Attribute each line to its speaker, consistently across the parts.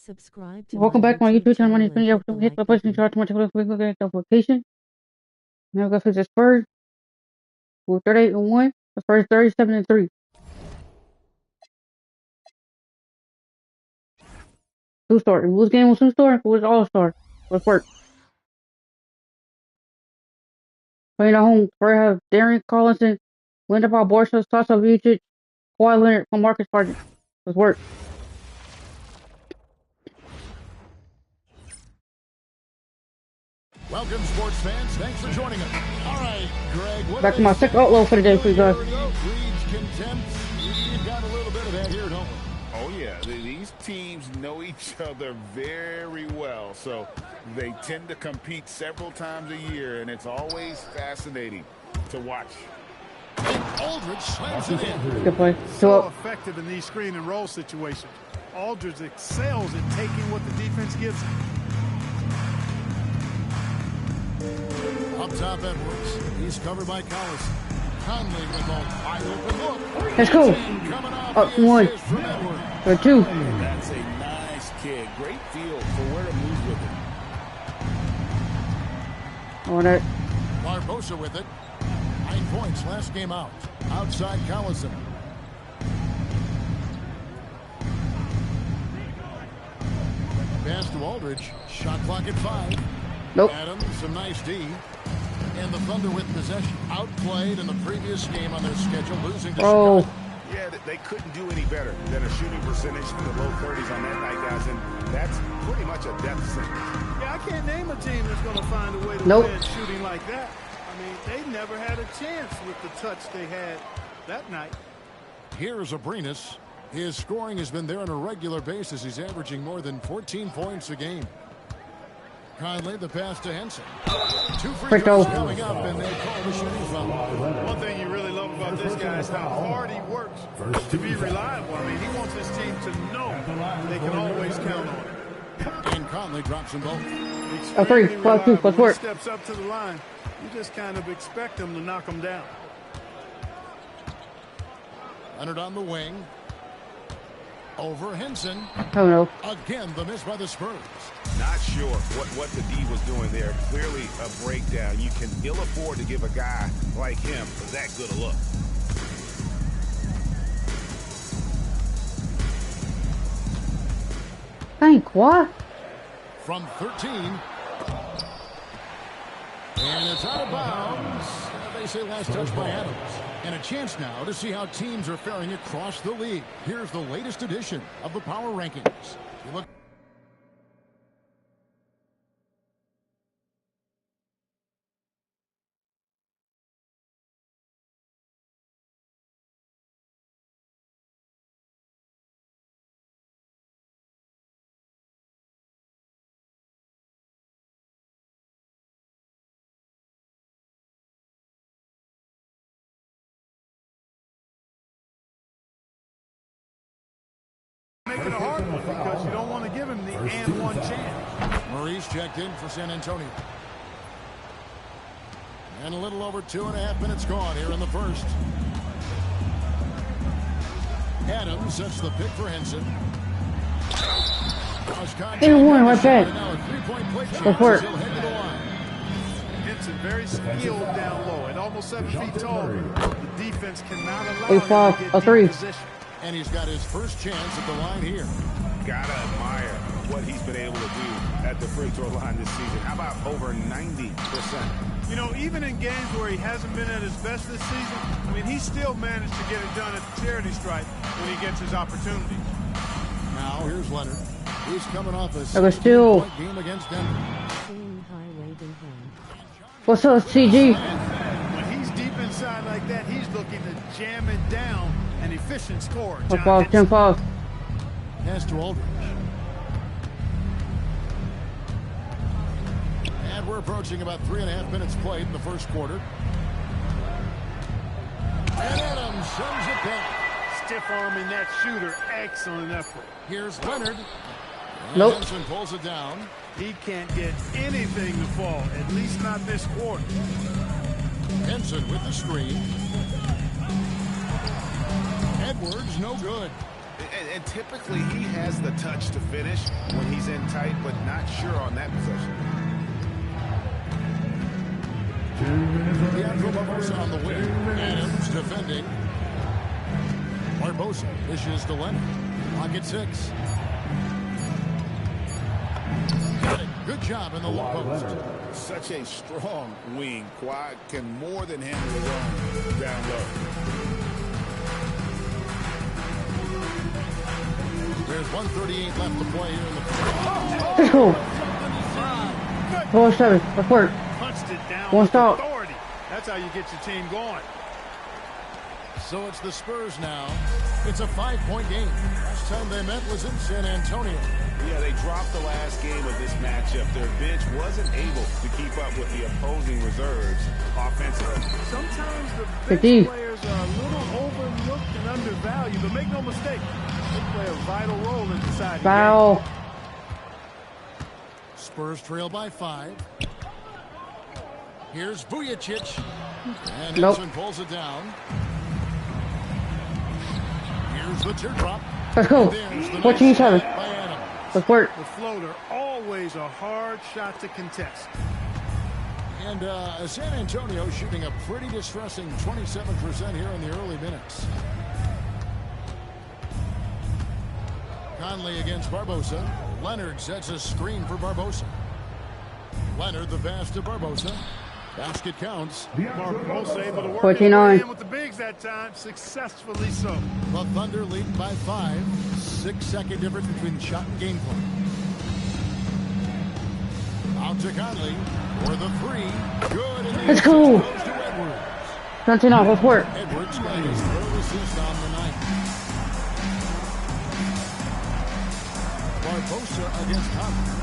Speaker 1: Subscribe to
Speaker 2: Welcome back to my YouTube channel. My name is Benny. Hit the button,
Speaker 1: button.
Speaker 2: charge my notification. Now go for the Spurs. We're 38-1. The first 37-3. Two-star. It was game was two-star. It was all-star. Let's work. Playing at home. Spurs have Darren Collison, Linda Barbosa, Sasa Vicic, Kawhi Leonard, from Marcus Smart. Let's work.
Speaker 3: Welcome, sports fans. Thanks for joining us. All right, Greg.
Speaker 2: Back to my second upload for the day for you guys.
Speaker 3: Breeds contempt. We've got a little bit of that here, don't we?
Speaker 4: Oh, yeah. These teams know each other very well, so they tend to compete several times a year, and it's always fascinating to watch.
Speaker 3: Aldridge slams it in.
Speaker 2: Good play.
Speaker 5: So effective in these screen and roll situations. Aldridge excels at taking what the defense gives him.
Speaker 3: Up top, Edwards. He's covered by Collison. Conley with a wide open look.
Speaker 2: Let's go. Up one. For two.
Speaker 4: That's a nice kick. Great feel for where to move with it.
Speaker 2: On that.
Speaker 3: Barbosa with it. 9 points last game out. Outside Collison. Pass to Aldridge. Shot clock at 5.
Speaker 2: Nope.
Speaker 3: Adams, some nice D. And the Thunder with possession. Outplayed in the previous game on their schedule, losing to Chicago.
Speaker 4: Yeah, they couldn't do any better than a shooting percentage in the low 30s on that night, guys, and that's pretty much a death sentence.
Speaker 5: Yeah, I can't name a team that's going to find a way to win shooting like that. I mean, they never had a chance with the touch they had that night.
Speaker 3: Here's Abrinas. His scoring has been there on a regular basis. He's averaging more than 14 points a game. Conley, the pass to Henson. 2 free throws coming up, and they call the shooting foul.
Speaker 5: One thing you really love about this guy is how hard he works to be reliable. I mean, he wants his team to know they can always count on him.
Speaker 3: And Conley drops them both.
Speaker 2: A 3, 12-2, let's work.
Speaker 5: Steps up to the line. You just kind of expect him to knock him down.
Speaker 3: Leonard on the wing. Over Henson.
Speaker 2: Oh no.
Speaker 3: Again, the miss by the Spurs.
Speaker 4: Not sure what the D was doing there. Clearly a breakdown. You can ill afford to give a guy like him that good a look.
Speaker 2: Thank what?
Speaker 3: From 13. And it's out of bounds. They say last touch by Adams. And a chance now to see how teams are faring across the league. Here's the latest edition of the Power Rankings. You look.
Speaker 5: Making it hard because you don't want to give him the and one chance.
Speaker 3: Maurice checked in for San Antonio. And a little over 2.5 minutes gone here in the first. Adams sets the pick for Henson.
Speaker 2: And one right back. Let's work.
Speaker 5: Henson very skilled down low and almost 7 feet tall. The defense cannot allow him to get
Speaker 2: a 3.
Speaker 5: position.
Speaker 3: And he's got his first chance at the line here.
Speaker 4: Gotta admire what he's been able to do at the free throw line this season. How about over 90%?
Speaker 5: You know, even in games where he hasn't been at his best this season, I mean, he still managed to get it done at the charity stripe when he gets his opportunity.
Speaker 3: Now, here's Leonard. He's coming off a
Speaker 2: point
Speaker 3: game against Denver.
Speaker 2: What's up, CG?
Speaker 5: When he's deep inside like that, he's looking to jam it down. An efficient score.
Speaker 2: 10-5.
Speaker 3: Pass to Aldridge. And we're approaching about 3.5 minutes played in the first quarter. And Adams sends it back.
Speaker 5: Stiff arming that shooter. Excellent effort.
Speaker 3: Here's Leonard. And
Speaker 2: nope.
Speaker 3: Henson pulls it down.
Speaker 5: He can't get anything to fall, at least not this quarter.
Speaker 3: Henson with the screen. Edwards, no good.
Speaker 4: And typically he has the touch to finish when he's in tight, but not sure on that possession.
Speaker 3: Barbosa on the wing. Adams defending. Barbosa dishes to Leonard. Pocket 6. Got it. Good job in the low post.
Speaker 4: Such a strong wing. Kawhi can more than handle his own down low.
Speaker 3: There's 1:38 left to play here in the
Speaker 2: Let's go. Ball 7. Let's work.
Speaker 5: Punched it down
Speaker 2: One
Speaker 5: with
Speaker 2: stop.
Speaker 5: authority. That's how you get your team going.
Speaker 3: So it's the Spurs now. It's a 5-point game. Last time they met was in San Antonio.
Speaker 4: Yeah, they dropped the last game of this matchup. Their bench wasn't able to keep up with the opposing reserves offensively.
Speaker 5: Sometimes the
Speaker 2: Good
Speaker 5: bench
Speaker 2: D.
Speaker 5: players are a little overlooked and undervalued, but make no mistake, they play a vital role in deciding games.
Speaker 2: Foul.
Speaker 3: Spurs trail by 5. Here's Vujacic. And
Speaker 2: Nope.
Speaker 3: Henson pulls it down. Here's the teardrop.
Speaker 2: Let's go.
Speaker 3: There's the
Speaker 2: 14-7.
Speaker 3: by Adams.
Speaker 2: Let's work.
Speaker 5: The floater, always a hard shot to contest.
Speaker 3: And San Antonio shooting a pretty distressing 27% here in the early minutes. Conley against Barbosa. Leonard sets a screen for Barbosa. Leonard the pass to Barbosa. Basket counts.
Speaker 5: Barbosa able to work
Speaker 2: 14-9.
Speaker 5: in with the bigs that time, successfully so.
Speaker 3: The Thunder leading by 5. 6-second difference between shot and game play. Out to Conley for the 3. Good. And the
Speaker 2: Let's go.
Speaker 3: assist goes to Edwards.
Speaker 2: 19 Let's work.
Speaker 3: Edwards got his third assist on the night. Barbosa against Conley.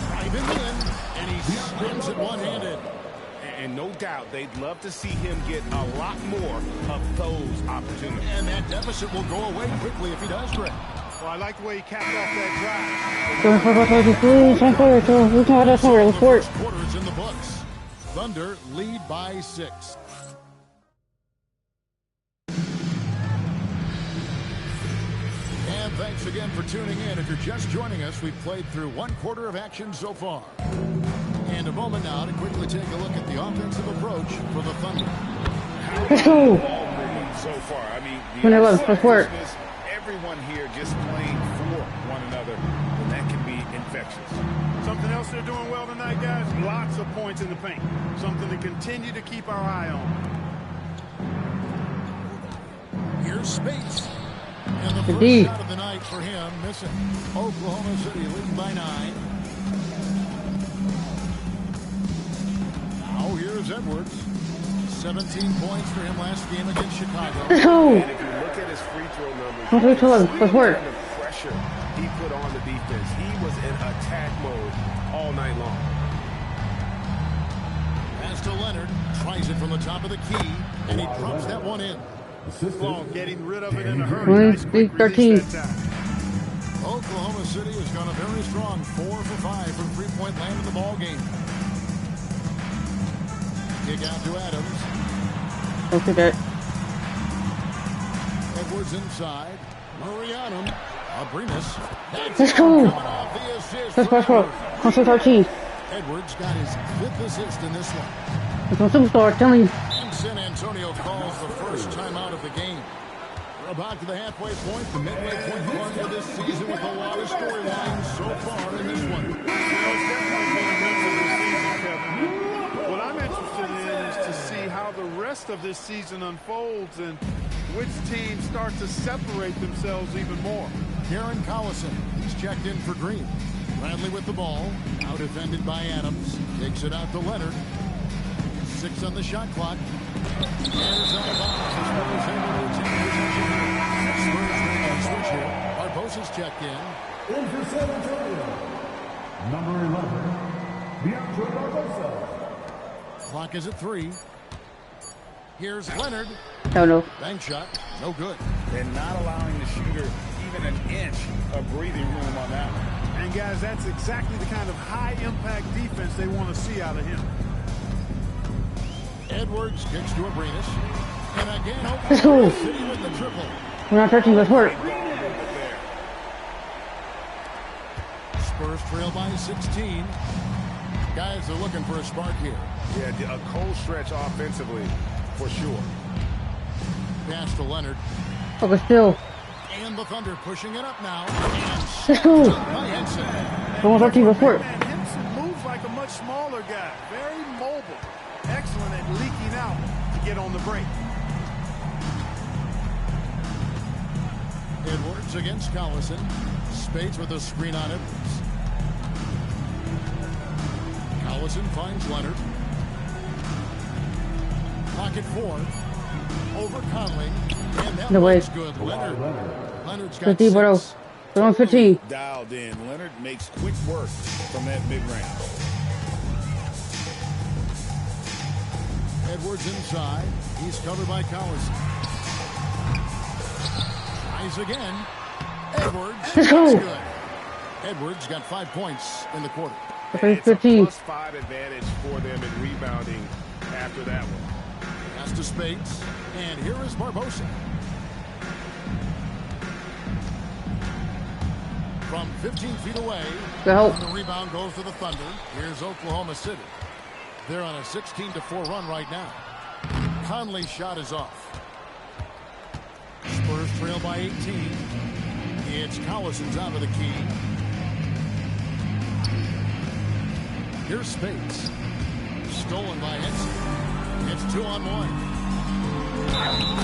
Speaker 3: Driving in, and he spins it one-handed.
Speaker 4: And no doubt they'd love to see him get a lot more of those opportunities.
Speaker 3: And that deficit will go away quickly if he does, Greg.
Speaker 5: Well, I like the way he capped off that drive.
Speaker 2: Let's work.
Speaker 3: First quarter is in the books. Thunder lead by 6. And thanks again for tuning in. If you're just joining us, we've played through 1 quarter of action so far. And a moment now to quickly take a look at the offensive approach for the Thunder.
Speaker 2: Let's go.
Speaker 4: So far, I mean, the
Speaker 2: 21 Let's work.
Speaker 4: everyone here just playing for one another, and that can be infectious.
Speaker 5: Something else they're doing well tonight, guys, lots of points in the paint. Something to continue to keep our eye on.
Speaker 3: Here's Spates. And the
Speaker 2: Good
Speaker 3: first
Speaker 2: D.
Speaker 3: shot of the night for him, missing. Oklahoma City leading by 9. Now here's Edwards. 17 points for him last game against Chicago.
Speaker 2: Let's go.
Speaker 4: And if you look at his free throw numbers,
Speaker 2: 1-11. Let's work.
Speaker 4: the pressure he put on the defense, he was in attack mode all night long.
Speaker 3: Pass to Leonard. Tries it from the top of the key, and he drops that one in.
Speaker 5: Ball getting rid of it in a hurry. Nice quick
Speaker 2: 13.
Speaker 5: release that time.
Speaker 3: Oklahoma City has gone a very strong 4 for 5 from three-point land in the ball game. Kick out to Adams.
Speaker 2: Look at that.
Speaker 3: Edwards inside. Murray on him. Abrinas.
Speaker 2: Let's go.
Speaker 3: That's
Speaker 2: Let's go. Console 13.
Speaker 3: Edwards got his 5th assist in this one.
Speaker 2: Let's go superstar. Tell me.
Speaker 3: And San Antonio calls the first timeout of the game. We're about to the halfway point, the midway point mark of this season with a lot of storylines so far in this one.
Speaker 5: What I'm interested in is to see how the rest of this season unfolds and which teams start to separate themselves even more.
Speaker 3: Darren Collison, he's checked in for Green. Bradley with the ball, out defended by Adams. Takes it out to Leonard. 6 on the shot clock. And it's out of bounds. Spurs able to retain possession. Spurs making a switch here. Barbosa's checked in.
Speaker 1: In for San Antonio, number 11, Deandre Barbosa.
Speaker 3: Clock is at 3. Here's Leonard.
Speaker 2: Oh no.
Speaker 3: Bank shot. No good.
Speaker 4: And not allowing the shooter even an inch of breathing room on that one.
Speaker 5: And guys, that's exactly the kind of high-impact defense they want to see out of him.
Speaker 3: Edwards kicks to Abrinas. And again,
Speaker 2: Let's go.
Speaker 3: City with the triple.
Speaker 2: We're not 13. Let's work.
Speaker 4: There
Speaker 3: Spurs trail by 16. Guys are looking for a spark here.
Speaker 4: Yeah, a cold stretch offensively, for sure.
Speaker 3: Pass to Leonard.
Speaker 2: Okay, still.
Speaker 3: And the Thunder pushing it up now.
Speaker 2: Let's go.
Speaker 3: By Henson.
Speaker 2: Someone's our team report.
Speaker 5: Man, Henson moves like a much smaller guy. Very mobile. Excellent at leaking out to get on the break.
Speaker 3: Edwards against Collison. Spades with a screen on Edwards. Collison finds Leonard. Pocket 4. Over Conley. And that
Speaker 2: No way.
Speaker 3: one's good. Leonard's got
Speaker 2: 50, bro.
Speaker 3: 6.
Speaker 2: They're on 15.
Speaker 4: Dialed in. Leonard makes quick work from that mid-range.
Speaker 3: Edwards inside. He's covered by Collison. Tries again. Edwards.
Speaker 2: Let's go.
Speaker 3: That's good. Edwards got 5 points in the quarter.
Speaker 2: Okay,
Speaker 4: It's a
Speaker 2: 15.
Speaker 4: +5 advantage for them in rebounding after that one.
Speaker 3: Pass to Spades. And here is Barbosa. From 15 feet away.
Speaker 2: Good help.
Speaker 3: And the rebound goes to the Thunder. Here's Oklahoma City. They're on a 16-4 run right now. Conley's shot is off. Spurs trail by 18. It's Collison's out of the key. Here's Spades. Stolen by Henson. It's 2-on-1.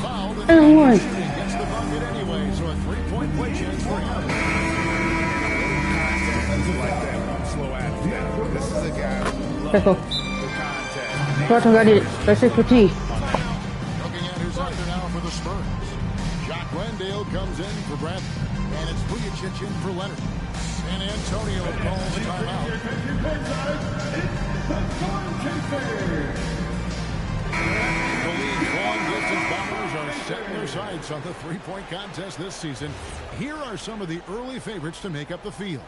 Speaker 3: Fouled and
Speaker 2: And one.
Speaker 3: gets the bucket anyway, so a 3-point play chance for him.
Speaker 4: Like that slow athlete. This is a guy who
Speaker 2: Let's go.
Speaker 4: loves the contact.
Speaker 2: Short I did it. That's 6 15.
Speaker 3: Looking at who's out there now for the Spurs. Jock Landale comes in for Bradley. And it's Vujacic in for Leonard. San Antonio calls timeout. The league's long-distance bombers are setting their sights on the three-point contest this season. Here are some of the early favorites to make up the field.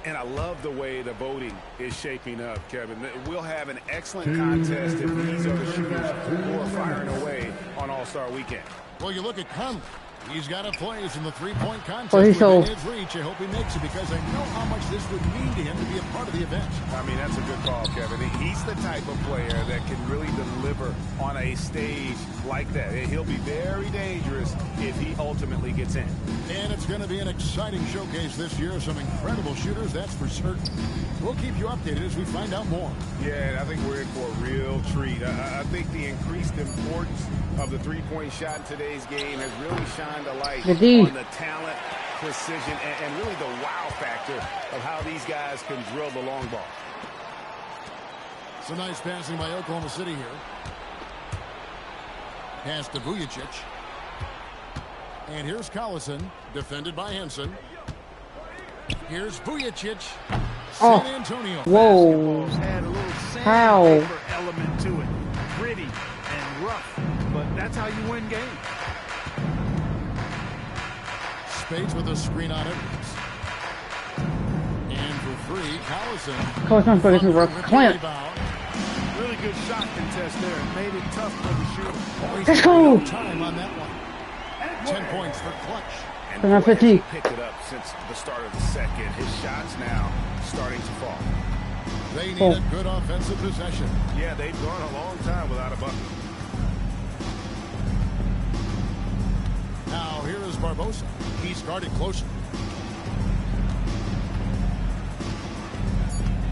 Speaker 4: And I love the way the voting is shaping up, Kevin. We'll have an excellent contest if these are the shooters who are firing away on All-Star Weekend.
Speaker 3: Well, you look at Conley. He's got a plays in the three-point contest
Speaker 2: Oh, he's
Speaker 3: within
Speaker 2: so-
Speaker 3: his reach. I hope he makes it because I know how much this would mean to him to be a part of the event.
Speaker 4: I mean, that's a good call, Kevin. He's the type of player that can really deliver on a stage like that. He'll be very dangerous if he ultimately gets in.
Speaker 3: And it's going to be an exciting showcase this year. Some incredible shooters, that's for certain. We'll keep you updated as we find out more.
Speaker 4: Yeah, and I think we're in for a real treat. I think the increased importance of the three-point shot in today's game has really shined a light
Speaker 2: The D.
Speaker 4: on the talent, precision, and really the wow factor of how these guys can drill the long ball.
Speaker 3: Some nice passing by Oklahoma City here. Pass to Vujacic. And here's Collison, defended by Henson. Here's Vujacic.
Speaker 2: Oh.
Speaker 3: San Antonio.
Speaker 2: Whoa.
Speaker 5: Basketball's had a little
Speaker 2: How?
Speaker 5: sandpaper element to it. Gritty and rough, but that's how you win games.
Speaker 3: Spades with a screen on it. And for free, Collison.
Speaker 2: Collison's going to work. Clamp.
Speaker 3: Rebound.
Speaker 5: Really good shot contest there. It made it tough for the shooter.
Speaker 2: Let's go.
Speaker 3: No time on that one. 10 points for Clutch.
Speaker 4: And
Speaker 2: They're not
Speaker 4: boy, has
Speaker 2: 50.
Speaker 4: he picked it up since the start of the second. His shots now starting to fall.
Speaker 3: They need
Speaker 2: Oh.
Speaker 3: a good offensive possession.
Speaker 4: Yeah, they've gone a long time without a bucket.
Speaker 3: Now here is Barbosa. He's guarded closer.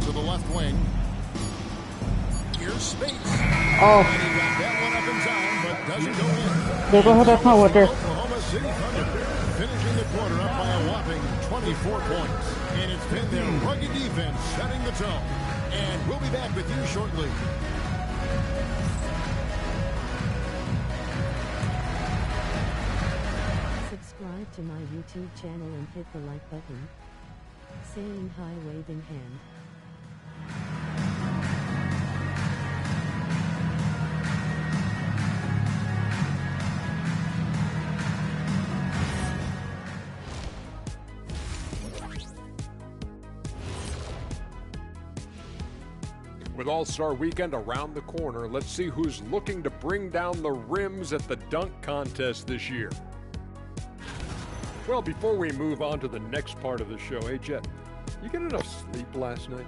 Speaker 3: To the left wing. Here's Spades.
Speaker 2: Oh.
Speaker 3: And he got that one up in time, but doesn't go in.
Speaker 2: They're going to have that power there.
Speaker 3: Oklahoma City Thunder finishing the quarter up by a whopping 24 points. And it's been their rugged defense setting the tone. And we'll be back with you shortly.
Speaker 6: Subscribe to my YouTube channel and hit the like button. Saying hi, waving hand.
Speaker 7: With All-Star Weekend around the corner, let's see who's looking to bring down the rims at the dunk contest this year. Well, before we move on to the next part of the show, hey Jet, You get enough sleep last night?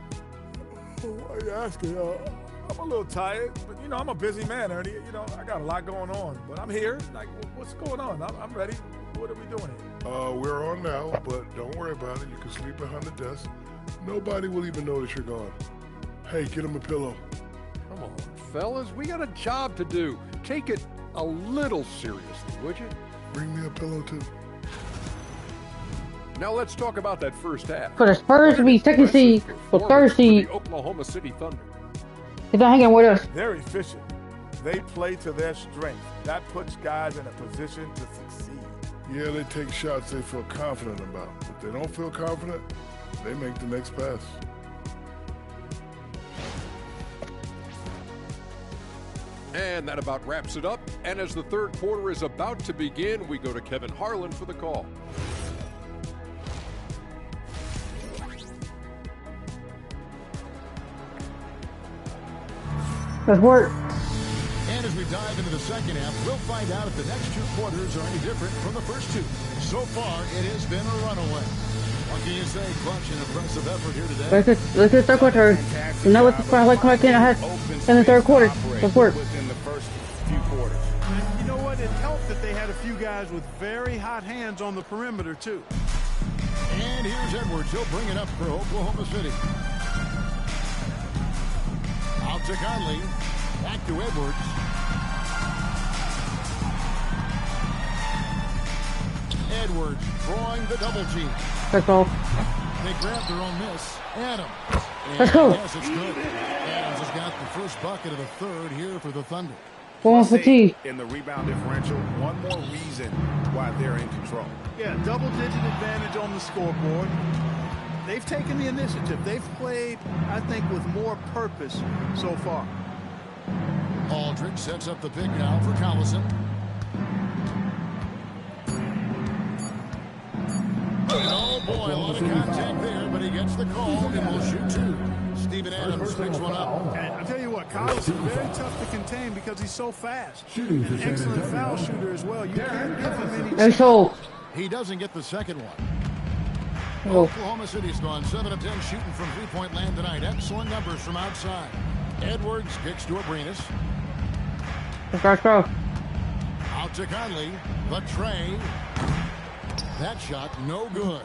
Speaker 8: Why are you asking? I'm a little tired, but, you know, I'm a busy man, Ernie. You know, I got a lot going on, but I'm here. Like, what's going on? I'm ready. What are we doing here?
Speaker 9: We're on now, but don't worry about it. You can sleep behind the desk. Nobody will even notice you're gone. Hey, get him a pillow.
Speaker 7: Come on, fellas. We got a job to do. Take it a little seriously, would you?
Speaker 9: Bring me a pillow, too.
Speaker 7: Now let's talk about that first half.
Speaker 2: For the Spurs to be second seed, for third seed,
Speaker 7: the Oklahoma City Thunder.
Speaker 2: he's not hanging with us.
Speaker 8: They're efficient. They play to their strength. That puts guys in a position to succeed.
Speaker 9: Yeah, they take shots they feel confident about. If they don't feel confident, they make the next pass.
Speaker 7: And that about wraps it up. And as the third quarter is about to begin, we go to Kevin Harlan for the call.
Speaker 2: Let's work.
Speaker 3: And as we dive into the second half, we'll find out if the next two quarters are any different from the first two. So far, it has been a runaway. What can you say? Clutch and impressive effort here today.
Speaker 2: Let's get third quarter. You know, let's try like in the third quarter. Let's work.
Speaker 4: Within the first few quarters.
Speaker 5: And you know what? It helped that they had a few guys with very hot hands on the perimeter, too.
Speaker 3: And here's Edwards. He'll bring it up for Oklahoma City. Out to Conley. Back to Edwards. Edwards drawing the double G.
Speaker 2: That's all.
Speaker 3: They grab their own miss. Adams.
Speaker 2: Let's go.
Speaker 3: Yes, it's good. Adams has got the first bucket of the third here for the Thunder.
Speaker 2: Going for T.
Speaker 4: In the rebound differential, one more reason why they're in control.
Speaker 5: Yeah, double-digit advantage on the scoreboard. They've taken the initiative. They've played, I think, with more purpose so far.
Speaker 3: Aldridge sets up the pick now for Collison. And oh boy, a lot of contact there, but he gets the call and will shoot two. Steven Adams picks one up.
Speaker 5: And I'll tell you what, Collison is very tough to contain because he's so fast. An excellent foul shooter as well. You can't give him any
Speaker 2: Let's go.
Speaker 3: He doesn't get the second one.
Speaker 2: Oh.
Speaker 3: Oklahoma City's gone 7 of 10 shooting from three-point land tonight. Excellent numbers from outside. Edwards kicks to Abrinas.
Speaker 2: Let's go.
Speaker 3: Out to Conley. The tray. That shot no good.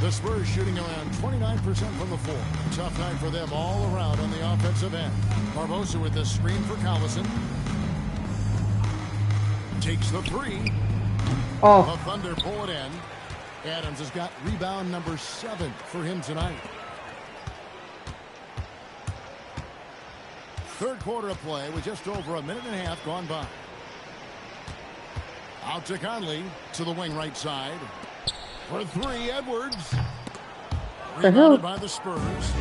Speaker 3: The Spurs shooting around 29% from the floor. Tough night for them all around on the offensive end. Barbosa with the screen for Collison. Takes the three.
Speaker 2: Oh.
Speaker 3: The Thunder pull it in. Adams has got rebound number 7 for him tonight. Third quarter of play with just over a minute and a half gone by. Out to Conley to the wing right side. For three, Edwards. Rebounded by the Spurs.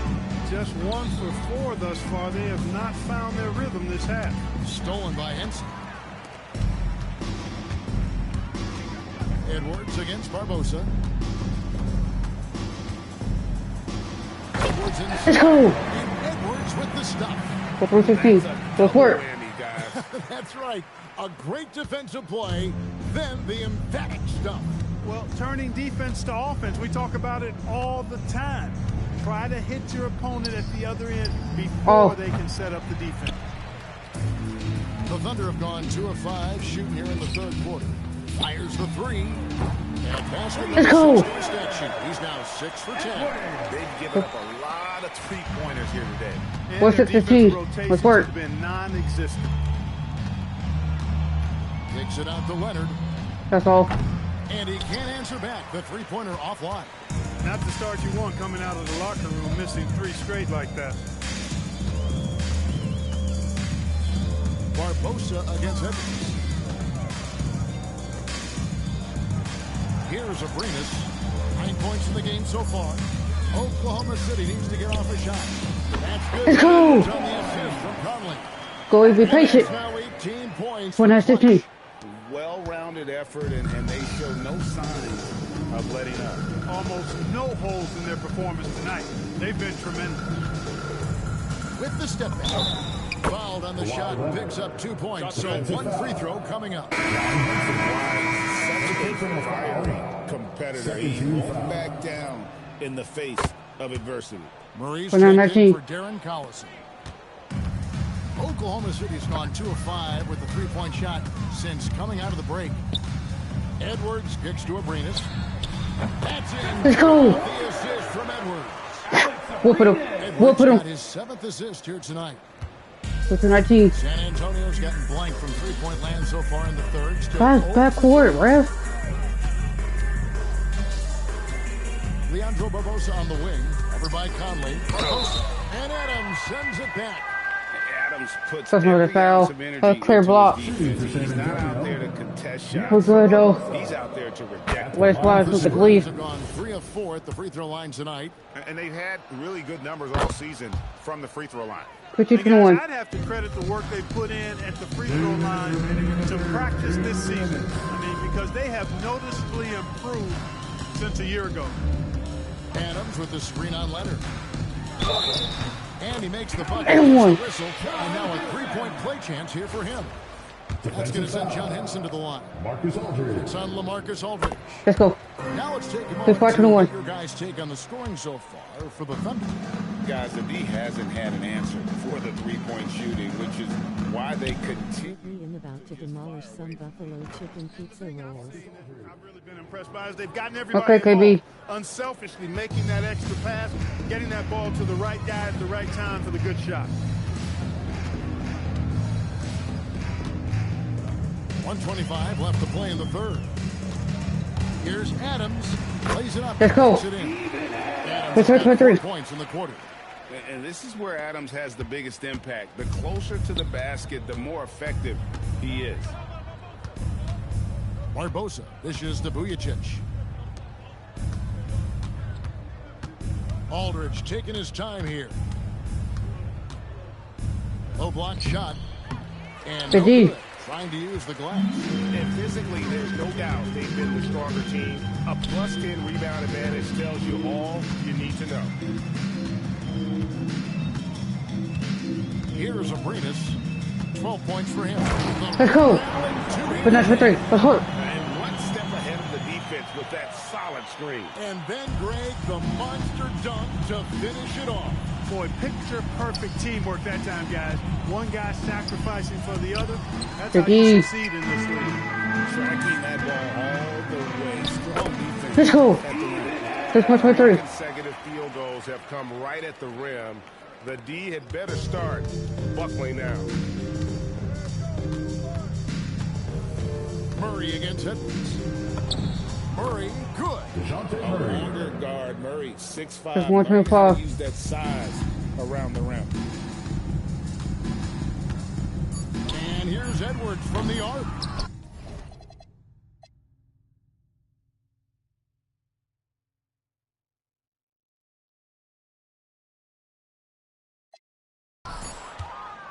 Speaker 5: Just 1 for 4 thus far. They have not found their rhythm this half.
Speaker 3: Stolen by Henson. Edwards against Barbosa. Edwards in.
Speaker 2: Let's go.
Speaker 3: And Edwards with the stuff.
Speaker 2: Go for 15. Let's work.
Speaker 3: That's right. A great defensive play, then the emphatic stuff.
Speaker 5: Well, turning defense to offense, we talk about it all the time. Try to hit your opponent at the other end before they can set up the defense.
Speaker 3: The Thunder have gone 2 of 5 shooting here in the third quarter. Fires the three. And basket
Speaker 2: Let's go.
Speaker 3: He's now 6 for 10.
Speaker 4: They've given up a lot of three-pointers here today.
Speaker 2: What's
Speaker 5: And their
Speaker 2: 15?
Speaker 5: defensive rotations
Speaker 2: Let's work.
Speaker 5: have been non-existent.
Speaker 3: Kicks it out to Leonard.
Speaker 2: That's all.
Speaker 3: And he can't answer back. The three-pointer offline.
Speaker 5: Not the start you want coming out of the locker room, missing 3 straight like that.
Speaker 3: Barbosa against Edwards. Here's Abrinas. 9 points in the game so far. Oklahoma City needs to get off a shot. That's good.
Speaker 2: Let's go.
Speaker 3: On the assist from Conley.
Speaker 2: Go be patient.
Speaker 3: Now 18 points.
Speaker 2: One has 16.
Speaker 4: Well-rounded effort, and they show no signs of letting up.
Speaker 5: Almost no holes in their performance tonight. They've been tremendous.
Speaker 3: With the step back. Fouled on the shot. Picks up 2 points. So 1 free throw coming up.
Speaker 4: Such a fiery competitor. He won't back down in the face of adversity.
Speaker 3: Murray's
Speaker 2: For number
Speaker 3: checked in
Speaker 2: 19.
Speaker 3: for Darren Collison. Oklahoma City's gone 2 of 5 with the three-point shot since coming out of the break. Edwards kicks to Abrinas. That's in.
Speaker 2: Let's go.
Speaker 3: The assist from Edwards.
Speaker 2: Whooping him.
Speaker 3: Edwards
Speaker 2: Whooping him.
Speaker 3: got his 7th assist here tonight.
Speaker 2: With the 19.
Speaker 3: San Antonio's gotten blank from three-point land so far in the third. Still
Speaker 2: Back court, ref.
Speaker 3: Leandro Barbosa on the wing. Over by Conley. Barbosa. And Adams sends it back.
Speaker 4: Adams puts
Speaker 2: That's not a
Speaker 4: every
Speaker 2: foul.
Speaker 4: ounce of energy
Speaker 2: That's clear
Speaker 4: into
Speaker 2: block.
Speaker 4: his defense. He's not out there to contest shots.
Speaker 2: We're good, though.
Speaker 4: He's out there to reject.
Speaker 2: West Flyers with the
Speaker 3: Spurs
Speaker 2: lead.
Speaker 3: have gone 3 of 4 at the free throw line tonight.
Speaker 10: And they've had really good numbers all season from the free throw line.
Speaker 2: Put
Speaker 5: And
Speaker 2: you
Speaker 5: guys,
Speaker 2: one.
Speaker 5: I'd have to credit the work they put in at the free throw line to practice this season. I mean, because they have noticeably improved since a year ago.
Speaker 3: Adams with the screen on Leonard. And he makes the bucket.
Speaker 2: And one.
Speaker 3: Whistle. And now a three-point play chance here for him. That's going to send John Henson to the line.
Speaker 1: Marcus Aldridge.
Speaker 3: It's on LaMarcus Aldridge.
Speaker 2: Let's go.
Speaker 3: Now let's take a moment
Speaker 2: Let's watch
Speaker 3: to
Speaker 2: the one.
Speaker 3: get your guys' take on the scoring so far for the Thunder.
Speaker 4: Guys, the D hasn't had an answer for the three-point shooting, which is why they continue.
Speaker 6: And about to demolish some buffalo chicken pizza rolls.
Speaker 5: I've really been impressed by is they've gotten everybody
Speaker 2: Okay, KB.
Speaker 5: involved, unselfishly making that extra pass, getting that ball to the right guy at the right time for the good shot.
Speaker 3: 1:25 left to play in the third. Here's Adams. Plays it up.
Speaker 2: Let's go.
Speaker 3: Puts it in. Adams
Speaker 2: Let's
Speaker 3: got
Speaker 2: go,
Speaker 3: 4
Speaker 2: 3.
Speaker 3: points in the quarter.
Speaker 4: And this is where Adams has the biggest impact. The closer to the basket, the more effective he is.
Speaker 3: Barbosa dishes to Vujacic. Aldridge taking his time here. Low block shot. And
Speaker 2: Good
Speaker 3: no
Speaker 2: D.
Speaker 3: good. Trying to use the glass.
Speaker 10: And physically, there's no doubt they've been the stronger team. A plus 10 rebound advantage tells you all you need to know.
Speaker 3: Here's Abrinas. 12 points for him.
Speaker 2: Let's go. But not for 3. Let's go.
Speaker 10: And one step ahead of the defense with that solid screen.
Speaker 3: And then Greg, the monster dunk to finish it off.
Speaker 5: Boy, picture-perfect teamwork that time, guys. One guy sacrificing for the other. That's how you succeed in this league.
Speaker 4: Tracking that ball all the way. Strong defense.
Speaker 2: Let's go.
Speaker 4: At the rim.
Speaker 2: Let's go for 3.
Speaker 10: Consecutive field goals have come right at the rim. The D had better start buckling now.
Speaker 3: Murray against Edwards. Murray, good.
Speaker 4: A longer guard, Murray, 6'5".
Speaker 2: There's 125.
Speaker 4: Use that size around the rim.
Speaker 3: And here's Edwards from the arc.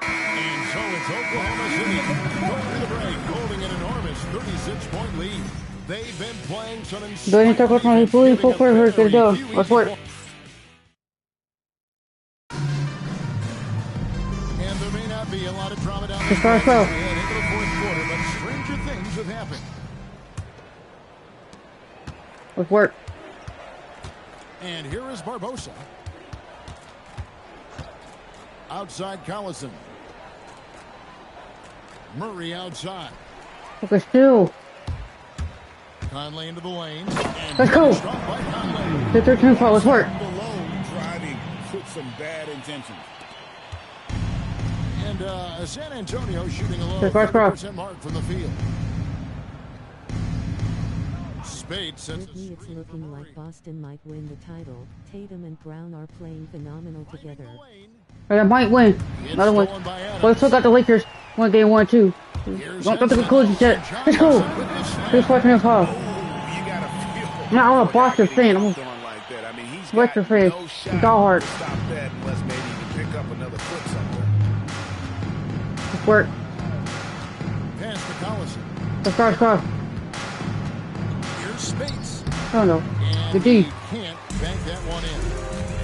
Speaker 3: And so it's Oklahoma City going to the break, holding an enormous 36-point lead. They've been playing some
Speaker 2: Doing it with my fully full quarter. Good to go. Let's work.
Speaker 3: And there may not be a lot of drama down
Speaker 2: Let's go, let's go.
Speaker 3: into the fourth quarter, but stranger things have happened.
Speaker 2: Let's work.
Speaker 3: And here is Barbosa. Outside Collison. Murray outside.
Speaker 2: Okay, still.
Speaker 3: Conley into the lane.
Speaker 2: Let's go.
Speaker 3: Struck by Conley.
Speaker 2: The 13 foul. Let's work.
Speaker 4: Below driving with some bad intentions.
Speaker 3: And San Antonio shooting a low
Speaker 2: Let's go,
Speaker 3: 30% mark from the field. Spade sets
Speaker 6: Lately, it's looking like Boston might win the title. Tatum and Brown are playing phenomenal together.
Speaker 2: I might win. Another one. Well, we still got the Lakers. One game, 1-2. Don't get the conclusions yet. Let's go. Here's 14 foul. Now I'm a Boston fan. I'm a Western fan. Diehard.
Speaker 10: Stop that unless maybe you can pick up another foot somewhere.
Speaker 2: Let's work.
Speaker 3: Pass to Collison.
Speaker 2: Let's go, let's go.
Speaker 3: Here's Spates.
Speaker 2: Oh no.
Speaker 3: And
Speaker 2: Good
Speaker 3: he
Speaker 2: D.
Speaker 3: can't bank that one in.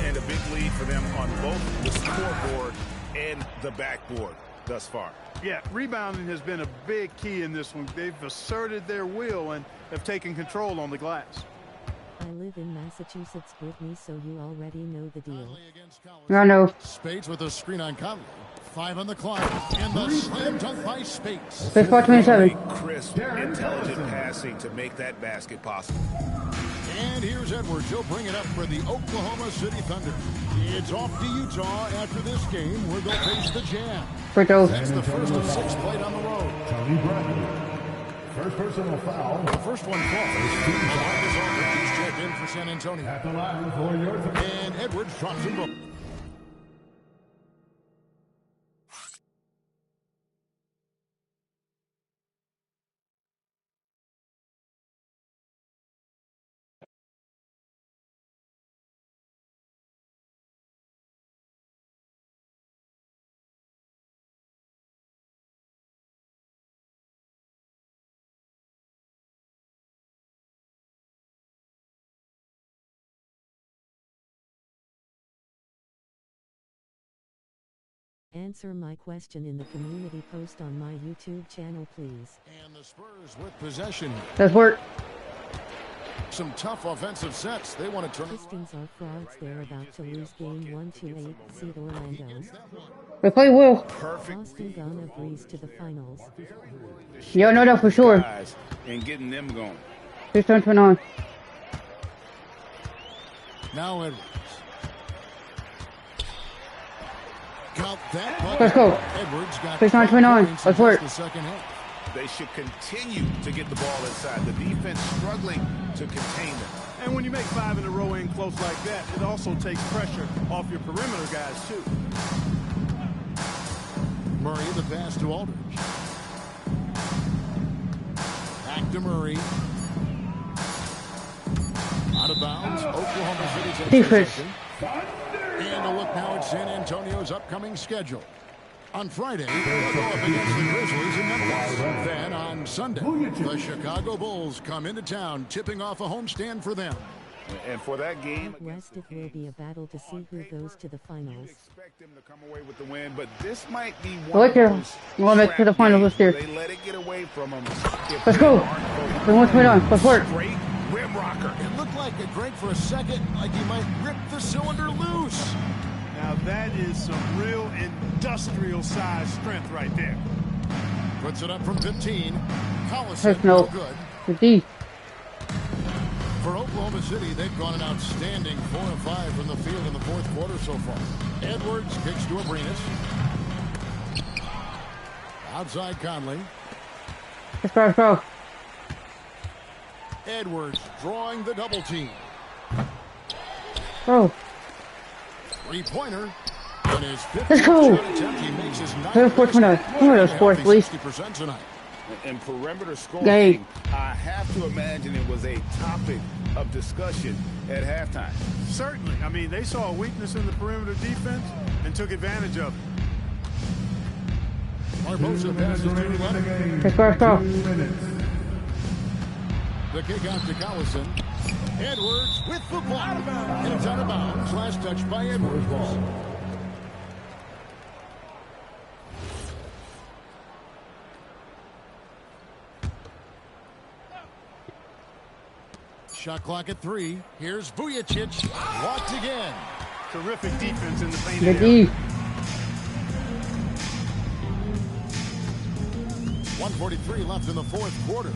Speaker 10: And a big lead for them on both the scoreboard and the backboard thus far.
Speaker 5: Yeah, rebounding has been a big key in this one. They've asserted their will and have taken control on the glass.
Speaker 6: I live in Massachusetts, Brittany, so you already know the deal.
Speaker 2: I know.
Speaker 3: Spates with a screen on Conley. 5 on the clock. And the slam dunk by Spates.
Speaker 2: Spates 27.
Speaker 10: Crisp, intelligent passing to make that basket possible.
Speaker 3: And here's Edwards. He'll bring it up for the Oklahoma City Thunder. It's off to Utah after this game where they'll face the Jam. That's the first of 6 played on the road.
Speaker 1: Tony Bradley. First personal foul.
Speaker 3: The first one falls. Marcus Aldridge is checked in for San Antonio.
Speaker 1: At the line for your
Speaker 3: And Edwards drops him both.
Speaker 6: Answer my question in the community post on my YouTube channel, please.
Speaker 3: And the Spurs with possession.
Speaker 2: That's work.
Speaker 3: Some tough offensive sets. They want to turn it
Speaker 6: Pistons are frauds. They're about to lose game 1-8. See Orlando.
Speaker 2: They play well.
Speaker 6: Boston gonna breeze to the finals.
Speaker 2: Yeah, no doubt for sure.
Speaker 4: And getting them going.
Speaker 2: 6-29.
Speaker 3: Now Edwards. Got that.
Speaker 2: Let's go.
Speaker 3: Edwards got
Speaker 2: 6-29. Let's work.
Speaker 3: the second half.
Speaker 4: They should continue to get the ball inside. The defense struggling to contain them.
Speaker 5: And when you make 5 in a row in close like that, it also takes pressure off your perimeter guys, too.
Speaker 3: Murray, the pass to Aldridge. Back to Murray. Out of bounds. Oklahoma City takes possession. And a look now at San Antonio's upcoming schedule. On Friday, they'll go up against the Grizzlies in Memphis. Then on Sunday, the Chicago Bulls come into town, tipping off a homestand for them.
Speaker 4: And for that game,
Speaker 6: West, it will be a battle to see who goes to the finals.
Speaker 4: expect them to come away with the win, but this might be
Speaker 2: I
Speaker 4: one
Speaker 2: like your
Speaker 4: of those
Speaker 2: going back to the finals this year.
Speaker 4: they let it get away from them.
Speaker 2: Let's go. 1-29. Let's work.
Speaker 4: Great rim rocker.
Speaker 3: It looked like a Greg for a second, like he might rip the cylinder loose.
Speaker 5: Now that is some real industrial size strength right there.
Speaker 3: Puts it up from 15. Collison,
Speaker 2: Heck
Speaker 3: no
Speaker 2: no.
Speaker 3: good.
Speaker 2: Good D.
Speaker 3: For Oklahoma City, they've gone an outstanding 4 of 5 from the field in the fourth quarter so far. Edwards kicks to Abrinas. Outside Conley.
Speaker 2: Let's go.
Speaker 3: Edwards drawing the double team.
Speaker 2: Bro.
Speaker 3: Three-pointer. On his
Speaker 2: Let's go.
Speaker 3: shot attempt, he makes his
Speaker 2: 4-29. Who are those fourth, please?
Speaker 3: 60% tonight.
Speaker 4: And perimeter scoring,
Speaker 2: Game.
Speaker 4: I have to imagine it was a topic of discussion at halftime.
Speaker 5: Certainly. I mean, they saw a weakness in the perimeter defense and took advantage of it.
Speaker 3: Barbosa passes to Leonard.
Speaker 2: Let's go.
Speaker 3: The kick out to Collison. Edwards with the ball. And it's out of bounds. Last touch by Edwards. Shot clock at 3. Here's Vujicic. Blocked again.
Speaker 5: Terrific defense in the paint.
Speaker 2: Good D.
Speaker 3: 1:43 left in the fourth quarter.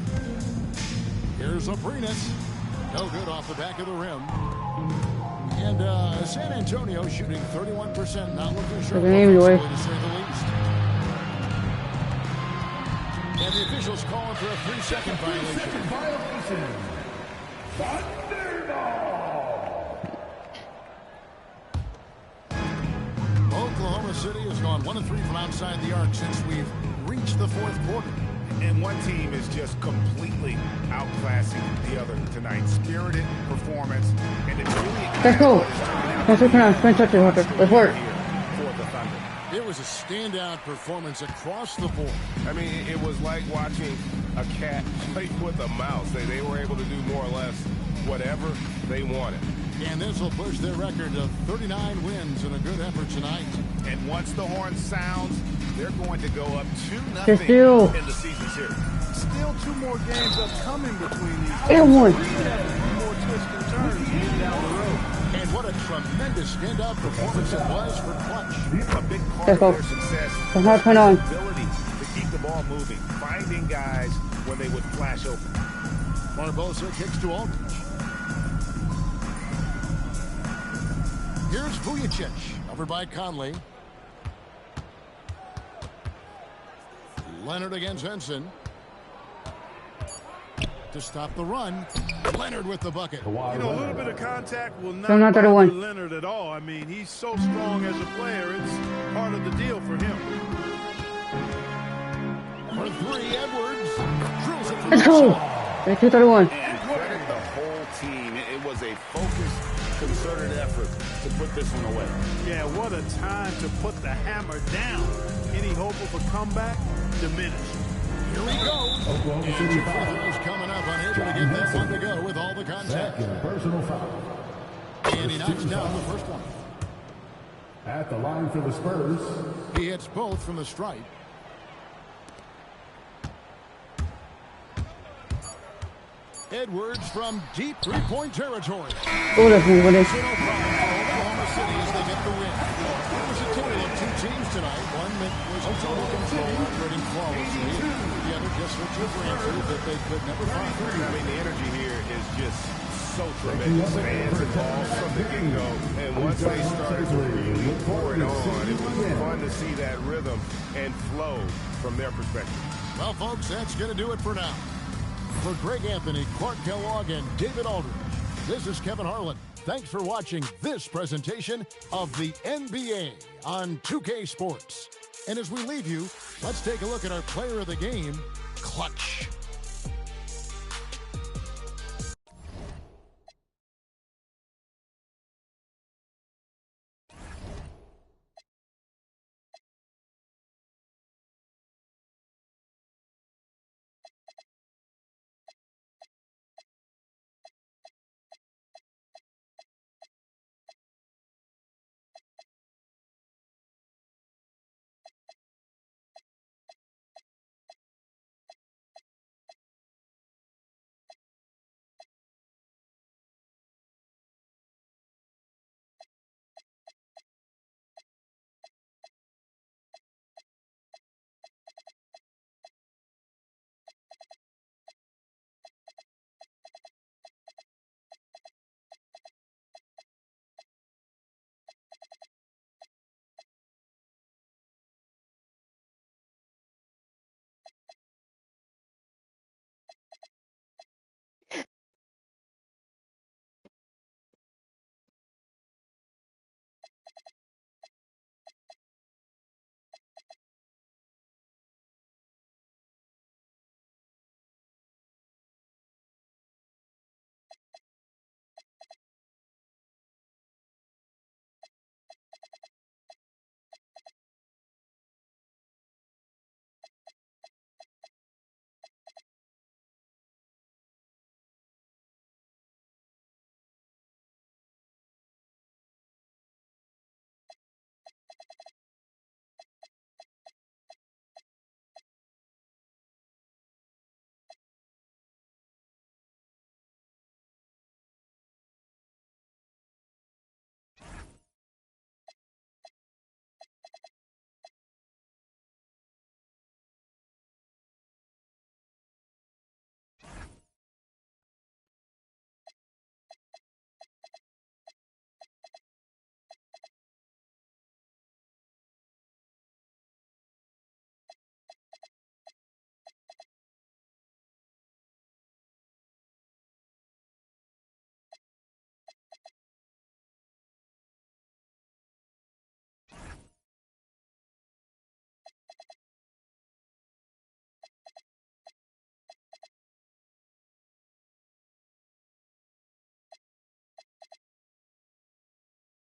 Speaker 3: Here's Abrinas. No good off the back of the rim. And San Antonio shooting 31%. Not looking sure
Speaker 2: Anyway.
Speaker 3: to say the least. And the officials calling for a 3-second violation. Oklahoma City has gone 1 of 3 from outside the arc since we've reached the fourth quarter.
Speaker 4: And one team is just completely outclassing the other tonight. Spirited performance, and it's really
Speaker 2: Let's go. Let's work.
Speaker 4: for the Thunder.
Speaker 3: It was a standout performance across the board.
Speaker 10: I mean, it was like watching a cat play with a mouse. They were able to do more or less whatever they wanted.
Speaker 3: And this will push their record of 39 wins in a good effort tonight.
Speaker 4: And once the horn sounds, they're going to go up 2-0
Speaker 2: still.
Speaker 4: in the season series.
Speaker 5: Still 2 more games upcoming between these.
Speaker 2: And one.
Speaker 5: We have 3 more to twists and turns getting down the road.
Speaker 3: And what a tremendous standout performance it was for Clutch.
Speaker 4: A big part
Speaker 2: Let's
Speaker 4: of
Speaker 2: go.
Speaker 4: their success
Speaker 2: Let's not turn on.
Speaker 4: ability to keep the ball moving, finding guys when they would flash open.
Speaker 3: Barbosa kicks to Aldridge. Here's Vujicic, over by Conley. Leonard against Henson. To stop the run, Leonard with the bucket.
Speaker 5: You know, a little bit of contact will not
Speaker 2: So not
Speaker 5: bother
Speaker 2: 31.
Speaker 5: Leonard at all. I mean, he's so strong as a player. It's part of the deal for him.
Speaker 3: For three, Edwards drills it through
Speaker 2: Let's
Speaker 3: the
Speaker 2: go.
Speaker 3: side.
Speaker 2: 32-31.
Speaker 4: And credit the whole team. It was a focused, concerted effort to put this one away.
Speaker 5: Yeah, what a time to put the hammer down. Any hope of a comeback diminished.
Speaker 3: Here he goes.
Speaker 1: Oklahoma
Speaker 3: And
Speaker 1: City
Speaker 3: two
Speaker 1: foul.
Speaker 3: free throws coming up, unable to get that one to go with all the contact.
Speaker 1: Second personal foul.
Speaker 3: And he knocks down the first one.
Speaker 1: At the line for the Spurs,
Speaker 3: He hits both from the stripe. Edwards from deep three-point territory.
Speaker 2: Oh, that's me. What is?
Speaker 3: So no problem for Oklahoma City as they get the win. It was a tale of two teams tonight. One that was in total control, operating flawlessly. The other just looked for answers that they could never find.
Speaker 10: I mean, the energy here is just so tremendous. Fans involved from the get-go. And once they started to really pour it on, it was fun to see that rhythm and flow from their perspective.
Speaker 3: Well, folks, that's going to do it for now. For Greg Anthony, Clark Kellogg, and David Aldridge, this is Kevin Harlan. Thanks for watching this presentation of the NBA on 2K Sports. And as we leave you, let's take a look at our player of the game, Clutch.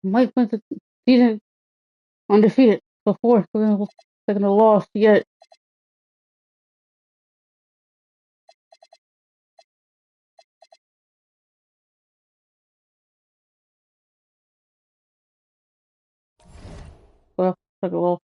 Speaker 2: Mike went the season undefeated before second to loss yet. Well, second loss.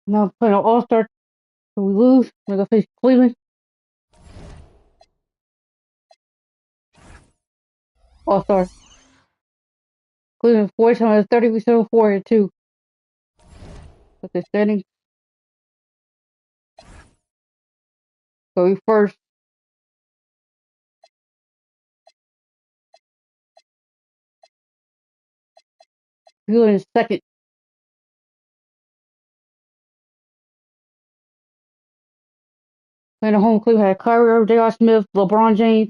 Speaker 2: Now playing an All-Star. So we lose. We're going to face Cleveland. All-Star. Cleveland 4 times 30. We 4-2. With the standing. So we first. Cleveland is second. Playing at home, Cleveland had Kyrie Irving, J.R. Smith, LeBron James,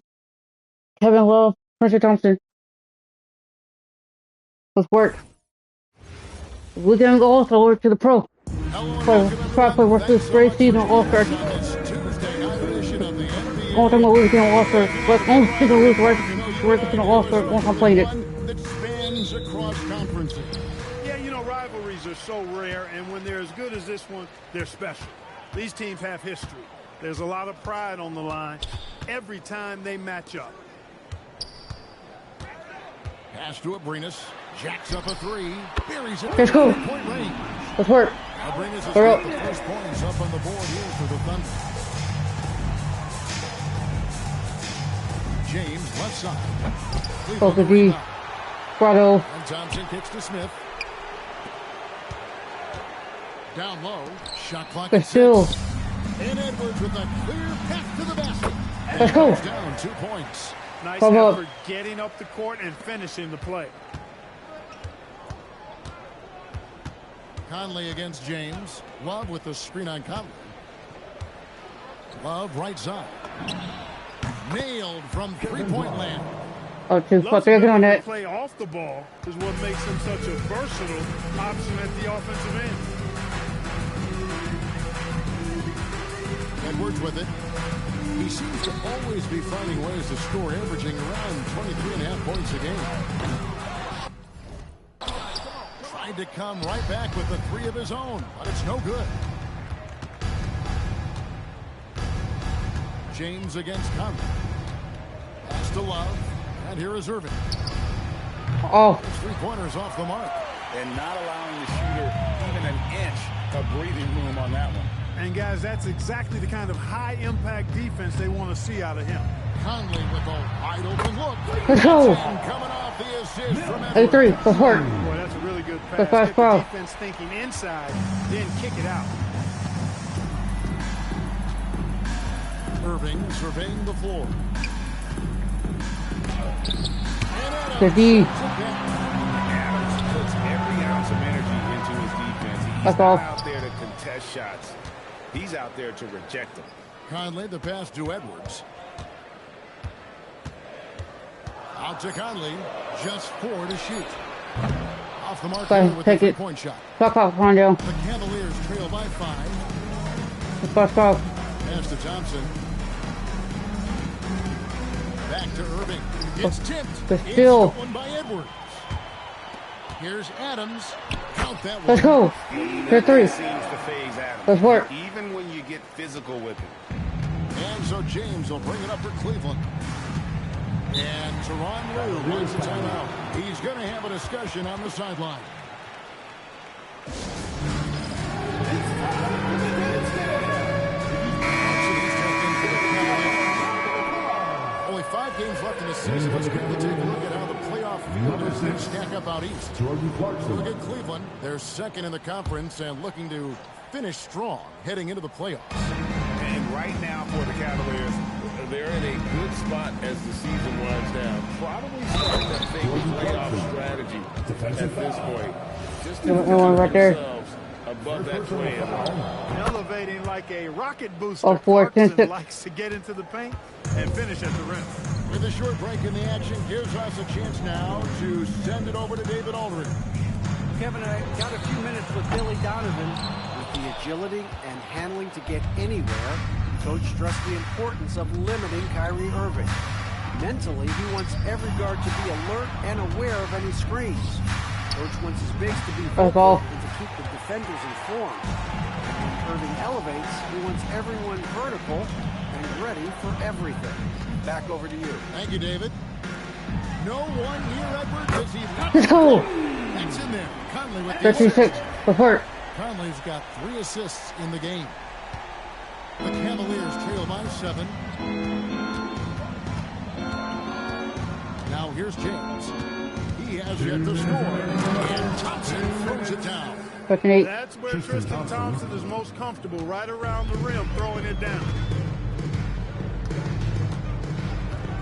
Speaker 2: Kevin Love, Spencer Thompson. Let's work. We're going to go also over to the pro. Play work this great season on All-Star. All time we're going to All-Star. But only single lose record to the All-Star once I played it.
Speaker 3: That spans across conferences.
Speaker 5: Yeah, you know, rivalries are so rare, and when they're as good as this one, they're special. These teams have history. There's a lot of pride on the line every time they match up.
Speaker 3: Pass to Abrinas. Jacks up a three. Buries it.
Speaker 2: Let's go.
Speaker 3: Point range.
Speaker 2: Let's work.
Speaker 3: Abrinas has
Speaker 2: We're
Speaker 3: got
Speaker 2: up.
Speaker 3: the first points up on the board here for the Thunder. James left side.
Speaker 2: Both of these. Grotto.
Speaker 3: And Thompson kicks to Smith. Down low. Shot clock
Speaker 2: But
Speaker 3: at
Speaker 2: still.
Speaker 3: 6. And Edwards with a clear path to the basket.
Speaker 2: Let's go.
Speaker 3: He's down 2 points.
Speaker 5: Nice
Speaker 2: Come up.
Speaker 5: effort getting up the court and finishing the play.
Speaker 3: Conley against James. Love with the screen on Conley. Love right side. Nailed from three-point land.
Speaker 2: Oh, 2
Speaker 5: Love's
Speaker 2: foot. They're good on
Speaker 5: ability
Speaker 2: that.
Speaker 5: to play off the ball is what makes him such a versatile option at the offensive end.
Speaker 3: Edwards with it. He seems to always be finding ways to score, averaging around 23.5 points a game. Tried to come right back with the 3 of his own, but it's no good. James against Conley. Pass to Love. And here is Irving.
Speaker 2: Oh.
Speaker 3: 3-pointers off the mark.
Speaker 4: And not allowing the shooter even an inch of breathing room on that one.
Speaker 5: And, guys, that's exactly the kind of high-impact defense they want to see out of him.
Speaker 3: Conley with a wide open look.
Speaker 2: Let's go.
Speaker 3: Coming off the assist from
Speaker 2: A 3. Let's work.
Speaker 5: Boy, that's a really good pass.
Speaker 2: The fast
Speaker 5: Get
Speaker 2: foul.
Speaker 5: the defense thinking inside, then kick it out.
Speaker 3: Irving surveying the floor.
Speaker 2: The D.
Speaker 4: Adams puts every ounce of energy into his defense. He's
Speaker 2: That's
Speaker 4: not
Speaker 2: all.
Speaker 4: out there to contest shots. He's out there to reject them.
Speaker 3: Conley, the pass to Edwards. Out to Conley. Just 4 to shoot. Off the mark
Speaker 2: Go,
Speaker 3: with
Speaker 2: take
Speaker 3: the
Speaker 2: it.
Speaker 3: 3-point shot.
Speaker 2: Fuck off, Rondo.
Speaker 3: The Cavaliers trail by 5.
Speaker 2: Let's bust off.
Speaker 3: Pass to Thompson. Back to Irving. It's tipped.
Speaker 2: But
Speaker 3: It's
Speaker 2: still.
Speaker 3: stolen by Edwards. Here's Adams. Count that one.
Speaker 2: Let's go.
Speaker 4: Even
Speaker 2: 3.
Speaker 4: that seems to phase Adams.
Speaker 2: Let's work.
Speaker 4: Even when you get physical with him.
Speaker 3: And so James will bring it up for Cleveland. And Teron Lue wants a timeout. He's going to have a discussion on the sideline. Only 5 games left in the season. Let's quickly take a look at how the playoff field is stack up out east.
Speaker 1: Jordan Clarkson.
Speaker 3: Look at Cleveland. They're second in the conference and looking to finish strong heading into the playoffs.
Speaker 4: And right now for the Cavaliers, they're in a good spot as the season winds down. Probably start to think playoff strategy at this point. Just to
Speaker 2: One right there.
Speaker 4: themselves above that play.
Speaker 5: Elevating like a rocket booster.
Speaker 2: Oh, 4, 10,
Speaker 5: Clarkson
Speaker 2: 6.
Speaker 5: likes to get into the paint and finish at the rim.
Speaker 3: With a short break in the action gives us a chance now to send it over to David Aldridge.
Speaker 11: Kevin, I got a few minutes with Billy Donovan. With the agility and handling to get anywhere, Coach stressed the importance of limiting Kyrie Irving. Mentally, he wants every guard to be alert and aware of any screens. Coach wants his bigs to be vocal and to keep the defenders informed. When Irving elevates, he wants everyone vertical and ready for everything. Back over to you.
Speaker 3: Thank you, David. No one near Edwards as he...
Speaker 2: Let's go.
Speaker 3: That's in there. Conley with the
Speaker 2: 36. Let's work.
Speaker 3: Conley's got 3 assists in the game. The Cavaliers trail by 7. Now here's James. He has yet to score. And Thompson throws it down.
Speaker 5: That's where Tristan Thompson is most comfortable, right around the rim, throwing it down.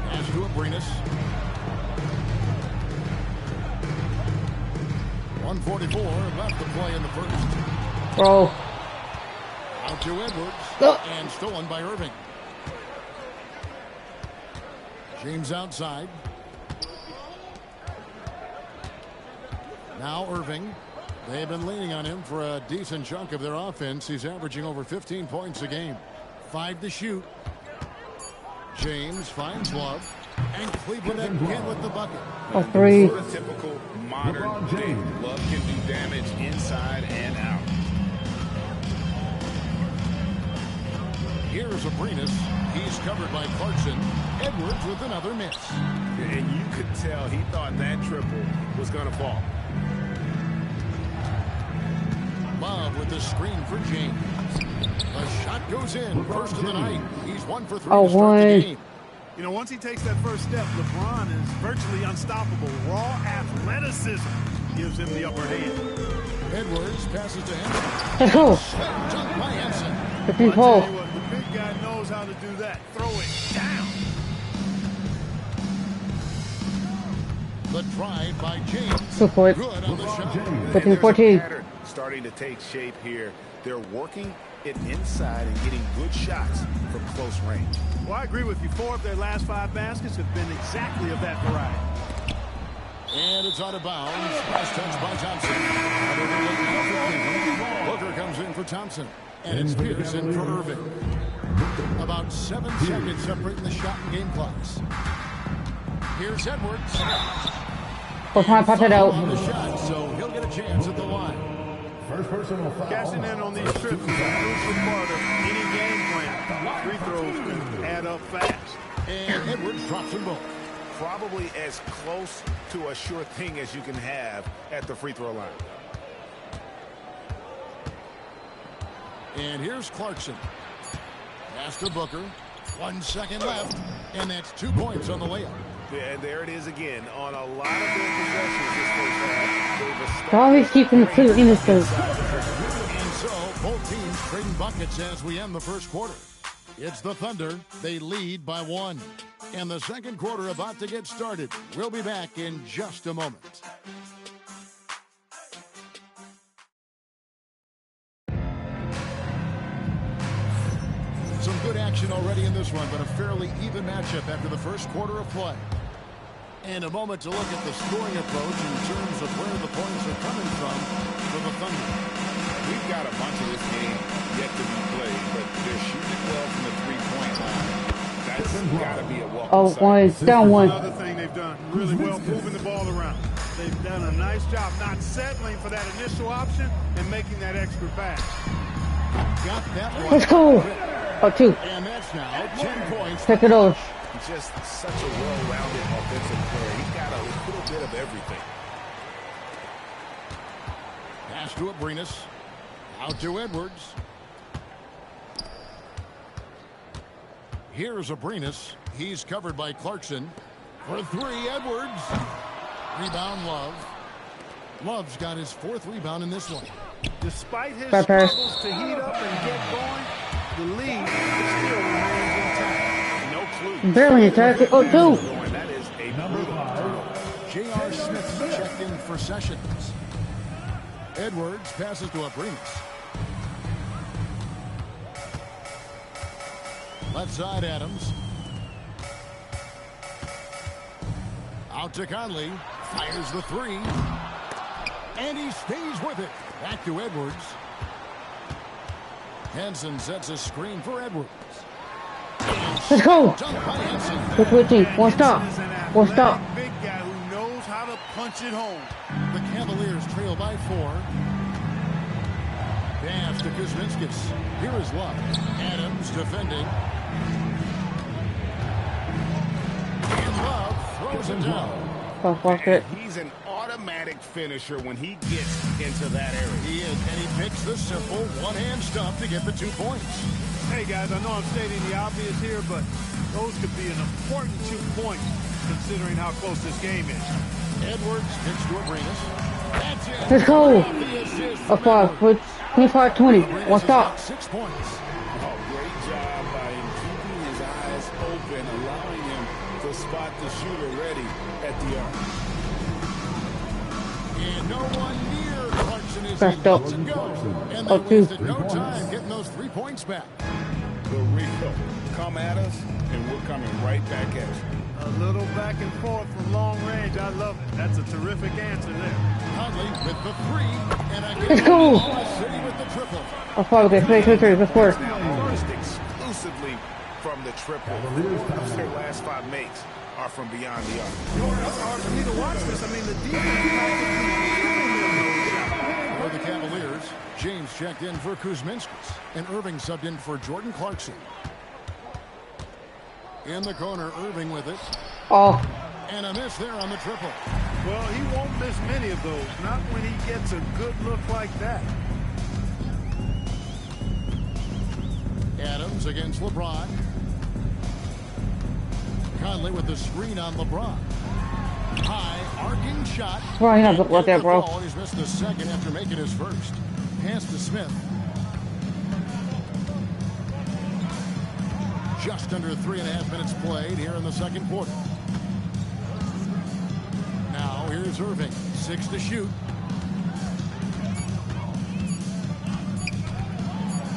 Speaker 3: Pass to Abrinas. 1:44 left to play in the first.
Speaker 2: Bro.
Speaker 3: Out to Edwards. And stolen by Irving. James outside. Now Irving. They've been leaning on him for a decent chunk of their offense. He's averaging over 15 points a game. 5 to shoot. James finds Love. And Cleveland again with the bucket.
Speaker 2: A 3.
Speaker 4: Sort of typical modern day. Love can do damage inside and out.
Speaker 3: Here's Abrinas. He's covered by Clarkson. Edwards with another miss.
Speaker 4: And you could tell he thought that triple was going to fall.
Speaker 3: Love with the screen for James. The shot goes in. First of the night. He's 1 for 3
Speaker 2: Oh,
Speaker 3: to start the
Speaker 2: boy.
Speaker 3: game.
Speaker 5: You know, once he takes that first step, LeBron is virtually unstoppable. Raw athleticism gives him the upper hand.
Speaker 3: Edwards passes to him.
Speaker 2: Let's go.
Speaker 3: Dunk by Henson.
Speaker 2: 15
Speaker 5: Tell
Speaker 2: pole.
Speaker 5: you what, the big guy knows how to do that. Throw it down.
Speaker 3: The drive by James.
Speaker 2: 2 points.
Speaker 3: Good on the shot.
Speaker 2: 15, 14.
Speaker 4: Pattern starting to take shape here. They're working it inside and getting good shots from close range.
Speaker 5: Well, I agree with you. 4 of their last 5 baskets have been exactly of that variety.
Speaker 3: And it's out of bounds. Last touch by Thompson. Booker comes in for Thompson. And it's Pearson for Irving. About 7 seconds separating the shot and game clocks. Here's Edwards.
Speaker 2: We're trying to pop it out.
Speaker 3: On the shot, so he'll get a chance at the line.
Speaker 1: First personal foul.
Speaker 5: Cashing in on these trips is a crucial part of any game plan. Free throws can add up fast.
Speaker 3: And Edwards drops them both.
Speaker 4: Probably as close to a sure thing as you can have at the free throw line.
Speaker 3: And here's Clarkson. Pass to Booker. 1 second left. And that's 2 points on the layup.
Speaker 4: Yeah, and there it is again. On a lot of their possessions this first half,
Speaker 2: They always keep them clear in this
Speaker 3: And so both teams trading buckets as we end the first quarter. It's the Thunder. They lead by 1. And the second quarter about to get started. We'll be back in just a moment. Some good action already in this one, but a fairly even matchup after the first quarter of play. And a moment to look at the scoring approach in terms of where the points are coming from for the Thunder.
Speaker 4: we've got a bunch of this game yet to be played, but they're shooting well from the three-point line. That's got to be a welcome
Speaker 2: Oh,
Speaker 4: sight.
Speaker 2: 1. Down 1.
Speaker 5: Another thing they've done really well moving the ball around. They've done a nice job not settling for that initial option and making that extra pass.
Speaker 3: Got that one.
Speaker 2: Let's go. Oh, 2.
Speaker 3: And that's now 10 points.
Speaker 2: Take it off.
Speaker 4: He's just such a well-rounded offensive player. He's got a little bit of everything.
Speaker 3: Pass to Abrinas. Out to Edwards. Here's Abrinas. He's covered by Clarkson. For 3, Edwards. Rebound, Love. Love's got his 4th rebound in this one.
Speaker 5: Despite his
Speaker 2: Bad pass.
Speaker 5: struggles to heat up and get going, the lead still remains intact.
Speaker 4: No clue.
Speaker 2: Barely attack it. Oh, 2.
Speaker 4: That is a brutal.
Speaker 3: J.R. Smith checked in for Sessions. Edwards passes to Abrinas. Left side, Adams. Out to Conley. Fires the 3. And he stays with it. Back to Edwards. Henson sets a screen for Edwards.
Speaker 2: Let's go.
Speaker 3: Dunk by Henson.
Speaker 2: 2:14. 1 stop. 1 stop.
Speaker 5: Big guy who knows how to punch it home.
Speaker 3: The Cavaliers trail by 4. Pass to Kuzminskis. Here is Love. Adams defending. And Love throws it down.
Speaker 2: it.
Speaker 4: He's an automatic finisher when he gets into that area.
Speaker 3: He is, and he picks the simple one-hand stuff to get the 2 points.
Speaker 5: Hey, guys, I know I'm stating the obvious here, but those could be an important 2 points considering how close this game is.
Speaker 3: Edwards picks to Abrinas. That's it.
Speaker 2: Let's go. A 5 with 25-20. One stop.
Speaker 3: 6 points.
Speaker 4: Oh, great job by him keeping his eyes open, allowing him to spot the shooter ready at the arc.
Speaker 3: And no one near Clarkson is
Speaker 2: Pressed
Speaker 3: able
Speaker 2: up.
Speaker 3: to go. And
Speaker 2: Oh,
Speaker 3: they wasted
Speaker 2: two.
Speaker 3: no time getting those 3 points back.
Speaker 4: The Rico, come at us, and we're coming right back at you.
Speaker 5: A little back and forth from long range. I love it. That's a terrific answer there.
Speaker 3: Conley with the 3. And again,
Speaker 2: Let's go.
Speaker 3: Oklahoma City with the triple.
Speaker 2: A 5 with 3. Let's work.
Speaker 4: Now, first exclusively from the triple. 4 of their last 5 makes are from beyond the arc.
Speaker 5: It's hard for me to watch this. I mean, the defense
Speaker 3: For the Cavaliers, James checked in for Kuzminskis, and Irving subbed in for Jordan Clarkson. In the corner, Irving with it.
Speaker 2: Oh,
Speaker 3: And a miss there on the triple.
Speaker 5: Well, he won't miss many of those. Not when he gets a good look like that.
Speaker 3: Adams against LeBron. Conley with the screen on LeBron. High, arcing shot.
Speaker 2: bro, he not look like that, bro.
Speaker 3: Ball, he's missed the second after making his first. Pass to Smith. Just under 3.5 minutes played here in the second quarter. Now here's Irving. 6 to shoot.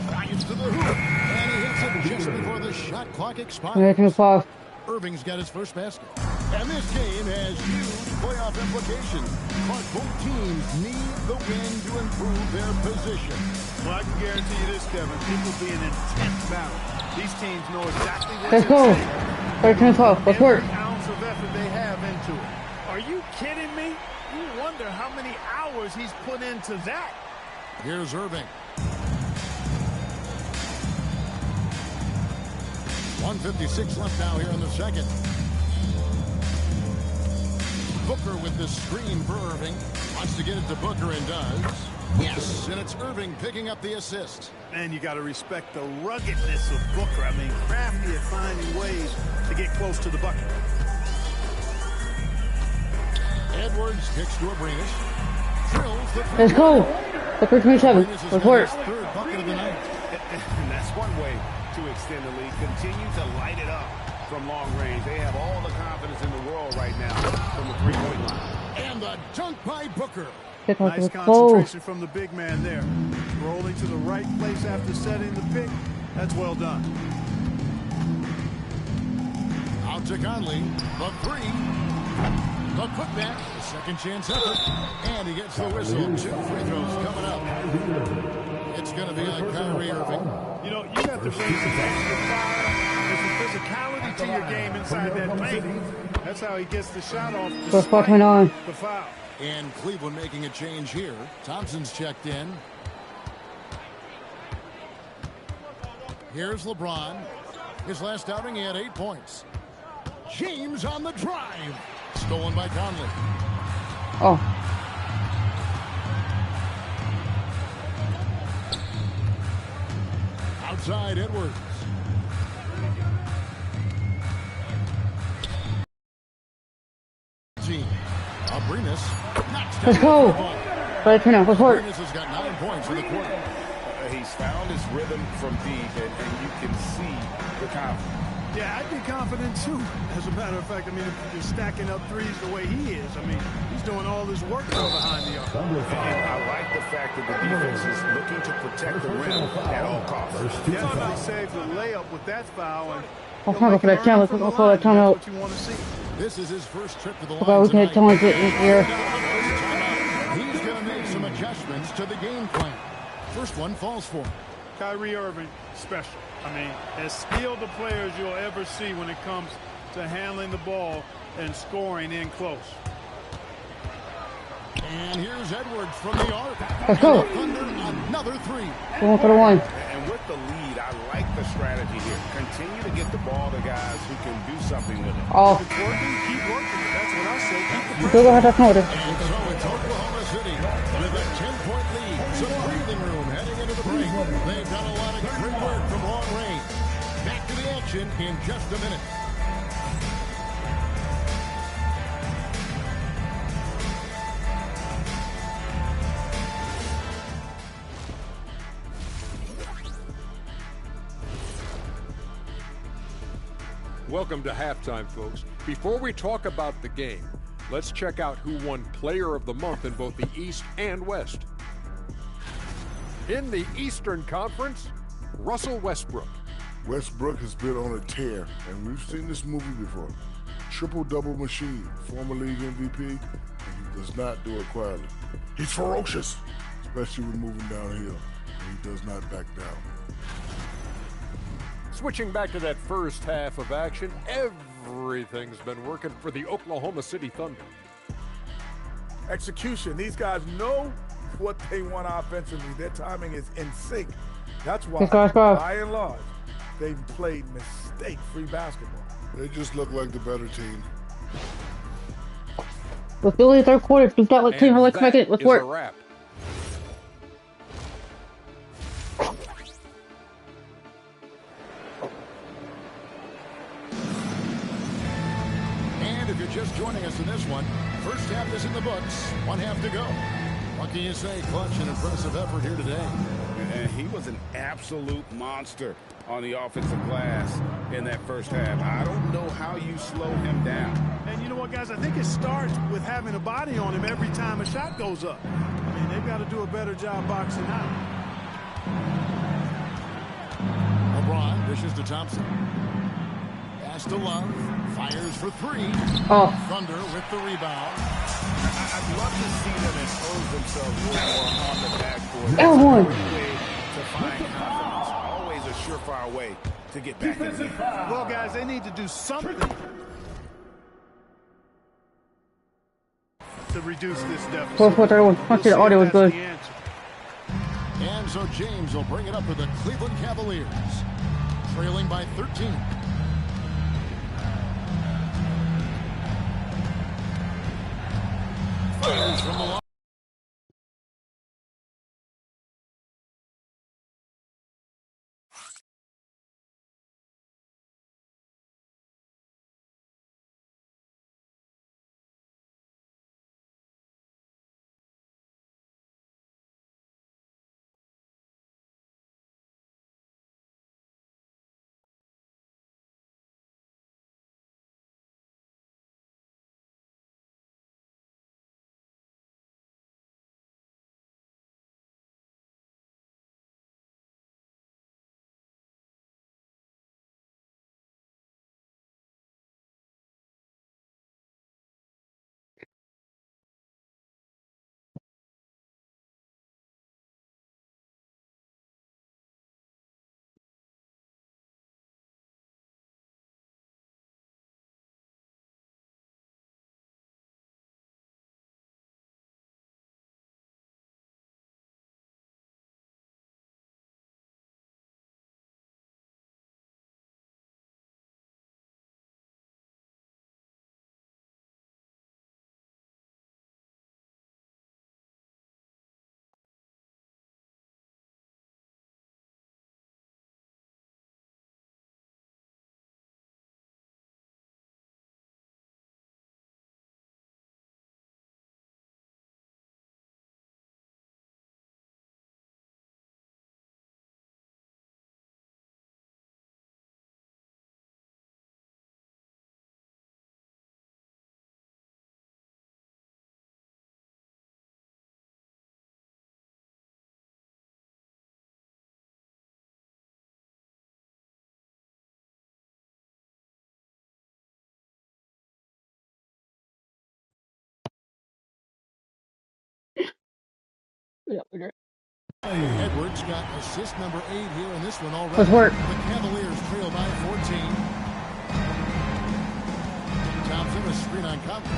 Speaker 3: Drives to the hoop. And he hits it just before the shot clock expires.
Speaker 2: 5.
Speaker 3: Irving's got his first basket. And this game has huge playoff implications. But both teams need the win to improve their position.
Speaker 5: Well, I can guarantee you this, Kevin. It will be an intense battle. These teams know exactly what
Speaker 2: Let's
Speaker 5: to
Speaker 2: go.
Speaker 5: take.
Speaker 2: 13-12. Let's work.
Speaker 5: Every ounce of effort they have into it. Are you kidding me? You wonder how many hours he's put into that.
Speaker 3: Here's Irving. 1:56 left now here in the second. Booker with the screen for Irving. Wants to get it to Booker and does. Yes, and it's Irving picking up the assist.
Speaker 5: And you got to respect the ruggedness of Booker. I mean, crafty at finding ways to get close to the bucket.
Speaker 3: Edwards kicks to Abrinas. Drills the
Speaker 2: Let's go. The 27.
Speaker 3: Abrinas has
Speaker 2: Let's
Speaker 3: got
Speaker 2: work.
Speaker 3: his 3rd bucket of the night.
Speaker 4: And that's one way to extend the lead. Continue to light it up from long range. They have all the confidence in the world right now from the 3-point line.
Speaker 3: And the dunk by Booker.
Speaker 5: Nice concentration from the big man there. Rolling to the right place after setting the pick. That's well done.
Speaker 3: Out to Conley. The 3. The putback. The second chance effort. And he gets the whistle. 2 free throws coming up. It's going to be on Kyrie Irving.
Speaker 5: You know, you got to bring some extra fire and some physicality to your game inside that paint. That's how he gets the shot off. Despite the foul.
Speaker 3: And Cleveland making a change here. Thompson's checked in. Here's LeBron. His last outing, he had 8 points. James on the drive. Stolen by Conley.
Speaker 2: Oh.
Speaker 3: Outside Edwards. Abrinas knocks down.
Speaker 2: Let's go. Right for now. Let's work.
Speaker 3: Abrinas has got 9 points in the quarter.
Speaker 4: He's found his rhythm from deep, and you can see the confidence.
Speaker 5: Yeah, I'd be confident too. As a matter of fact, I mean, if you're stacking up threes the way he is, I mean, he's doing all this work from behind the arc.
Speaker 4: And I like the fact that the defense is looking to protect the rim at all costs.
Speaker 5: Definitely saved the layup with that foul. And
Speaker 2: I'll call for that challenge. I'll call that timeout.
Speaker 5: what you want to see.
Speaker 3: This is his first trip to the
Speaker 2: Okay,
Speaker 3: line
Speaker 2: we can
Speaker 3: tonight.
Speaker 2: challenge it here.
Speaker 3: He's going to make some adjustments to the game plan. First one falls for him.
Speaker 5: Kyrie Irving, special. I mean, as skilled a player as you'll ever see when it comes to handling the ball and scoring in close.
Speaker 3: And here's Edwards from the arc.
Speaker 2: Let's go.
Speaker 3: Thunder, another three.
Speaker 2: Going for the one.
Speaker 4: And with the lead, I like the strategy here. Continue to get the ball to guys who can do something with it.
Speaker 2: Oh.
Speaker 5: If it's working, keep working it. That's what I say. Keep the
Speaker 2: Still gonna have to notice.
Speaker 3: And so it's Oklahoma City with a 10-point lead. Some breathing room heading into the break. They've done a lot of great work from long range. Back to the action in just a minute.
Speaker 7: Welcome to halftime, folks. Before we talk about the game, let's check out who won Player of the Month in both the East and West. In the Eastern Conference, Russell Westbrook.
Speaker 9: Westbrook has been on a tear, and we've seen this movie before. Triple-double machine, former league MVP, and he does not do it quietly. He's ferocious, especially when moving downhill, and he does not back down.
Speaker 7: Switching back to that first half of action, everything's been working for the Oklahoma City Thunder.
Speaker 8: Execution. These guys know what they want offensively. Their timing is in sync. That's why, by and large, they've played mistake-free basketball.
Speaker 9: They just look like the better team.
Speaker 2: Let's Billy third quarter. We've got like 2 let's make it. Let's work.
Speaker 7: A wrap.
Speaker 3: If you're just joining us in this one, first half is in the books. 1 half to go. What can you say? Clutch and impressive effort here today.
Speaker 4: And he was an absolute monster on the offensive glass in that first half. I don't know how you slow him down.
Speaker 5: And you know what, guys? I think it starts with having a body on him every time a shot goes up. I mean, they've got to do a better job boxing out.
Speaker 3: LeBron dishes to Thompson. Pass to Love. Fires for three.
Speaker 2: Oh.
Speaker 3: Thunder with the rebound.
Speaker 4: I'd love to see them impose themselves more on the backboard.
Speaker 2: L1.
Speaker 4: To find confidence. Always a surefire way to get back in the game.
Speaker 5: Well, guys, they need to do something to reduce this deficit.
Speaker 2: The audio was good.
Speaker 3: And so James will bring it up for the Cleveland Cavaliers. Trailing by 13. Fires from the line. Edwards got assist number 8 here in this one already.
Speaker 2: Let's work.
Speaker 3: The Cavaliers trail by 14. Thompson, a screen on Conley.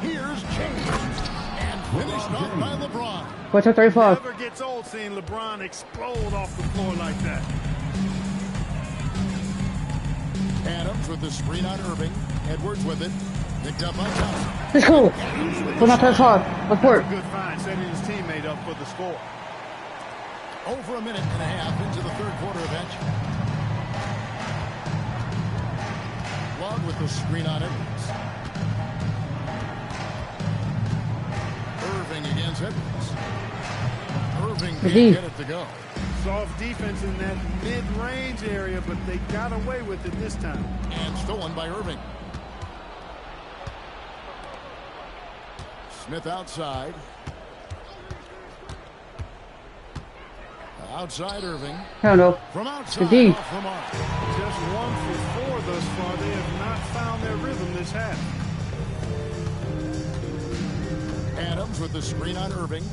Speaker 3: Here's James. And Finished off by LeBron.
Speaker 2: What's up, 35?
Speaker 5: Never gets old seeing LeBron explode off the floor like that.
Speaker 3: Adams with the screen on Irving. Edwards with it. Picked up by Johnson.
Speaker 2: Let's go. Well, not 35. Let's work.
Speaker 5: Good find, setting his teammate up for the score.
Speaker 3: Over a minute and a half into the third quarter of action. Love with the screen on Edwards. Irving against Edwards. Irving can't get it to go.
Speaker 5: Soft defense in that mid-range area, but they got away with it this time.
Speaker 3: And stolen by Irving. Smith outside. Outside Irving.
Speaker 2: Hell no.
Speaker 3: From outside
Speaker 2: D.
Speaker 3: off the mark.
Speaker 5: Just 1 for 4 thus far. They have not found their rhythm this half.
Speaker 3: Adams with the screen on Irving.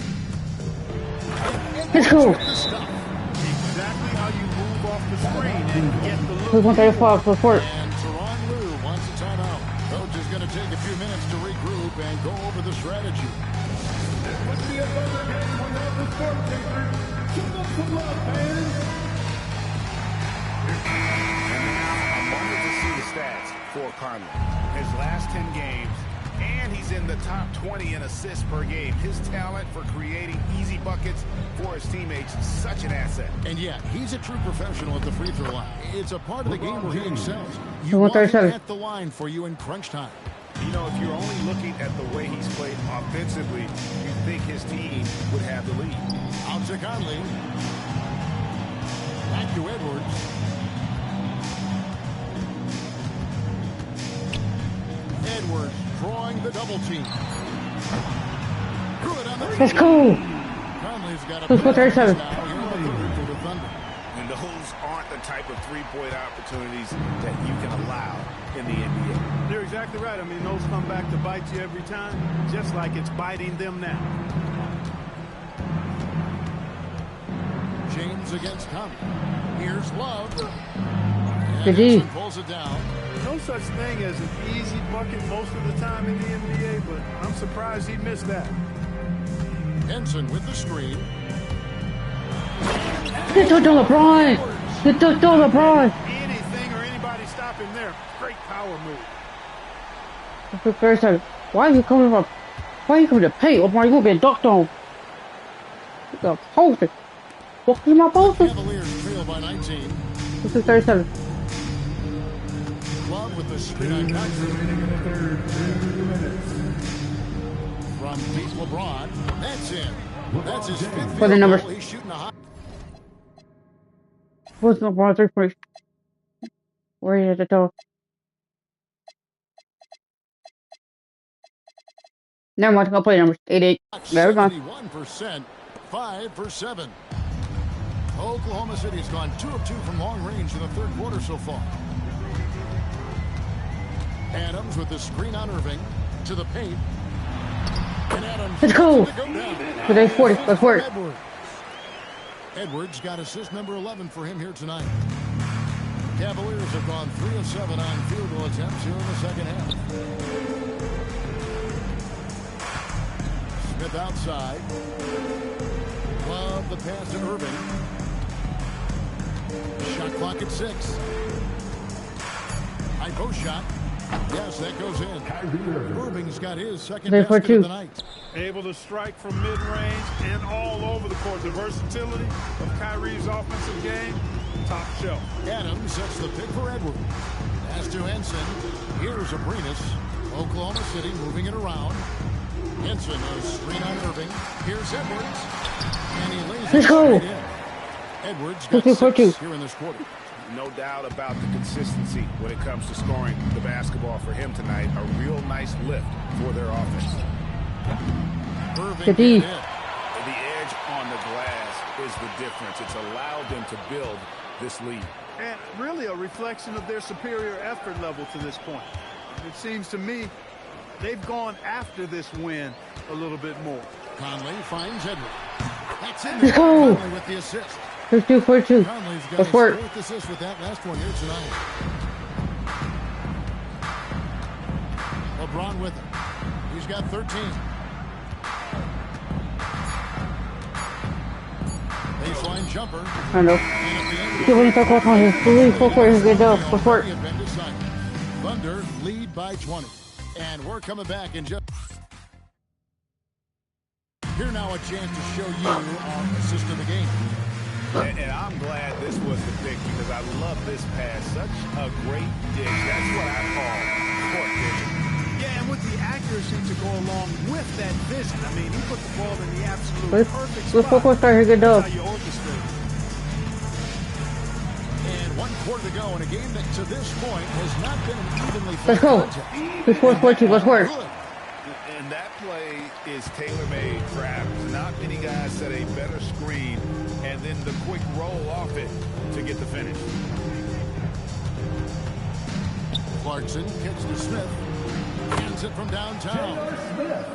Speaker 2: Let's go.
Speaker 5: Exactly how you move off the screen and get the look.
Speaker 2: 135. Let's work.
Speaker 3: And Teron Lue wants a timeout. Coach is going to take a few minutes to regroup and go over the strategy.
Speaker 4: I wanted to see the stats for Conley. His last 10 games, and he's in the top 20 in assists per game. His talent for creating easy buckets for his teammates is such an asset.
Speaker 3: And yeah, he's a true professional at the free throw line. It's a part of the game where he excels. You
Speaker 2: So
Speaker 3: want him
Speaker 2: 137.
Speaker 3: at the line for you in crunch time.
Speaker 4: You know, if you're only looking at the way he's played offensively, you'd think his team would have the lead.
Speaker 3: Out to Conley. Back to Edwards. Edwards drawing the double team. Threw it on the
Speaker 2: Let's go.
Speaker 3: Conley's got a
Speaker 2: Let's go, 37.
Speaker 3: now here in the third for the Thunder.
Speaker 4: And those aren't the type of three-point opportunities that you can allow in the NBA.
Speaker 5: You're exactly right. I mean, those come back to bite you every time, just like it's biting them now.
Speaker 3: James against Conley. Here's Love.
Speaker 2: Good D.
Speaker 3: And pulls it down.
Speaker 5: No such thing as an easy bucket most of the time in the NBA, but I'm surprised he missed that.
Speaker 3: Henson with the screen.
Speaker 2: Get to LeBron. Get to LeBron.
Speaker 5: Anything or anybody stop him there. Great power move.
Speaker 2: That's the first time. Why are you coming from? Why are you coming to paint? LeBron, you gonna be dunked on. You got posted. What is my poster?
Speaker 3: Cavaliers trail by 19.
Speaker 2: This is 37.
Speaker 3: Love with the screen on Conley. From deep LeBron. That's in. That's his fifth
Speaker 2: For the
Speaker 3: field
Speaker 2: numbers.
Speaker 3: goal. He's shooting a high.
Speaker 2: What's LeBron 3 points? Where are you at the top? Never mind, I'll play numbers. 8-8. Never mind.
Speaker 3: 71%. 5 for 7. Oklahoma City has gone 2 of 2 from long range in the third quarter so far. Adams with the screen on Irving to the paint. And Adams
Speaker 2: Let's go.
Speaker 3: to down.
Speaker 2: Today 40. Let's work.
Speaker 3: Edwards. Edwards got assist number 11 for him here tonight. Cavaliers have gone 3 of 7 on field goal attempts here in the second half. Smith outside. Love the pass to Irving. Shot clock at 6. High post shot. Yes, that goes in. Irving's got his second
Speaker 2: They for
Speaker 3: basket
Speaker 2: two.
Speaker 3: of the night.
Speaker 5: Able to strike from mid-range and all over the court. The versatility of Kyrie's offensive game, top shelf.
Speaker 3: Adams sets the pick for Edwards. Pass to Henson. Here's Abrinas. Oklahoma City moving it around. Henson, a screen on Irving. Here's Edwards. And he lays
Speaker 2: Let's
Speaker 3: it
Speaker 2: go.
Speaker 3: right in. Edwards got 6 here in this quarter.
Speaker 4: No doubt about the consistency when it comes to scoring the basketball for him tonight. A real nice lift for their offense.
Speaker 3: Irving
Speaker 2: Good D.
Speaker 3: get in.
Speaker 4: The edge on the glass is the difference. It's allowed them to build this lead.
Speaker 5: And really a reflection of their superior effort level to this point. It seems to me they've gone after this win a little bit more.
Speaker 3: Conley finds Edwards. That's in
Speaker 2: Let's
Speaker 3: there.
Speaker 2: go.
Speaker 3: Conley with the assist.
Speaker 2: 32-42.
Speaker 3: Conley's got
Speaker 2: Let's
Speaker 3: his
Speaker 2: work.
Speaker 3: 4th assist with that last one here tonight. LeBron with it. He's got 13. Baseline jumper.
Speaker 2: I know. Give him the court on his blue full court is good though. Support.
Speaker 3: Thunder lead by 20. And we're coming back in just... Here now a chance to show you our assist of the game.
Speaker 4: And I'm glad this was the pick because I love this pass. Such a great dig. That's what I call court vision.
Speaker 5: Yeah, and with the accuracy to go along with that vision. I mean, he put the ball in the absolute perfect spot.
Speaker 2: Let's full court start here good though.
Speaker 5: That's how you orchestrate.
Speaker 3: And 1 quarter to go in a game that to this point has not been an evenly
Speaker 2: Let's go. Let's work. Let's work.
Speaker 4: And that play is tailor-made for Adams. Not many guys set a better screen and then the quick roll off it to get the finish.
Speaker 3: Clarkson kicks to Smith. Hands it from downtown.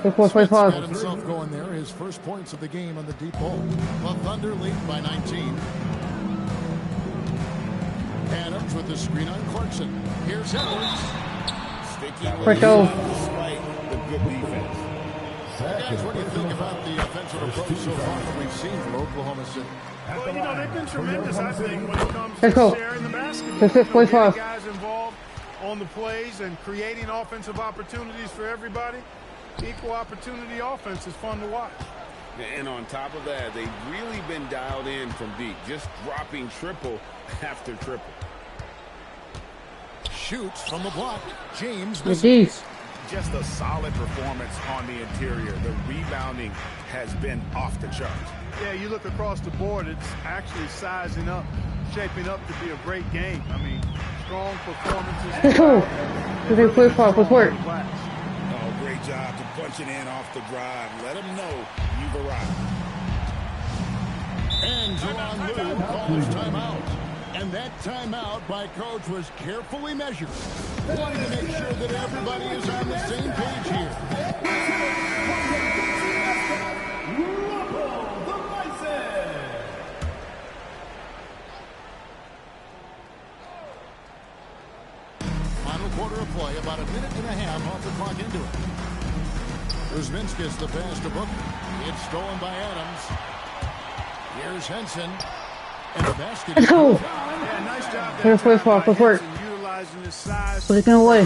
Speaker 2: Smith
Speaker 3: got himself going there. His first points of the game on the deep ball. The Thunder lead by 19. Adams with the screen on Clarkson. Here's Edwards.
Speaker 4: Sticking
Speaker 2: with
Speaker 4: despite the good defense.
Speaker 3: Guys, what do you think about the offensive approach so far that we've seen from Oklahoma City?
Speaker 5: Well, you know, they've been tremendous, I think, when it comes
Speaker 2: Let's
Speaker 5: to
Speaker 2: go.
Speaker 5: sharing the basketball.
Speaker 2: Let's get
Speaker 5: Getting
Speaker 2: 45.
Speaker 5: guys involved on the plays and creating offensive opportunities for everybody. Equal opportunity offense is fun to watch.
Speaker 4: And on top of that, they've really been dialed in from deep, just dropping triple after triple.
Speaker 3: Shoots from the block. James
Speaker 2: misses.
Speaker 4: Just a solid performance on the interior. The rebounding has been off the charts.
Speaker 5: Yeah, you look across the board, it's actually sizing up, shaping up to be a great game. I mean, strong performances.
Speaker 2: Let's go. Let's play for support.
Speaker 4: Oh, great job to punch it in off the drive. Let them know you've arrived.
Speaker 3: And Jaron Lue calls timeout. And that timeout by coach was carefully measured. Wanting to make sure that everybody is on the same page here. Final quarter of play, about a minute and a half off the clock into it. Kuzminskis the pass to Booker. It's stolen by Adams. Here's Henson. And the basket.
Speaker 2: Let's go.
Speaker 5: Yeah, nice job
Speaker 2: Here's
Speaker 5: there
Speaker 2: play for support.
Speaker 5: utilizing his size.
Speaker 2: Put it away.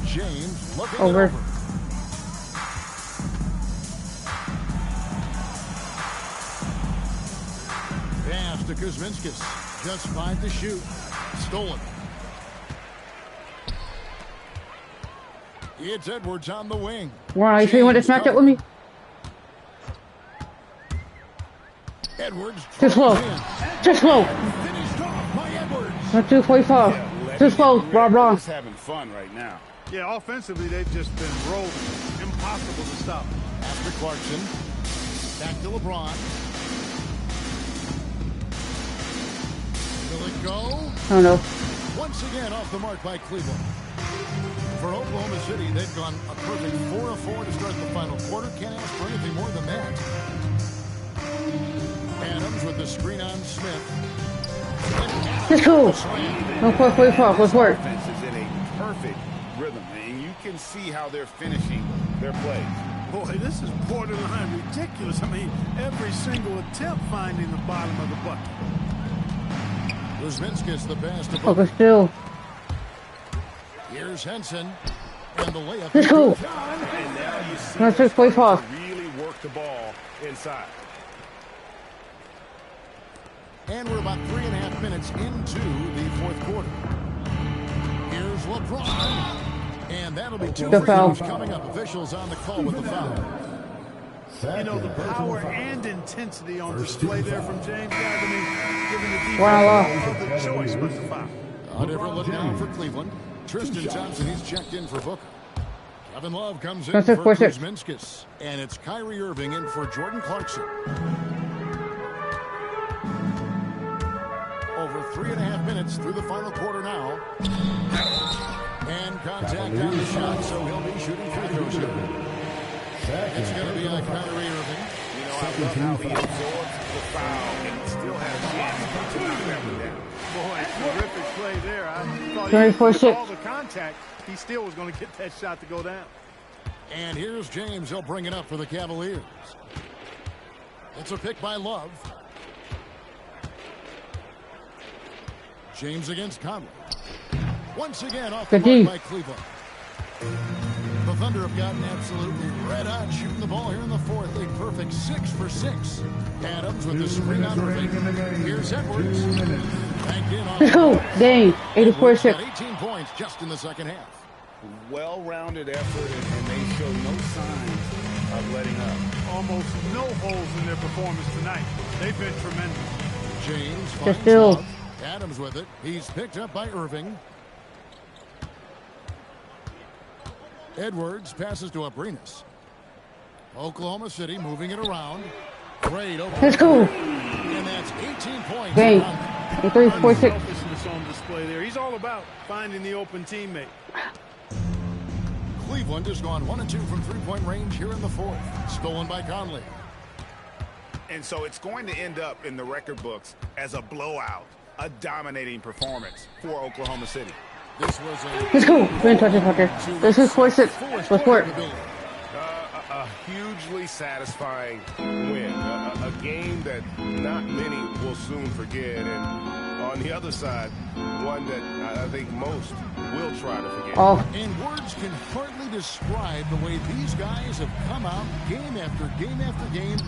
Speaker 3: James looking
Speaker 2: Over.
Speaker 3: it over. Pass to Kuzminskis. Just 5 to shoot. Stolen. It's Edwards on the wing.
Speaker 2: Wow, you sure you want to smack that with me?
Speaker 3: Edwards.
Speaker 2: Too slow. Too slow.
Speaker 3: Finished off by Edwards.
Speaker 2: Not 245. Too slow. Blah, blah.
Speaker 4: Just having fun right now.
Speaker 5: Yeah, offensively, they've just been rolling. Impossible to stop.
Speaker 3: After Clarkson. Back to LeBron. Will it go?
Speaker 2: Oh no.
Speaker 3: Once again off the mark by Cleveland. For Oklahoma City, they've gone a perfect 4 of 4 to start the final quarter. Can't ask for anything more than that. Adams with the screen on Smith.
Speaker 2: Let's go. No play far. Let's work.
Speaker 4: Offense is in a perfect rhythm, and you can see how they're finishing their plays.
Speaker 5: Boy, this is borderline ridiculous. I mean, every single attempt finding the bottom of the bucket.
Speaker 3: Kuzminskis the pass to
Speaker 2: Oh,
Speaker 3: Booker.
Speaker 2: but still.
Speaker 3: Here's Henson. And the layup.
Speaker 2: Let's go.
Speaker 4: And now you see
Speaker 2: Let's just play fast.
Speaker 4: really work the ball inside.
Speaker 3: And we're about 3.5 minutes into the fourth quarter. Here's LeBron. And that'll be 2
Speaker 2: The
Speaker 3: free
Speaker 2: foul.
Speaker 3: throws coming up. Officials on the call with the foul.
Speaker 5: You know, the power and intensity on display there from James, guys. I mean, giving the defense
Speaker 2: Wow.
Speaker 5: no other choice but to foul.
Speaker 3: A different look now for Cleveland. Tristan Thompson, he's checked in for Booker. Kevin Love comes in
Speaker 2: That's it,
Speaker 3: for
Speaker 2: 46.
Speaker 3: Kuzminskis. And it's Kyrie Irving in for Jordan Clarkson. Over 3.5 minutes through the final quarter now. And contact on the shot, so he'll be shooting free throws here. It's going to be like Kyrie Irving.
Speaker 4: You know, I love how he absorbs the foul and still has a chance to knock that one down.
Speaker 5: Boy, terrific play there. I thought
Speaker 2: Very
Speaker 5: even with
Speaker 2: 46.
Speaker 5: all the contact, he still was going to get that shot to go down.
Speaker 3: And here's James. He'll bring it up for the Cavaliers. It's a pick by Love. James against Conley. Once again off the mark by Cleveland. The Thunder have gotten absolutely red hot shooting the ball here in the fourth. A perfect 6 for 6. Adams with the screen on Irving. Here's Edwards. Banked in on
Speaker 2: game. 84-6.
Speaker 3: 18 points just in the second half.
Speaker 4: Well-rounded effort, and they show no signs of letting up.
Speaker 5: Almost no holes in their performance tonight. They've been tremendous.
Speaker 3: James finds Love. Adams with it. He's picked up by Irving. Edwards passes to Abrinas. Oklahoma City moving it around. Great open.
Speaker 2: Let's go.
Speaker 3: And that's 18 points.
Speaker 2: Game. 3-4-6.
Speaker 5: Selfishness on display there. He's all about finding the open teammate.
Speaker 3: Cleveland has gone 1 and 2 from three-point range here in the fourth. Stolen by Conley.
Speaker 4: And so it's going to end up in the record books as a blowout, a dominating performance for Oklahoma City.
Speaker 3: This was
Speaker 2: Let's go. Green touches out there. This is 4-6. Let's work.
Speaker 10: A hugely satisfying win. A game that not many will soon forget. And on the other side, one that I think most will try to forget.
Speaker 3: And words can hardly describe the way these guys have come out game after game after game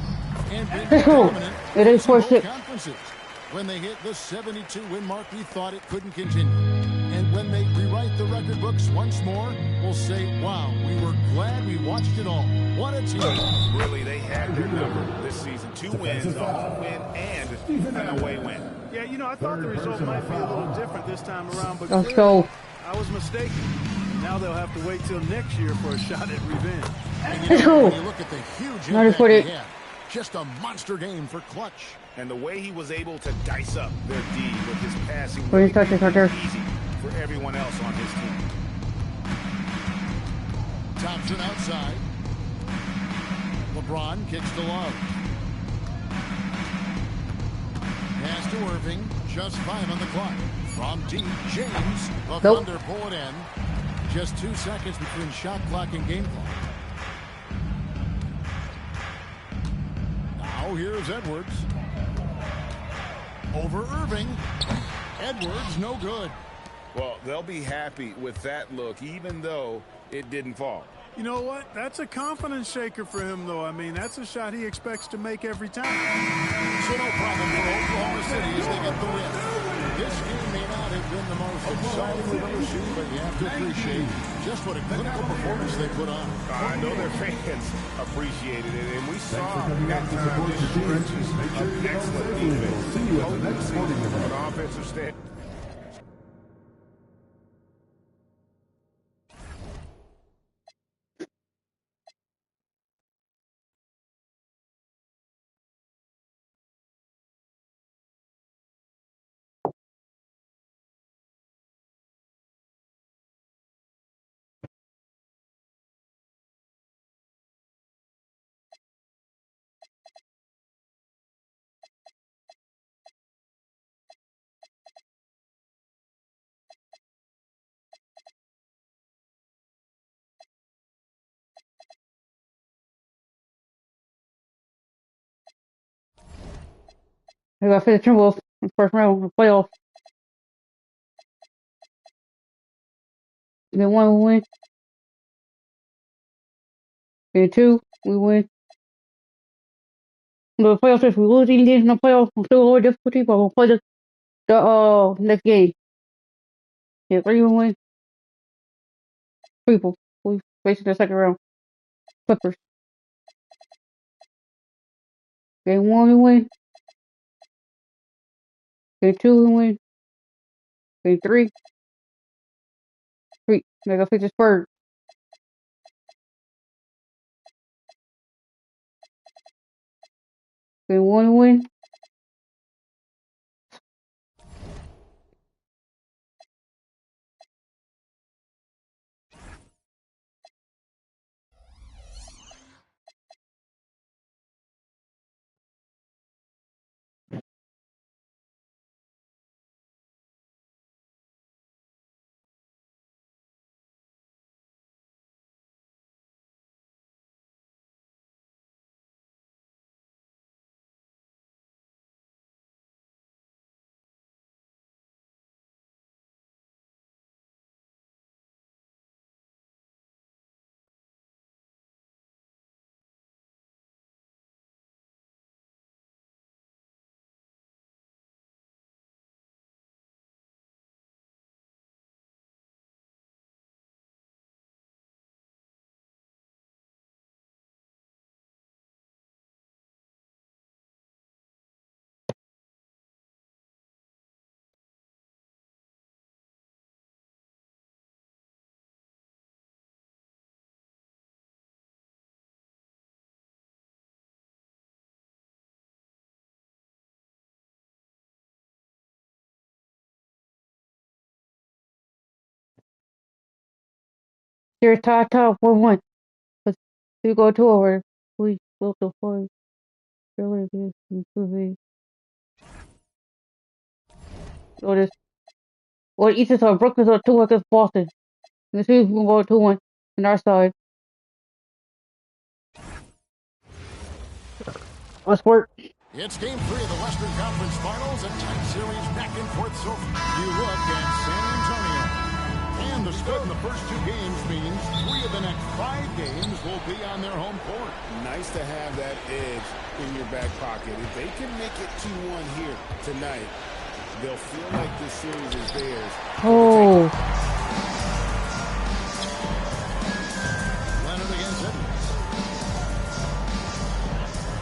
Speaker 3: and been dominant
Speaker 2: It is 4-6.
Speaker 3: conferences. When they hit the 72-win mark, we thought it couldn't continue. And when they rewrite the record books once more, we'll say, wow, we were glad we watched it all. What a team.
Speaker 4: Really, they had their number this season. 2 wins, a home win, and an away win.
Speaker 5: Yeah, you know, I thought the result might be a little different this time around, but
Speaker 2: Let's go.
Speaker 5: I was mistaken. Now they'll have to wait till next year for a shot at revenge.
Speaker 3: And
Speaker 2: Let's go.
Speaker 3: when you look at the huge impact he had, just a monster game for Clutch.
Speaker 4: And the way he was able to dice up their D with his passing
Speaker 2: Green touches out there.
Speaker 4: easy for everyone else on his team.
Speaker 3: Thompson outside. LeBron kicks to Love. Pass to Irving. Just 5 on the clock. From deep, James. The Thunder pull it in. Just 2 seconds between shot clock and game clock. Now here's Edwards. Over Irving. Edwards, no good.
Speaker 10: Well, they'll be happy with that look, even though it didn't fall.
Speaker 5: You know what? That's a confidence shaker for him, though. I mean, that's a shot he expects to make every time.
Speaker 3: So no problem for Oklahoma City as they get the win. This game may not have been the most exciting we've ever seen, but you have to appreciate just what a clinical performance they put on.
Speaker 10: I know their fans appreciated it, and we saw at times stretches of excellent defense. An offensive stand.
Speaker 2: We got to the Timberwolves in the first round of the playoffs. Game 1, we win. Game 2, we win. The playoffs, if we lose any games in the playoffs, we'll still lower difficulty, but we'll play the next game. Yeah, 3, we win. People. We face the second round. Clippers. Game 1, we win. Game 2, we win. Game 3. They gotta face the Spurs. Game 1, we win. Here's top 1-1. Let's do go to over. We built the fight. Really good. Notice. Well, Eastern side, Brooklyn's on 2 against Boston. Let's see if we can go 2-1 on our side. Let's work.
Speaker 3: It's game 3 of the Western Conference Finals, a tight series back and forth. So you look at San Antonio. And the spread in the first 2 games means 3 of the next 5 games will be on their home court.
Speaker 4: Nice to have that edge in your back pocket. If they can make it 2-1 here tonight, they'll feel like this series is theirs.
Speaker 2: Oh.
Speaker 3: Leonard against Edwards.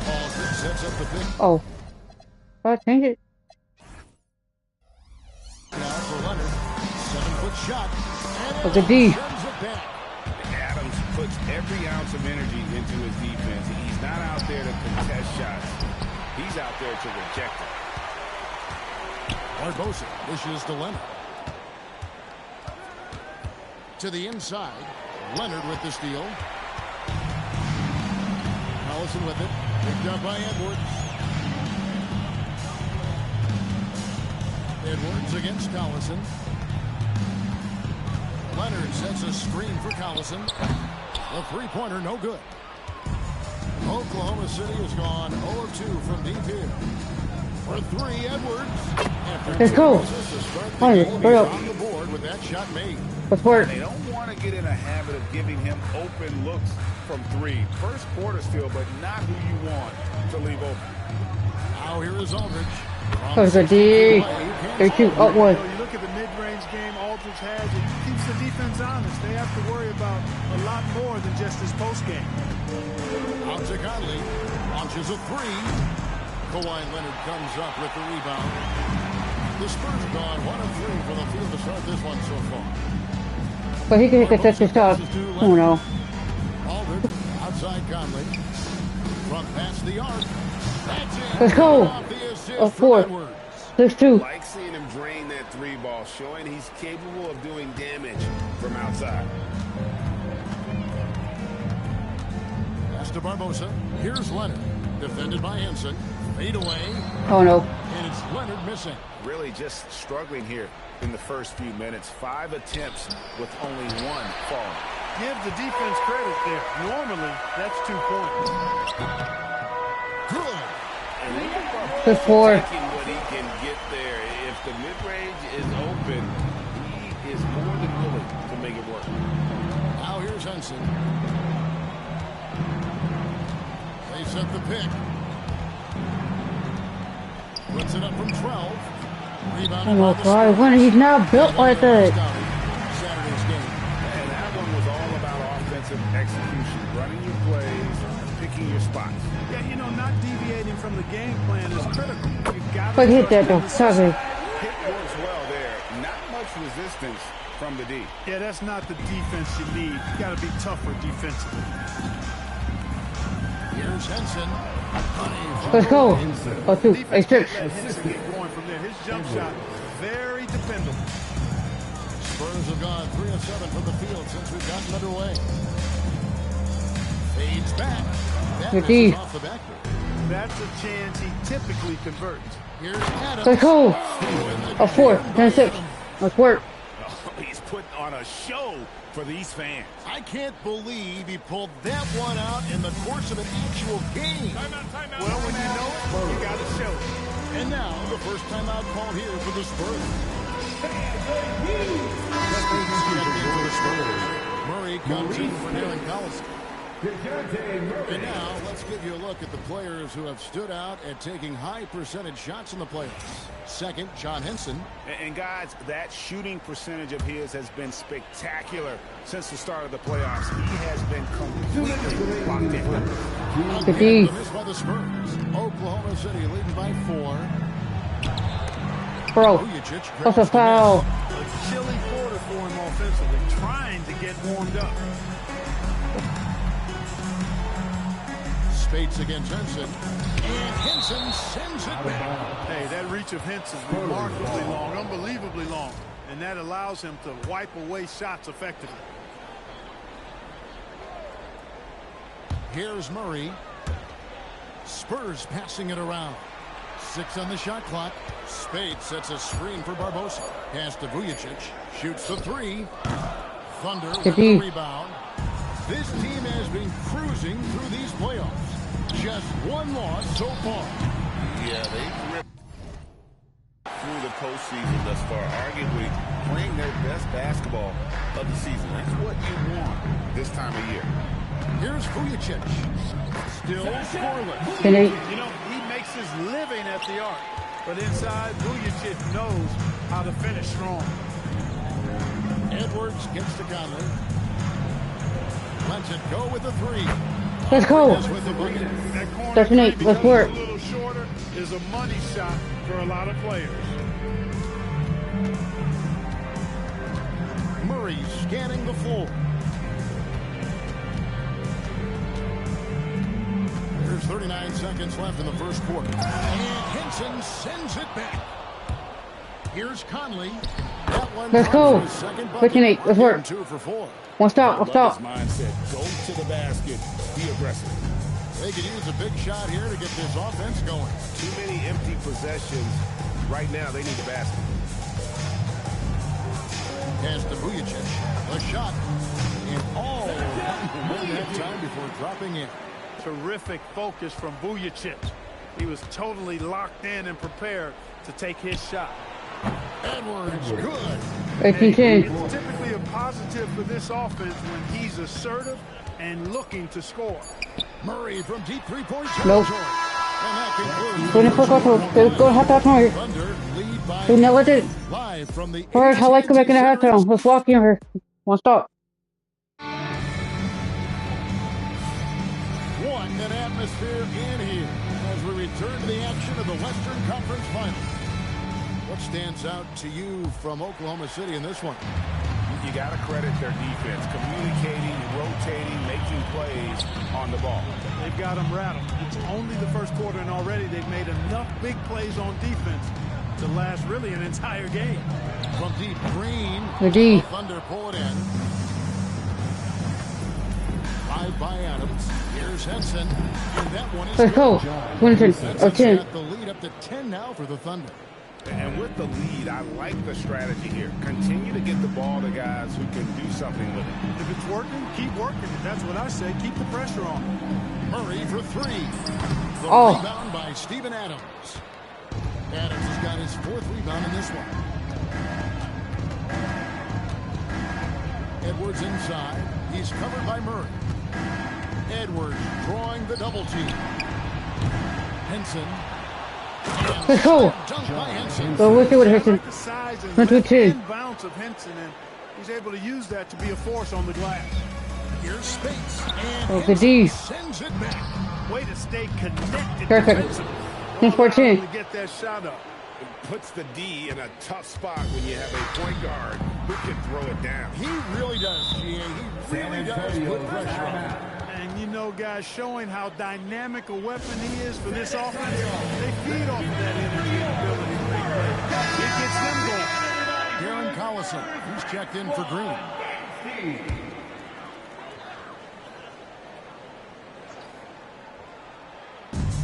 Speaker 3: Aldridge sets up the pick.
Speaker 2: Oh. I change it.
Speaker 3: Now for Leonard. 7-foot shot.
Speaker 2: Look at D.
Speaker 4: Adams puts every ounce of energy into his defense. He's not out there to contest shots. He's out there to reject it.
Speaker 3: Barbosa dishes to Leonard. To the inside. Leonard with the steal. Collison with it. Picked up by Edwards. Edwards against Collison. Leonard sets a screen for Collison. The three-pointer, no good. Oklahoma City has gone 0-2 from deep here. For 3, Edwards.
Speaker 2: Let's go. Hurry up.
Speaker 3: On the board with that shot made.
Speaker 2: Let's work.
Speaker 4: They don't want to get in a habit of giving him open looks from 3. First quarter still, but not who you want to leave open.
Speaker 3: Now here is Aldridge.
Speaker 2: There's a D. 3-2. Up 1.
Speaker 5: You look at the mid-range game Aldridge has, it keeps the defense honest. They have to worry about a lot more than just his post game.
Speaker 3: Out to Conley. Launches a 3. Kawhi Leonard comes up with the rebound. The Spurs have gone 1 of 3 from the field to start this one so far.
Speaker 2: But he can touch his shot. Oh no.
Speaker 3: Aldridge outside Conley. Front past the arc. That's it.
Speaker 2: Let's go. 4. 6-2.
Speaker 4: Like seeing him drain that 3 ball, showing he's capable of doing damage from outside.
Speaker 3: Pass to Barbosa. Here's Leonard. Defended by Henson. Fade away.
Speaker 2: Oh no.
Speaker 3: And it's Leonard missing.
Speaker 4: Really just struggling here in the first few minutes. 5 attempts with only 1 falling.
Speaker 5: Give the defense credit there. Normally, that's 2 points.
Speaker 3: Good.
Speaker 2: Good 4.
Speaker 4: Taking what he can get there. If the mid-range is open, he is more than willing to make it work.
Speaker 3: Now here's Henson. They set the pick. Puts it up from 12. Rebound.
Speaker 2: Oh my God, when he's now built like that.
Speaker 3: Saturday's game.
Speaker 4: And that one was all about offensive execution, running your plays, picking your spots.
Speaker 5: Yeah, you know, not deviating from the game plan is critical. You got
Speaker 2: But hit that though, sorry.
Speaker 4: Hit works well there. Not much resistance from the D.
Speaker 5: Yeah, that's not the defense you need. You got to be tougher defensively.
Speaker 3: Here's Henson.
Speaker 2: Let's go. Oh, 2. A 6.
Speaker 5: Henson get going from there. His jump shot, very dependable.
Speaker 3: Spurs have gone 3 of 7 from the field since we've gotten underway. Fades back. That misses off the backboard.
Speaker 5: That's a chance he typically converts.
Speaker 3: Here's Adams.
Speaker 2: Let's go. A 4. 10-6. Let's work.
Speaker 4: He's putting on a show for these fans.
Speaker 3: I can't believe he pulled that one out in the course of an actual game.
Speaker 5: Timeout. Well, when you know it, you got to show it.
Speaker 3: And now, the first timeout called here for the Spurs. Murray comes in for Darren Collison. And now, let's give you a look at the players who have stood out at taking high percentage shots in the playoffs. Second, John Henson.
Speaker 4: And guys, that shooting percentage of his has been spectacular since the start of the playoffs. He has been completely locked in.
Speaker 2: Good D.
Speaker 3: Missed by the Spurs. Oklahoma City leading by 4.
Speaker 2: Bro, that's a foul.
Speaker 5: A chilly quarter for him offensively, trying to get warmed up.
Speaker 3: Spates against Henson. And Henson sends it back.
Speaker 5: Hey, that reach of Henson is remarkably long, unbelievably long. And that allows him to wipe away shots effectively.
Speaker 3: Here's Murray. Spurs passing it around. 6 on the shot clock. Spade sets a screen for Barbosa. Pass to Vujacic. Shoots the 3. Thunder with the rebound. This team has been cruising through these playoffs. Just one loss so far.
Speaker 4: Yeah, they've ripped through the postseason thus far, arguably playing their best basketball of the season. That's what you want this time of year.
Speaker 3: Here's Vujacic. Still scoreless.
Speaker 5: You know, he makes his living at the arc. But inside, Vujacic knows how to finish strong.
Speaker 3: Edwards gets to Conley. Lets it go with the 3.
Speaker 2: Let's go.
Speaker 5: That corner
Speaker 2: 13-8. Let's work.
Speaker 5: a little shorter is a money shot for a lot of players.
Speaker 3: Murray scanning the floor. There's 39 seconds left in the first quarter. And Henson sends it back. Here's Conley. That one
Speaker 2: Let's go. 13-8. Let's work.
Speaker 3: 2 for 4.
Speaker 2: One stop. One stop.
Speaker 4: Mindset. Go to the basket. Be aggressive.
Speaker 3: They could use a big shot here to get this offense going.
Speaker 4: Too many empty possessions. Right now, they need the basket.
Speaker 3: Pass to Vujacic. A shot. And all that time before dropping in.
Speaker 5: Terrific focus from Vujacic. He was totally locked in and prepared to take his shot.
Speaker 3: Edwards, good.
Speaker 2: 18-10.
Speaker 5: It's typically a positive for this offense when he's assertive and looking to score.
Speaker 3: Murray from deep three-point
Speaker 2: Nope.
Speaker 3: territory. And that concludes.
Speaker 2: Go to halftime tonight.
Speaker 3: Thunder lead by
Speaker 2: Do not let it.
Speaker 3: live from the
Speaker 2: Alright, I like to make it a halftime. Let's walk in here. One stop.
Speaker 3: What an atmosphere in here as we return to the action of the Western Conference Finals. What stands out to you from Oklahoma City in this one?
Speaker 4: You got to credit their defense, communicating, rotating, making plays on the ball.
Speaker 5: They've got them rattled. It's only the first quarter, and already they've made enough big plays on defense to last really an entire game.
Speaker 3: From deep Green,
Speaker 2: The D.
Speaker 3: Thunder pull it in. 5 by Adams. Here's Henson. And that one is
Speaker 2: Let's go. 20 or 10.
Speaker 3: got the lead up to 10 now for the Thunder.
Speaker 4: And with the lead, I like the strategy here. Continue to get the ball to guys who can do something with it.
Speaker 5: If it's working, keep working it. That's what I say. Keep the pressure on.
Speaker 3: Murray for 3. The
Speaker 2: Oh.
Speaker 3: rebound by Steven Adams. Adams has got his 4th rebound in this one. Edwards inside. He's covered by Murray. Edwards drawing the double team. Henson.
Speaker 2: Let's go.
Speaker 3: Dunk by Henson.
Speaker 2: Go with it with
Speaker 5: I
Speaker 2: Henson.
Speaker 5: like the size and
Speaker 2: 1-2-2.
Speaker 5: bounce of Henson, and he's able to use that to be a force on the glass.
Speaker 3: Here's space. And
Speaker 2: Oh, the D.
Speaker 3: Henson sends it back.
Speaker 5: Way to stay connected.
Speaker 2: Perfect.
Speaker 5: defensively.
Speaker 2: 10-14.
Speaker 5: To get that shot up.
Speaker 4: It puts the D in a tough spot when you have a point guard who can throw it down.
Speaker 3: He really does, GA. He really does put pressure on him.
Speaker 5: And you know, guys, showing how dynamic a weapon he is for this offense, they feed off of that energy and ability to make plays. It gets them going.
Speaker 3: Darren Collison, who's checked in for Green.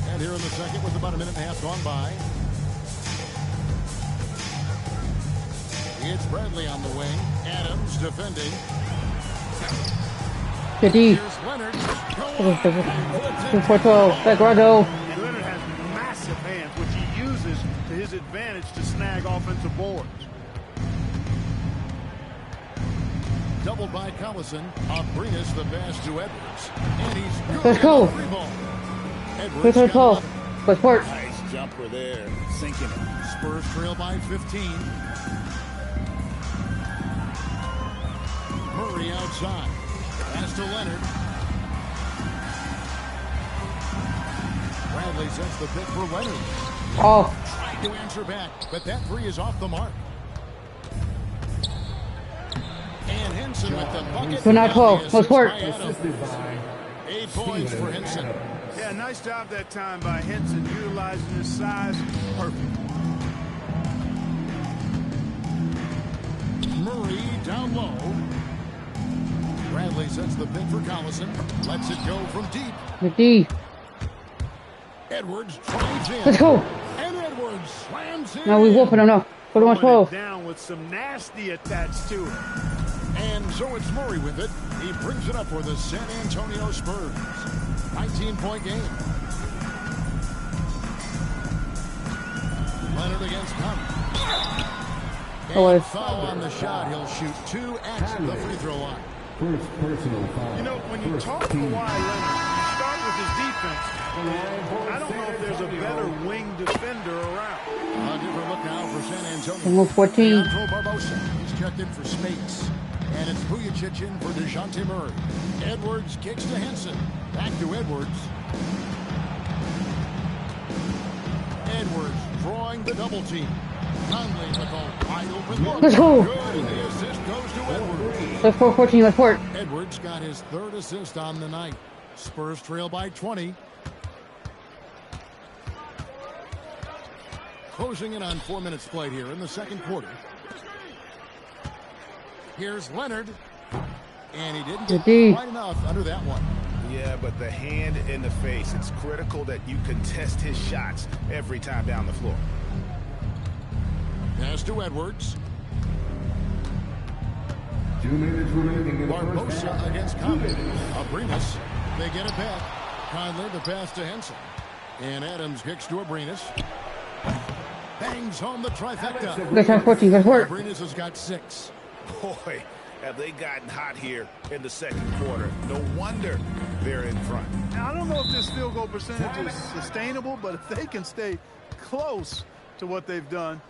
Speaker 3: And here in the second with about a minute and a half gone by. It's Bradley on the wing. Adams defending.
Speaker 2: The D.
Speaker 3: Here's Leonard.
Speaker 2: 2-4-12. Sagrado.
Speaker 5: And Leonard has massive hands, which he uses to his advantage to snag offensive boards.
Speaker 3: Doubled by Collison. Abrinas the pass to Edwards. And he's good.
Speaker 2: Let's go.
Speaker 3: Free ball. Edwards
Speaker 2: 2-12. Let's work.
Speaker 4: Nice jumper there, sinking it.
Speaker 3: Spurs trail by 15. Murray outside. Pass to Leonard. Bradley sets the pick for Leonard.
Speaker 2: Oh.
Speaker 3: Trying to answer back, but that 3 is off the mark. And Henson with the bucket.
Speaker 2: 2-12. Let's work.
Speaker 3: 8 points for Henson.
Speaker 5: Yeah, nice job that time by Henson, utilizing his size.
Speaker 3: Perfect. Murray down low. Bradley sets the pick for Collison. Lets it go from deep.
Speaker 2: The D.
Speaker 3: Edwards drives in.
Speaker 2: Let's go.
Speaker 3: And Edwards slams in.
Speaker 2: Now we whooping him now. Put him on 12.
Speaker 5: Down with some nasty attached to it.
Speaker 3: And so it's Murray with it. He brings it up for the San Antonio Spurs. 19-point game. Leonard against Conley. And foul on the shot. He'll shoot 2 at the free throw line.
Speaker 1: First personal foul.
Speaker 5: You know, when you talk Kawhi Leonard, you start with his defense. I don't know if there's a better wing defender around.
Speaker 3: A different look now for San Antonio.
Speaker 2: Almost 14.
Speaker 3: Leandro Barbosa. He's checked in for Spates. And it's Vujacic in for DeJounte Murray. Edwards kicks to Henson. Back to Edwards. Edwards drawing the double team. Conley with a wide open look.
Speaker 2: Let's go.
Speaker 3: Good, and the assist goes to Edwards.
Speaker 2: Let's 14. Let's work.
Speaker 3: Edwards got his 3rd assist on the night. Spurs trail by 20. Closing in on 4 minutes played here in the second quarter. Here's Leonard. And he didn't get quite enough under that one.
Speaker 4: Yeah, but the hand in the face, it's critical that you contest his shots every time down the floor.
Speaker 3: Pass to Edwards.
Speaker 1: 2 minutes remaining in the first half.
Speaker 3: Barbosa against Conley. Abrinas. They get it back. Conley the pass to Henson. And Adams kicks to Abrinas. Bangs home the trifecta.
Speaker 2: Let's have 14. Let's work.
Speaker 3: Abrinas has got 6.
Speaker 4: Boy, have they gotten hot here in the second quarter. No wonder they're in front.
Speaker 5: Now, I don't know if this field goal percentage is sustainable, but if they can stay close to what they've done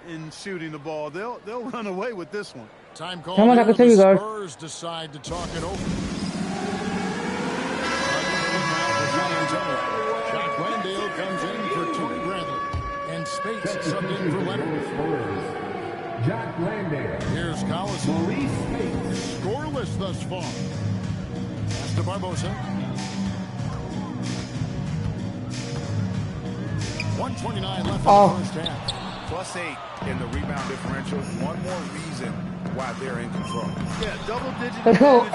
Speaker 5: in shooting the ball, they'll run away with this one.
Speaker 3: Time call.
Speaker 2: Come on, I can tell you guys.
Speaker 3: Spurs decide to talk it over. Jack Landale comes in for Tony Bradley. And Spates subbed in for Leonard.
Speaker 1: Jack Landale.
Speaker 3: Here's Collison.
Speaker 1: Maurice Spates.
Speaker 3: Scoreless thus far. Pass to Barbosa. 1:29 left in the first half.
Speaker 4: +8 in the rebound differential. One more reason why they're in control.
Speaker 5: Yeah, double-digit.
Speaker 2: Let's go.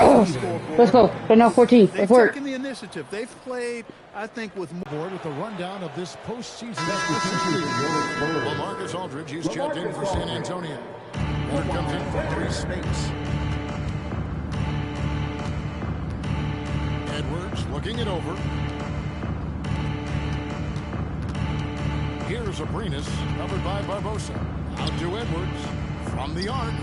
Speaker 2: Let's go. They're now 14.
Speaker 5: They've
Speaker 2: Let's work.
Speaker 5: taken the initiative. They've played, I think, with more.
Speaker 3: Board with the rundown of this postseason. Well, Marcus Aldridge, he's checked in for San Antonio. Leonard comes in for 3 Spates. Edwards looking it over. Here's Abrinas, covered by Barbosa. Out to Edwards from the arc.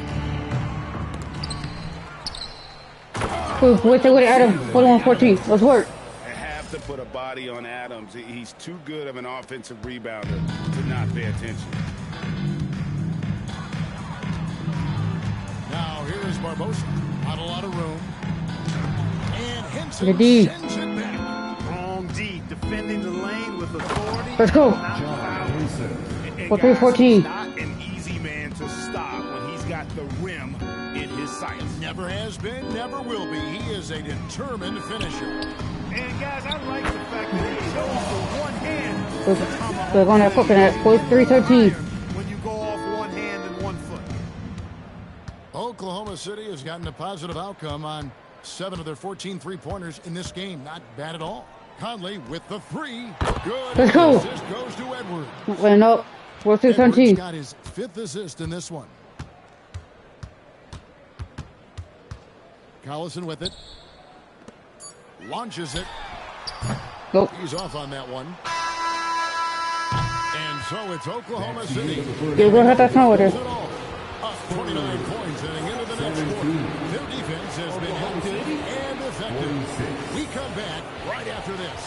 Speaker 2: Wait, Adam. Put him on 14. Let's work.
Speaker 4: They have to put a body on Adams. He's too good of an offensive rebounder to not pay attention.
Speaker 3: Now here's Barbosa. Not a lot of room. And Henson
Speaker 2: The D.
Speaker 3: sends it back.
Speaker 5: Strong D, defending the lane with authority.
Speaker 2: Let's go.
Speaker 4: And
Speaker 2: For
Speaker 4: guys,
Speaker 2: 3-14.
Speaker 4: not an easy man to stop when he's got the rim in his sights.
Speaker 3: Never has been, never will be. He is a determined finisher.
Speaker 5: And guys, I like the fact that he shows the one hand.
Speaker 2: They're going to cook it at 3-13.
Speaker 5: When you go off one hand and one foot.
Speaker 3: Oklahoma City has gotten a positive outcome on 7 of their 14 three-pointers in this game. Not bad at all. Conley with the 3. Good.
Speaker 2: Let's go.
Speaker 3: Assist goes to Edwards.
Speaker 2: No. We're 3-17.
Speaker 3: Edwards got his 5th assist in this one. Collison with it. Launches it.
Speaker 2: Nope.
Speaker 3: He's off on that one. And so it's Oklahoma City.
Speaker 2: You're going to have that snow with her.
Speaker 3: Up 29 points heading into the next quarter. Their defense has been active and effective. We come back right after this.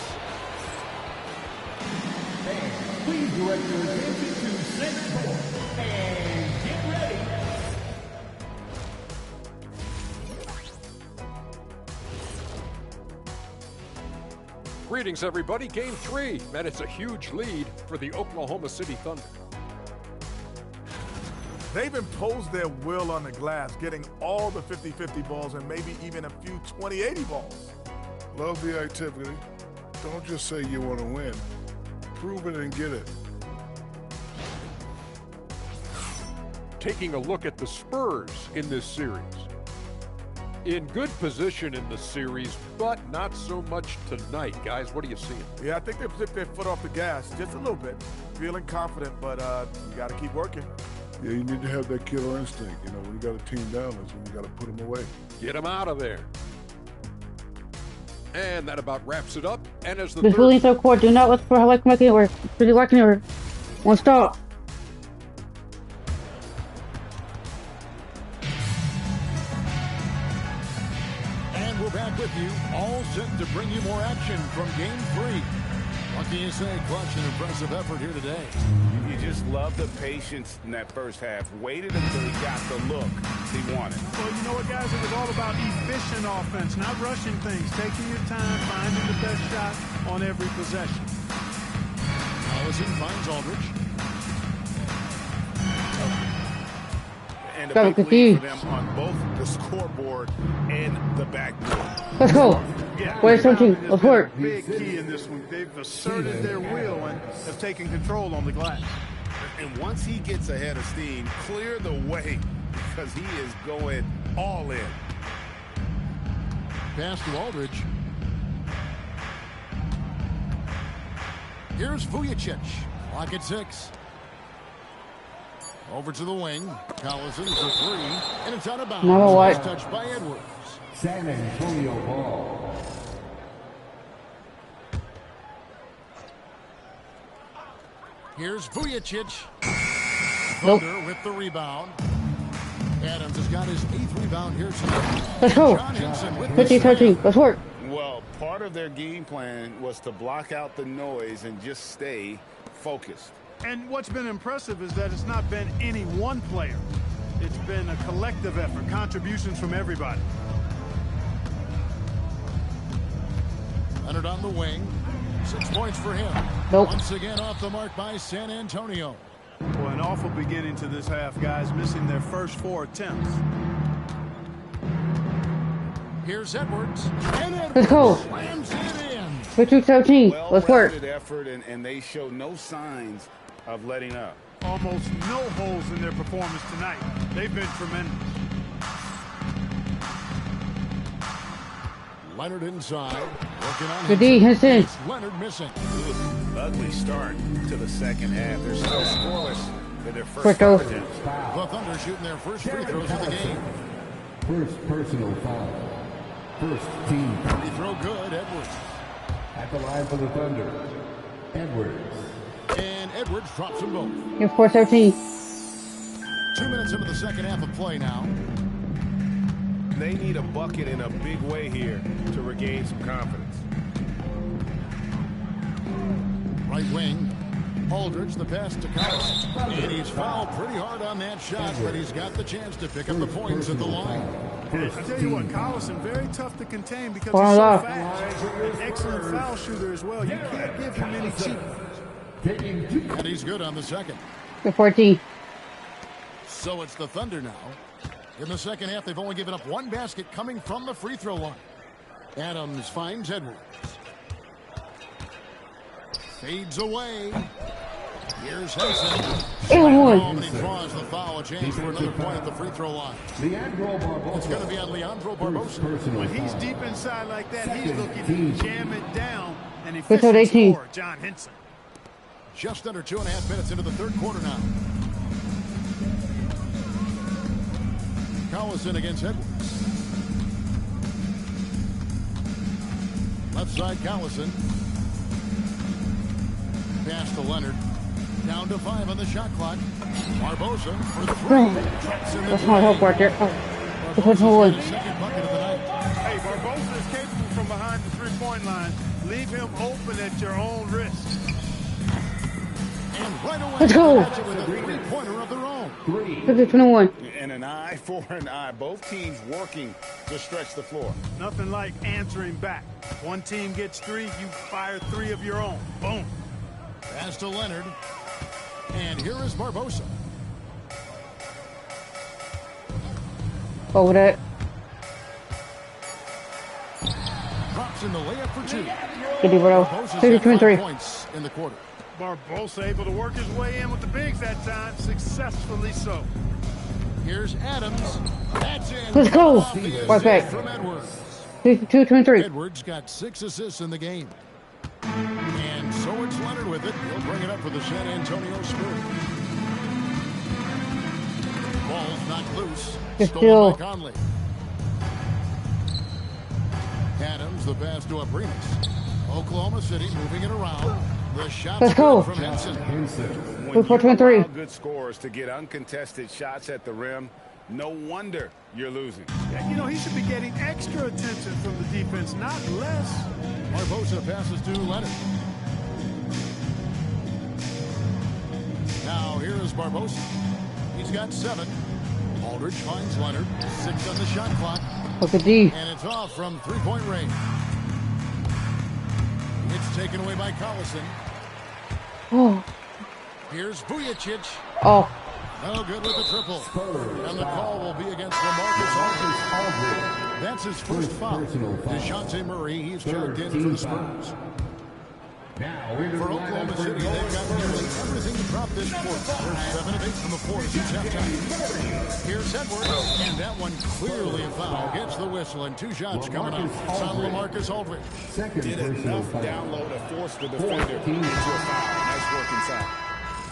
Speaker 1: Please direct your attention to center court and get ready.
Speaker 7: Greetings, everybody. Game 3, and it's a huge lead for the Oklahoma City Thunder.
Speaker 8: They've imposed their will on the glass, getting all the 50-50 balls and maybe even a few 20-80 balls.
Speaker 9: Love the activity. Don't just say you want to win. Prove it and get it.
Speaker 7: Taking a look at the Spurs in this series. In good position in the series, but not so much tonight. Guys, what are you seeing?
Speaker 8: Yeah, I think they've took their foot off the gas just a little bit. Feeling confident, but you got to keep working.
Speaker 9: Yeah, you need to have that killer instinct. You know, when you got a team down, that's when you got to put them away.
Speaker 7: Get them out of there. And that about wraps it up. And as the
Speaker 2: This really so court. Do not look for like making it work. Really liking it work. One stop.
Speaker 3: And we're back with you, all set to bring you more action from Game 3. What can you say? Clutch and impressive effort here today.
Speaker 4: You just love the patience in that first half. Waited until he got the look he wanted.
Speaker 5: Well, you know what, guys? It was all about efficient offense, not rushing things, taking your time, finding the best shot on every possession.
Speaker 3: Allison finds Aldridge.
Speaker 4: And a big lead for them on both the scoreboard and the backboard.
Speaker 2: Let's go. Where's 17? Let's work.
Speaker 5: Big key in this one. They've asserted their will and have taken control on the glass.
Speaker 4: And once he gets ahead of steam, clear the way because he is going all in.
Speaker 3: Pass to Aldridge. Here's Vujicic. Clock at 6. Over to the wing. Collison for 3. And it's out of bounds.
Speaker 2: Number what?
Speaker 3: Nice touch by Edwards.
Speaker 1: San Antonio ball.
Speaker 3: Here's Vujicic.
Speaker 2: Nope.
Speaker 3: Thunder with the rebound. Adams has got his 8th rebound here tonight.
Speaker 2: Let's go.
Speaker 3: John Henson with
Speaker 2: 15-13. Let's work.
Speaker 4: Well, part of their game plan was to block out the noise and just stay focused.
Speaker 5: And what's been impressive is that it's not been any one player. It's been a collective effort, contributions from everybody.
Speaker 3: Leonard on the wing. 6 points for him.
Speaker 2: Nope.
Speaker 3: Once again off the mark by San Antonio.
Speaker 5: Well, an awful beginning to this half, guys, missing their first 4 attempts.
Speaker 3: Here's Edwards. And Edwards
Speaker 2: Let's go.
Speaker 3: slams it in.
Speaker 2: 15-17. Let's work.
Speaker 4: Well-rounded effort, and they show no signs of letting up.
Speaker 5: Almost no holes in their performance tonight. They've been tremendous.
Speaker 3: Leonard inside. Working on
Speaker 2: Good D, Henson.
Speaker 3: It's Leonard missing.
Speaker 4: Ugly start to the second half. They're still scoreless in their first
Speaker 2: Quick
Speaker 4: 5
Speaker 2: go.
Speaker 4: attempts.
Speaker 3: The Thunder shooting their first free throws of the game.
Speaker 1: First personal foul. First team.
Speaker 3: Free throw good. Edwards.
Speaker 1: At the line for the Thunder. Edwards.
Speaker 3: And Edwards drops them both.
Speaker 2: You're 4-13.
Speaker 3: 2 minutes into the second half of play now.
Speaker 10: They need a bucket in a big way here to regain some confidence.
Speaker 3: Right wing. Aldridge, the pass to Collison. And he's fouled pretty hard on that shot, but he's got the chance to pick up the points at the line.
Speaker 5: I tell you what, Collison, very tough to contain because
Speaker 2: Foul
Speaker 5: he's so
Speaker 2: off.
Speaker 5: fast. An excellent foul shooter as well. You can't give him any cheap.
Speaker 3: And he's good on the second.
Speaker 2: You're 14.
Speaker 3: So it's the Thunder now. In the second half, they've only given up 1 basket coming from the free throw line. Adams finds Edwards. Fades away. Here's Henson.
Speaker 2: And
Speaker 3: He draws the foul. A chance for another point at the free throw line.
Speaker 1: Leandro Barbosa.
Speaker 3: It's going to be on Leandro
Speaker 1: First
Speaker 3: Barbosa.
Speaker 1: personal
Speaker 5: When he's
Speaker 1: foul.
Speaker 5: deep inside like that, he's
Speaker 1: Second
Speaker 5: looking
Speaker 1: team.
Speaker 5: to jam it down. And
Speaker 2: What's that,
Speaker 5: efficient
Speaker 2: 18?
Speaker 5: scorer, John Henson.
Speaker 3: Just under 2.5 minutes into the third quarter now. Collison against Edwards. Left side, Collison. Pass to Leonard. Down to 5 on the shot clock. Barbosa for 3.
Speaker 2: That's my help right there. Oh. This one's one.
Speaker 3: Second bucket of the night.
Speaker 5: Hey, Barbosa is capable from behind the three-point line. Leave him open at your own risk.
Speaker 3: And right away,
Speaker 2: Let's go.
Speaker 3: with a three-pointer of their own.
Speaker 2: 15-21.
Speaker 4: And an eye for an eye. Both teams working to stretch the floor.
Speaker 5: Nothing like answering back. One team gets 3, you fire 3 of your own. Boom.
Speaker 3: Pass to Leonard. And here is Barbosa.
Speaker 2: Over that.
Speaker 3: Drops in the layup for 2.
Speaker 2: Good D, bro.
Speaker 3: Barbosa's got
Speaker 2: 30-23.
Speaker 3: 5 points in the quarter.
Speaker 5: Barbosa able to work his way in with the bigs that time. Successfully so.
Speaker 3: Here's Adams. That's in.
Speaker 2: Let's go.
Speaker 3: Off the
Speaker 2: Right back.
Speaker 3: assist from Edwards.
Speaker 2: 2-23.
Speaker 3: Edwards got 6 assists in the game. And so it's Leonard with it. He'll bring it up for the San Antonio Spurs. Ball's knocked loose. Stolen by Conley. Adams, the pass to Abrinas. Oklahoma City moving it around. The shot from Henson.
Speaker 2: 4-23.
Speaker 4: Good scores to get uncontested shots at the rim. No wonder you're losing.
Speaker 5: You know, he should be getting extra attention from the defense, not less.
Speaker 3: Barbosa passes to Leonard. Now here is Barbosa. He's got 7. Aldridge finds Leonard. 6 on the shot clock.
Speaker 2: Look at D.
Speaker 3: And it's off from three-point range. It's taken away by Collison.
Speaker 2: Oh.
Speaker 3: Here's Vujacic.
Speaker 2: Oh.
Speaker 3: No good with the triple. And the call will be against LaMarcus Aldridge. That's his first foul. DeJounte Murray, he's checked in for the Spurs. For Oklahoma City, they've got nearly everything to drop this quarter. They're 7 of 8 from the floor since halftime. Here's Edwards, and that one clearly a foul. Gets the whistle, and 2 shots coming up. It's on LaMarcus Aldridge.
Speaker 4: Did enough down low to force the defender into a foul. Nice work inside.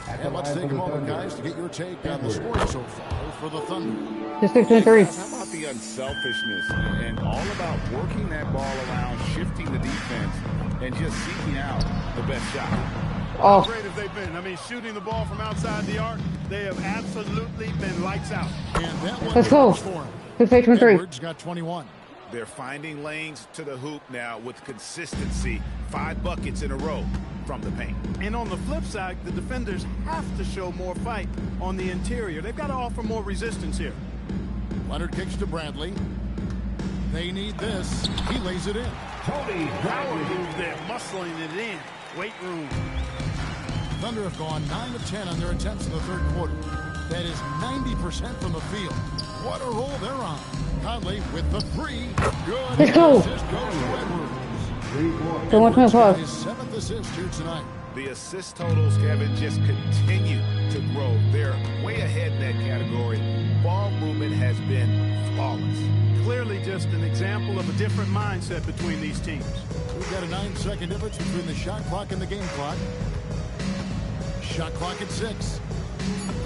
Speaker 3: And let's take a moment, guys, to get your take on the score so far for the Thunder.
Speaker 2: Just 6-3.
Speaker 4: How about the unselfishness and all about working that ball around, shifting the defense, and just seeking out the best shot?
Speaker 2: Oh.
Speaker 5: How great have they been? I mean, shooting the ball from outside the arc, they have absolutely been lights out.
Speaker 3: And that one
Speaker 2: Let's go. 6-3.
Speaker 3: Edwards got 21.
Speaker 4: They're finding lanes to the hoop now with consistency. 5 buckets in a row from the paint.
Speaker 5: And on the flip side, the defenders have to show more fight on the interior. They've got to offer more resistance here.
Speaker 3: Leonard kicks to Bradley. They need this. He lays it in.
Speaker 5: Power move there, muscling it in. Weight room.
Speaker 3: Thunder have gone 9 of 10 on their attempts in the third quarter. That is 90% from the field. What a roll they're on. Conley with the 3. Good.
Speaker 2: Let's go.
Speaker 3: Assist goes to Edwards.
Speaker 2: So 125.
Speaker 3: His 7th assist here tonight.
Speaker 4: The assist totals, Kevin, just continue to grow. They're way ahead in that category. Ball movement has been flawless.
Speaker 5: Clearly just an example of a different mindset between these teams.
Speaker 3: We've got a 9-second difference between the shot clock and the game clock. Shot clock at 6.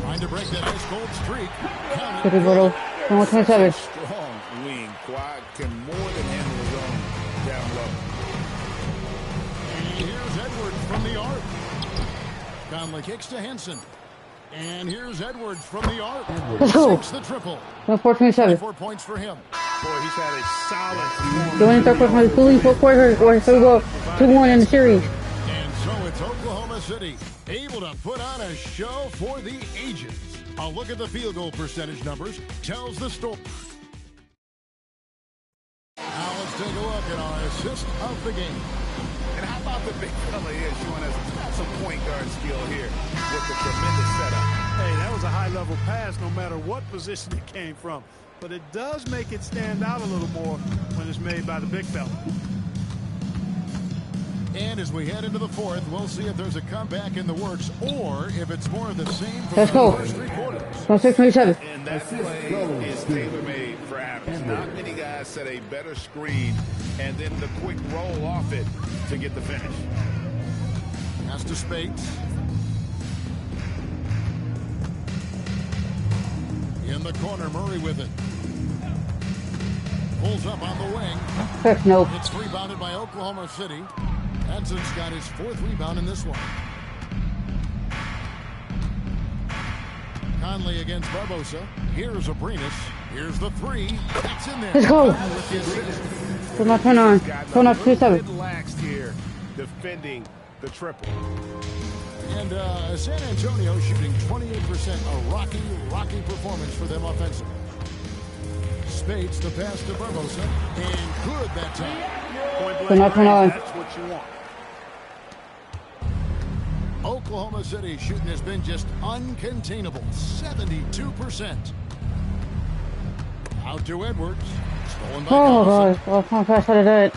Speaker 3: Trying to break that ice cold streak. Count it.
Speaker 2: 127.
Speaker 4: Strong wing. Quad can more than handle his own down low.
Speaker 3: And here's Edwards from the arc. Conley kicks to Henson. And here's Edwards from the arc.
Speaker 2: Let's go.
Speaker 3: 6 the triple.
Speaker 2: 427.
Speaker 3: 4 points for him.
Speaker 4: Boy, he's had a solid performance.
Speaker 2: Going in third quarter, fully 4 quarters, so we go 2-1 in the series.
Speaker 3: And so it's Oklahoma City able to put on a show for the ages. A look at the field goal percentage numbers tells the story. Now let's take a look at our assist of the game.
Speaker 4: And how about the big fella here showing us some point guard skill here with the tremendous setup.
Speaker 5: Hey, that was a high-level pass no matter what position it came from. But it does make it stand out a little more when it's made by the big fella.
Speaker 3: And as we head into the fourth, we'll see if there's a comeback in the works or if it's more of the same from
Speaker 2: Let's
Speaker 3: the
Speaker 2: go.
Speaker 3: first 3 quarters.
Speaker 2: 627.
Speaker 4: And that play is tailor-made for Adams. Not many guys set a better screen and then the quick roll off it to get the finish.
Speaker 3: Pass to Spates. In the corner, Murray with it. Pulls up on the wing.
Speaker 2: Nope.
Speaker 3: It's rebounded by Oklahoma City. Henson's got his 4th rebound in this one. Conley against Barbosa. Here's Abrinas. Here's the 3. That's in there.
Speaker 2: Let's go. So not 29. So not 27.
Speaker 4: Relaxed here, defending the triple.
Speaker 3: And San Antonio shooting 28%. A rocky performance for them offensively. Spates the pass to Barbosa. And good that time.
Speaker 5: Point
Speaker 2: So not 29.
Speaker 5: that's what you want.
Speaker 3: Oklahoma City shooting has been just uncontainable. 72%. Out to Edwards. Stolen by
Speaker 2: Oh,
Speaker 3: Collison.
Speaker 2: God. Well, how fast I did that.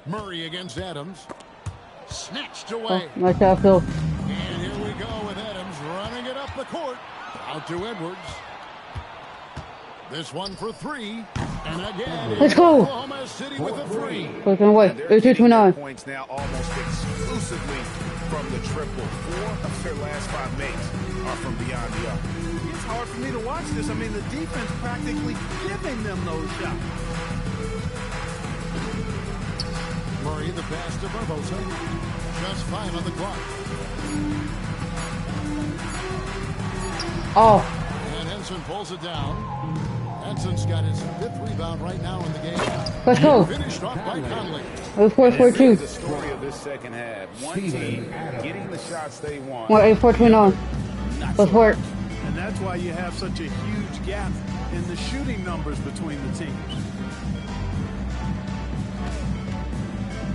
Speaker 3: Murray against Adams. Snatched
Speaker 2: Oh,
Speaker 3: away.
Speaker 2: nice outfield.
Speaker 3: And here we go with Adams running it up the court. Out to Edwards. This one for three. And again,
Speaker 2: let's go.
Speaker 3: Oklahoma City with a three.
Speaker 2: Push him away. 82-29.
Speaker 4: Points now almost exclusively from the triple. 4 of their last 5 makes are from beyond the arc.
Speaker 5: It's hard for me to watch this. I mean, the defense practically giving them those shots.
Speaker 3: Murray, the pass to Barbosa. Just 5 on the clock.
Speaker 2: Oh.
Speaker 3: And Henson pulls it down. Henson's got his 5th rebound right now in the game.
Speaker 2: Let's go.
Speaker 3: Finished off by Conley.
Speaker 2: Let's 4-4-2.
Speaker 4: The story of this second half. One team getting the shots they want.
Speaker 2: 8-4-29. Let's work.
Speaker 5: And that's why you have such a huge gap in the shooting numbers between the teams.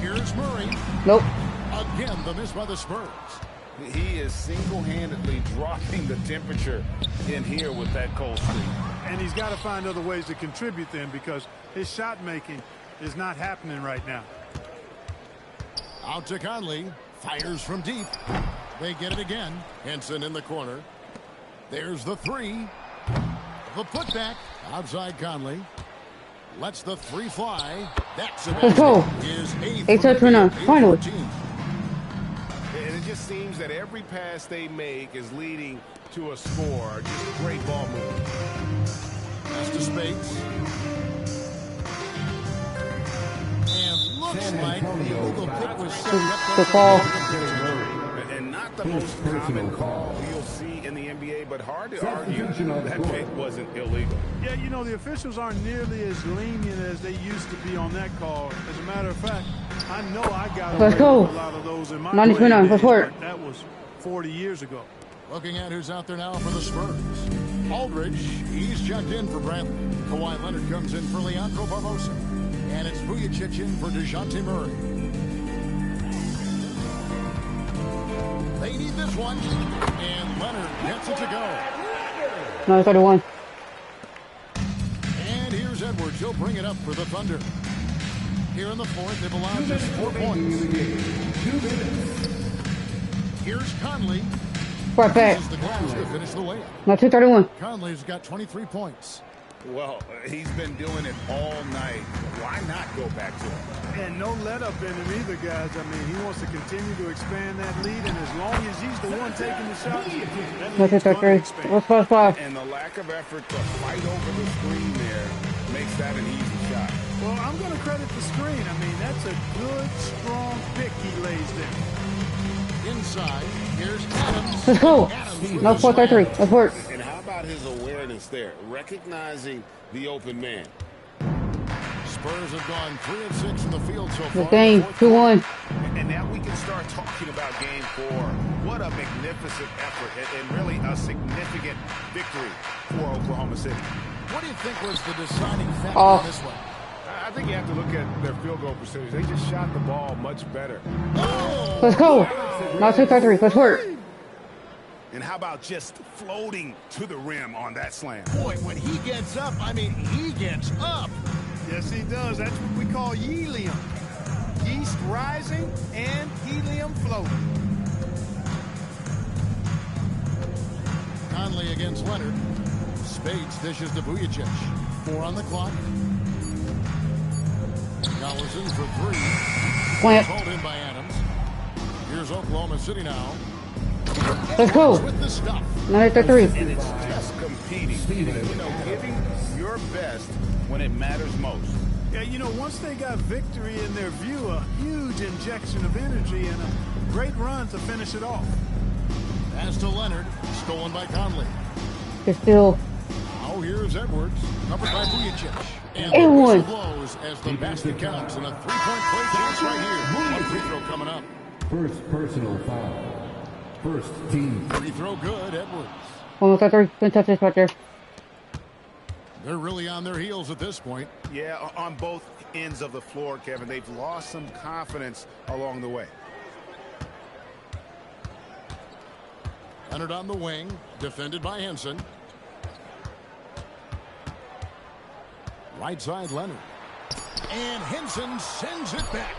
Speaker 3: Here's Murray.
Speaker 2: Nope.
Speaker 3: Again, the miss by the Spurs.
Speaker 4: He is single-handedly dropping the temperature in here with that cold streak.
Speaker 5: And he's got to find other ways to contribute then, because his shot making is not happening right now.
Speaker 3: Out to Conley. Fires from deep. They get it again. Henson in the corner. There's the three. The putback. Outside Conley. Lets the three fly. That's a
Speaker 2: let's go.
Speaker 3: His
Speaker 2: 8-2-9. Finally.
Speaker 4: And it just seems that every pass they make is leading to a score. Just great ball movement.
Speaker 3: Pass to Spates. And looks like the illegal pick was set up.
Speaker 2: The call.
Speaker 4: And not the most common call you'll see in the NBA, but hard to argue that pick wasn't illegal.
Speaker 5: Yeah, you know, the officials aren't nearly as lenient as they used to be on that call. As a matter of fact, I know I got
Speaker 2: let's go.
Speaker 5: a lot of those in my
Speaker 2: 90-29. Let's work.
Speaker 5: that was 40 years ago.
Speaker 3: Looking at who's out there now for the Spurs. Aldridge, he's checked in for Bradley. Kawhi Leonard comes in for Leandro Barbosa. And it's Vujicic in for DeJounte Murray. They need this one. And Leonard gets it to go.
Speaker 2: 9-31.
Speaker 3: And here's Edwards. He'll bring it up for the Thunder. Here in the fourth, they've allowed just 4 points. Here's Conley.
Speaker 2: Right back.
Speaker 3: The glass to finish the layup.
Speaker 2: Now 2-31.
Speaker 3: Conley's got 23 points.
Speaker 4: Well, he's been doing it all night. Why not go back to him?
Speaker 5: And no let up in him either, guys. I mean, he wants to continue to expand that lead, and as long as he's the one taking the shots, that lead's going to expand.
Speaker 2: What's 5-5?
Speaker 4: And the lack of effort to fight over the screen there makes that an easy shot.
Speaker 5: Well, I'm going to credit the screen. I mean, that's a good, strong pick he lays there.
Speaker 3: Inside, here's Adams.
Speaker 2: Let's go. No 4-3. Let's work.
Speaker 4: And how about his awareness there, recognizing the open man?
Speaker 3: Spurs have gone 3 of 6 in the field so far.
Speaker 2: The game 2-1.
Speaker 4: And now we can start talking about game 4. What a magnificent effort and really a significant victory for Oklahoma City.
Speaker 3: What do you think was the deciding factor in this one?
Speaker 10: I think you have to look at their field goal percentage. They just shot the ball much better.
Speaker 3: Oh!
Speaker 2: Let's go. Now 6-3. Let's work.
Speaker 4: And how about just floating to the rim on that slam?
Speaker 3: Boy, when he gets up, I mean, he gets up.
Speaker 5: Yes, he does. That's what we call helium. Yeast rising and helium floating.
Speaker 3: Conley against Leonard. Spates dishes to Vujicic. 4 on the clock. Collison for 3.
Speaker 2: Plant.
Speaker 3: Pulled in by Adams. Here's Oklahoma City now.
Speaker 2: Let's go.
Speaker 3: With the stuff.
Speaker 2: 9-3.
Speaker 4: And it's just competing. You know, giving your best when it matters most.
Speaker 5: Yeah, you know, once they got victory in their view, a huge injection of energy and a great run to finish it off.
Speaker 3: Pass to Leonard. Stolen by Conley.
Speaker 2: It's still.
Speaker 3: Now here's Edwards. Covered by Vujicic. And
Speaker 2: It
Speaker 3: the
Speaker 2: was.
Speaker 3: whistle blows as the basket counts. And a 3-point play chance right here. One free throw coming up.
Speaker 1: First personal foul. First team.
Speaker 3: Free throw good, Edwards.
Speaker 2: 1-3. Couldn't touch this right there.
Speaker 3: They're really on their heels at this point.
Speaker 4: Yeah, on both ends of the floor, Kevin. They've lost some confidence along the way.
Speaker 3: Leonard on the wing. Defended by Henson. Right side, Leonard. And Henson sends it back.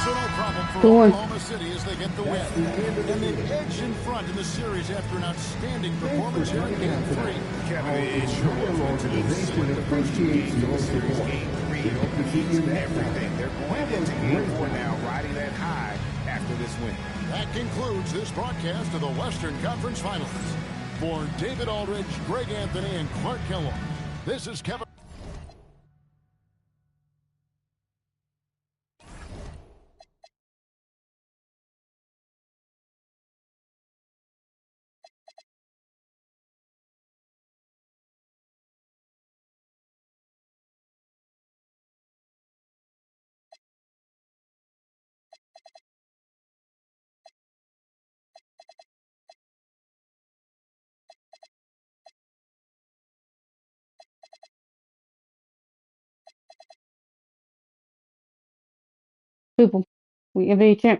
Speaker 3: So no problem for
Speaker 2: 2-1.
Speaker 3: Oklahoma City as they get the win. And they've edged in front in the series after an outstanding performance here in Game 3.
Speaker 4: Kevin, it sure was. When teams split the first two games of the series, Game 3 means everything. They're going into Game 4 now, riding that high after this win.
Speaker 3: That concludes this broadcast of the Western Conference Finals. For David Aldridge, Greg Anthony, and Clark Kellogg, this is Kevin.
Speaker 2: People. We NBA champ.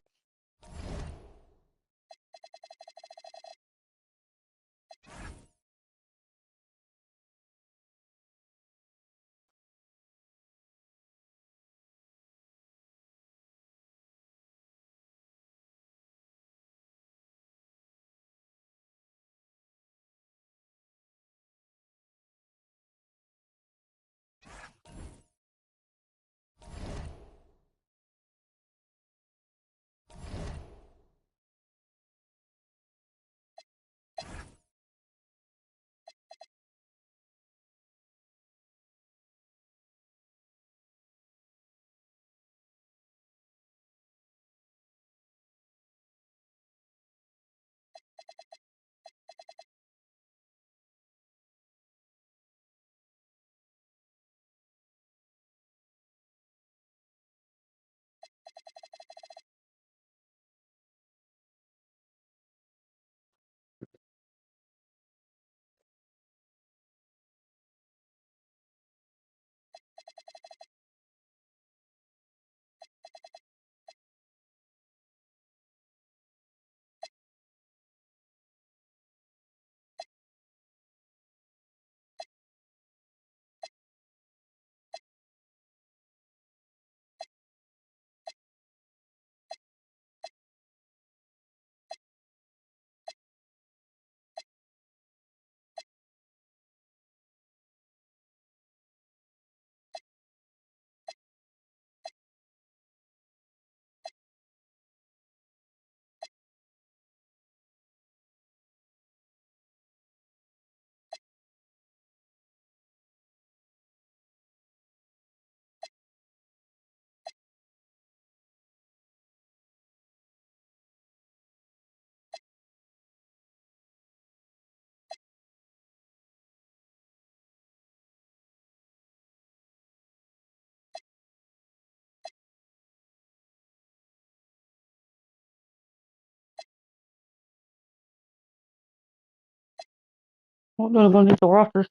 Speaker 2: We're gonna go into the rosters.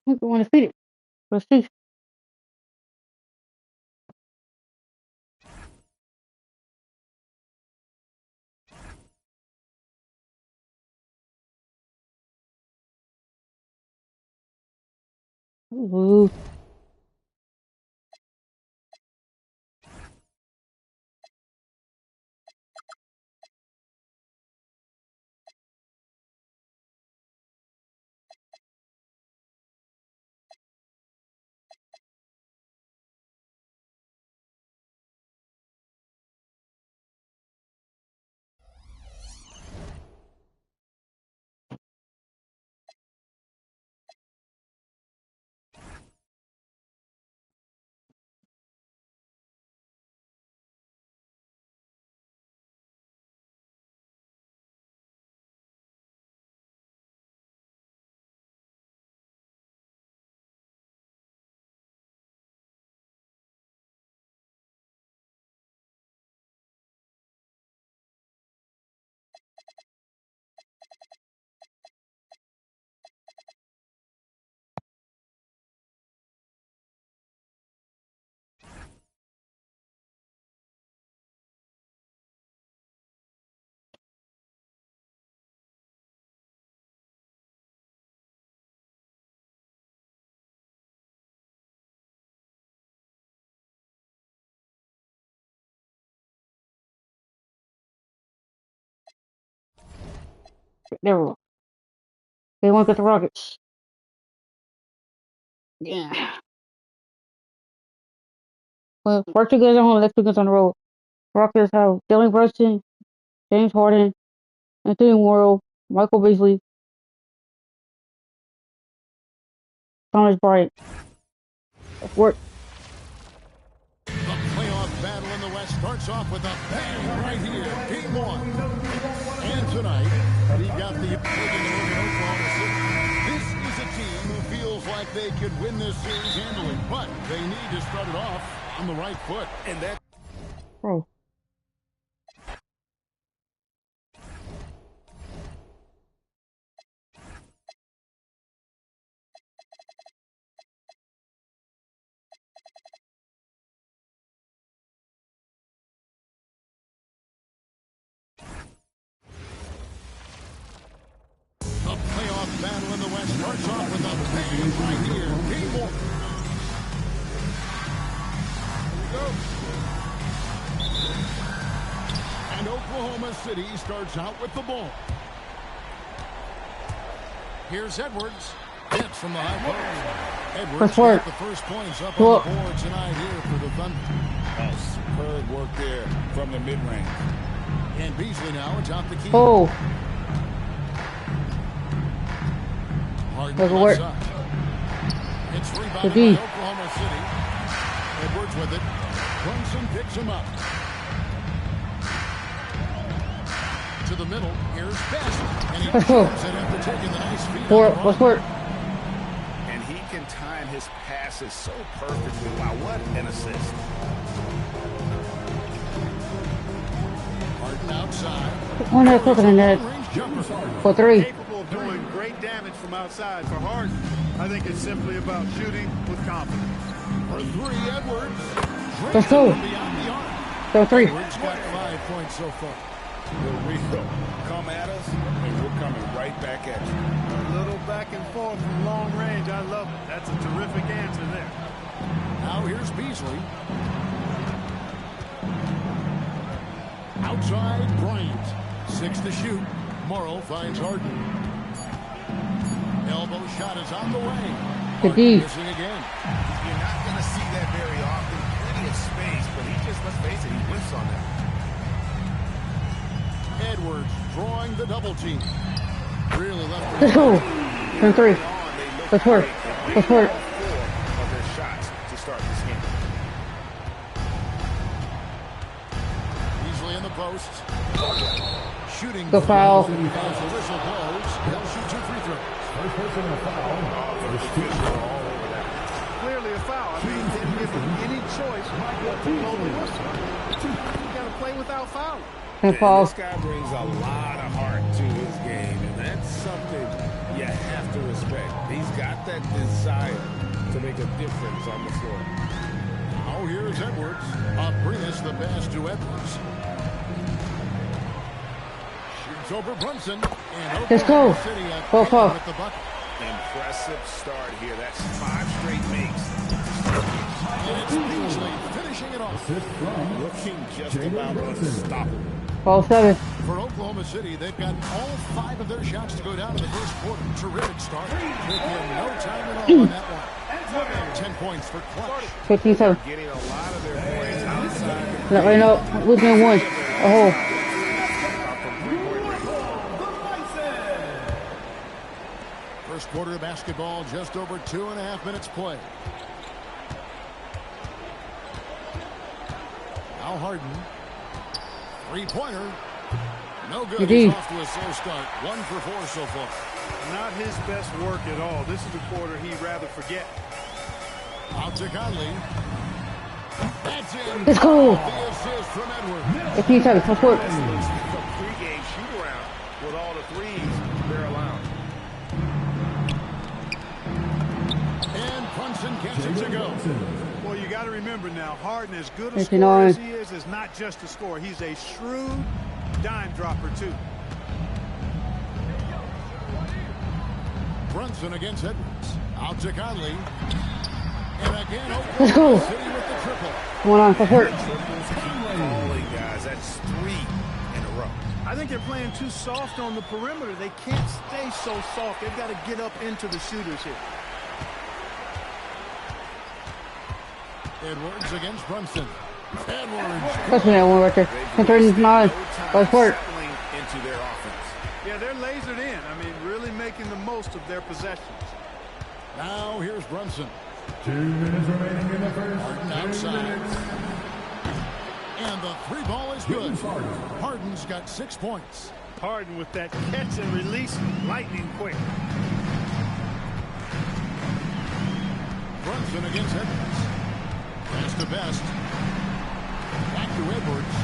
Speaker 2: I'm going to feed it. Let's see. Ooh. There we go. They want to get the Rockets. Yeah. Well, first two games at home, next two games on the road. Rockets have Jalen Brunson, James Harden, Anthony Morrow, Michael Beasley, Thomas Bryant. That's work.
Speaker 3: The playoff battle in the West starts off with a bang right here. Game one. And tonight, we got the Oklahoma City. This is a team who feels like they could win this series handily, but they need to start it off on the right foot. And that.
Speaker 2: Bro.
Speaker 3: The playoff battle in the West starts off with a bang right here. Game one. Here we go. And Oklahoma City starts out with the ball. Here's Edwards. Hits from the high post. Edwards got the first points up on the board tonight here for the Thunder.
Speaker 4: Oh, superb work there from the mid-range.
Speaker 3: And Beasley now atop the key.
Speaker 2: Oh.
Speaker 3: Harden
Speaker 2: Doesn't work.
Speaker 3: It's rebounded by Oklahoma City. Edwards with it. Brunson picks him up. To the middle. Here's Best. And he turns it after taking the nice feed.
Speaker 2: Let's work.
Speaker 4: And he can time his passes so perfectly. Wow, what an assist.
Speaker 3: Harden outside.
Speaker 2: One that's looking in that. For three.
Speaker 5: Capable of doing great damage from outside. For Harden, I think it's simply about shooting with confidence.
Speaker 3: For three, Edwards.
Speaker 2: Let's go. Go three.
Speaker 3: Edwards got 5 points so far.
Speaker 4: Here we go. Come at us, and we're coming right back at you.
Speaker 5: A little back and forth from long range. I love it. That's a terrific answer there.
Speaker 3: Now here's Beasley. Outside, Bryant. 6 to shoot. Morrow finds Harden. Elbow shot is on the way. Harden missing again.
Speaker 4: You're not going to see that very often. Plenty of space, but he just, let's face it, he whiffs on that.
Speaker 3: Edwards drawing the double team. Really left.
Speaker 2: Let's go. Turn three. Let's work. Let's work.
Speaker 4: 4 of their shots to start this game.
Speaker 3: Beasley in the post. Shooting.
Speaker 2: Go foul.
Speaker 3: As the whistle blows, he'll shoot 2 free throws.
Speaker 1: First person to foul.
Speaker 5: Clearly a foul. I mean, didn't give him any choice but to blow the whistle. You got to play without fouling.
Speaker 2: And falls.
Speaker 4: This guy brings a lot of heart to his game, and that's something you have to respect.
Speaker 10: respect. He's got that desire to make a difference on the floor.
Speaker 3: Oh, here's Edwards. Abrinas the pass to Edwards. Shoots over Brunson. And
Speaker 2: Let's go.
Speaker 3: Oklahoma City
Speaker 2: Go for
Speaker 3: with the bucket.
Speaker 4: Impressive start here. That's 5 straight makes.
Speaker 3: And it's Beasley finishing it off.
Speaker 4: Looking just about unstoppable.
Speaker 2: Ball 7.
Speaker 3: For Oklahoma City, they've got all 5 of their shots to go down in the first quarter. Terrific start. Took him no time at all on that one. 10 points for Clutch.
Speaker 2: 15-7.
Speaker 4: Getting a lot of their points outside.
Speaker 2: Not right now. Losing 1. Oh.
Speaker 3: First quarter of basketball, just over 2.5 minutes play. Now Harden. 3-pointer. No good. He's off to a slow start. 1 for 4 so far.
Speaker 5: Not his best work at all. This is the quarter he'd rather forget.
Speaker 3: Out to Conley. That's in.
Speaker 2: Let's go.
Speaker 3: The assist from Edwards.
Speaker 2: 15-7. Let's work.
Speaker 4: This looks like a pregame shoot-around with all the threes they're allowing.
Speaker 3: And Brunson gets it to go.
Speaker 5: Well, you got to remember now, Harden, as good a
Speaker 2: 59.
Speaker 5: scorer as he is not just a scorer. He's a shrewd dime dropper, too.
Speaker 3: Brunson against Edwards. Out to Conley. And again,
Speaker 2: Let's go.
Speaker 3: City with the triple.
Speaker 2: Come on, let's work.
Speaker 4: Triples keep falling, guys. That's 3 in a row.
Speaker 5: I think they're playing too soft on the perimeter. They can't stay so soft. They've got to get up into the shooters here.
Speaker 3: Edwards against Brunson. Edwards.
Speaker 2: That's me, that one right there. 39. Let's work.
Speaker 4: Into their offense.
Speaker 5: Yeah, they're lasered in. I mean, really making the most of their possessions.
Speaker 3: Now here's Brunson.
Speaker 1: 2 minutes remaining in the first.
Speaker 3: Harden outside. And the 3-ball is good. Harden's got 6 points.
Speaker 5: Harden with that catch and release, lightning quick.
Speaker 3: Brunson against Edwards. Pass to Best. Back to Edwards.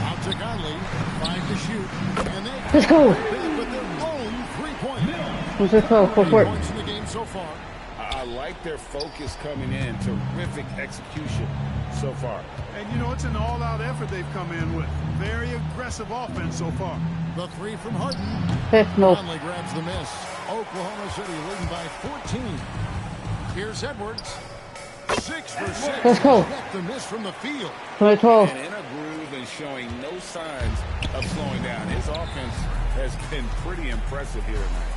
Speaker 3: Out to Conley. 5 to shoot. And they
Speaker 2: Let's go.
Speaker 3: with their own 3-point.
Speaker 2: Let's just go. Go
Speaker 3: 3
Speaker 2: for it.
Speaker 3: points in the game so far.
Speaker 4: I like their focus coming in. Terrific execution so far.
Speaker 5: And, you know, it's an all-out effort they've come in with. Very aggressive offense so far.
Speaker 3: The 3 from Harden.
Speaker 2: No.
Speaker 3: Conley grabs the miss. Oklahoma City leading by 14. Here's Edwards. 6 for 6.
Speaker 2: Let's go.
Speaker 3: Get the miss from the field.
Speaker 2: 12.
Speaker 4: And in a groove and showing no signs of slowing down. His offense has been pretty impressive here tonight.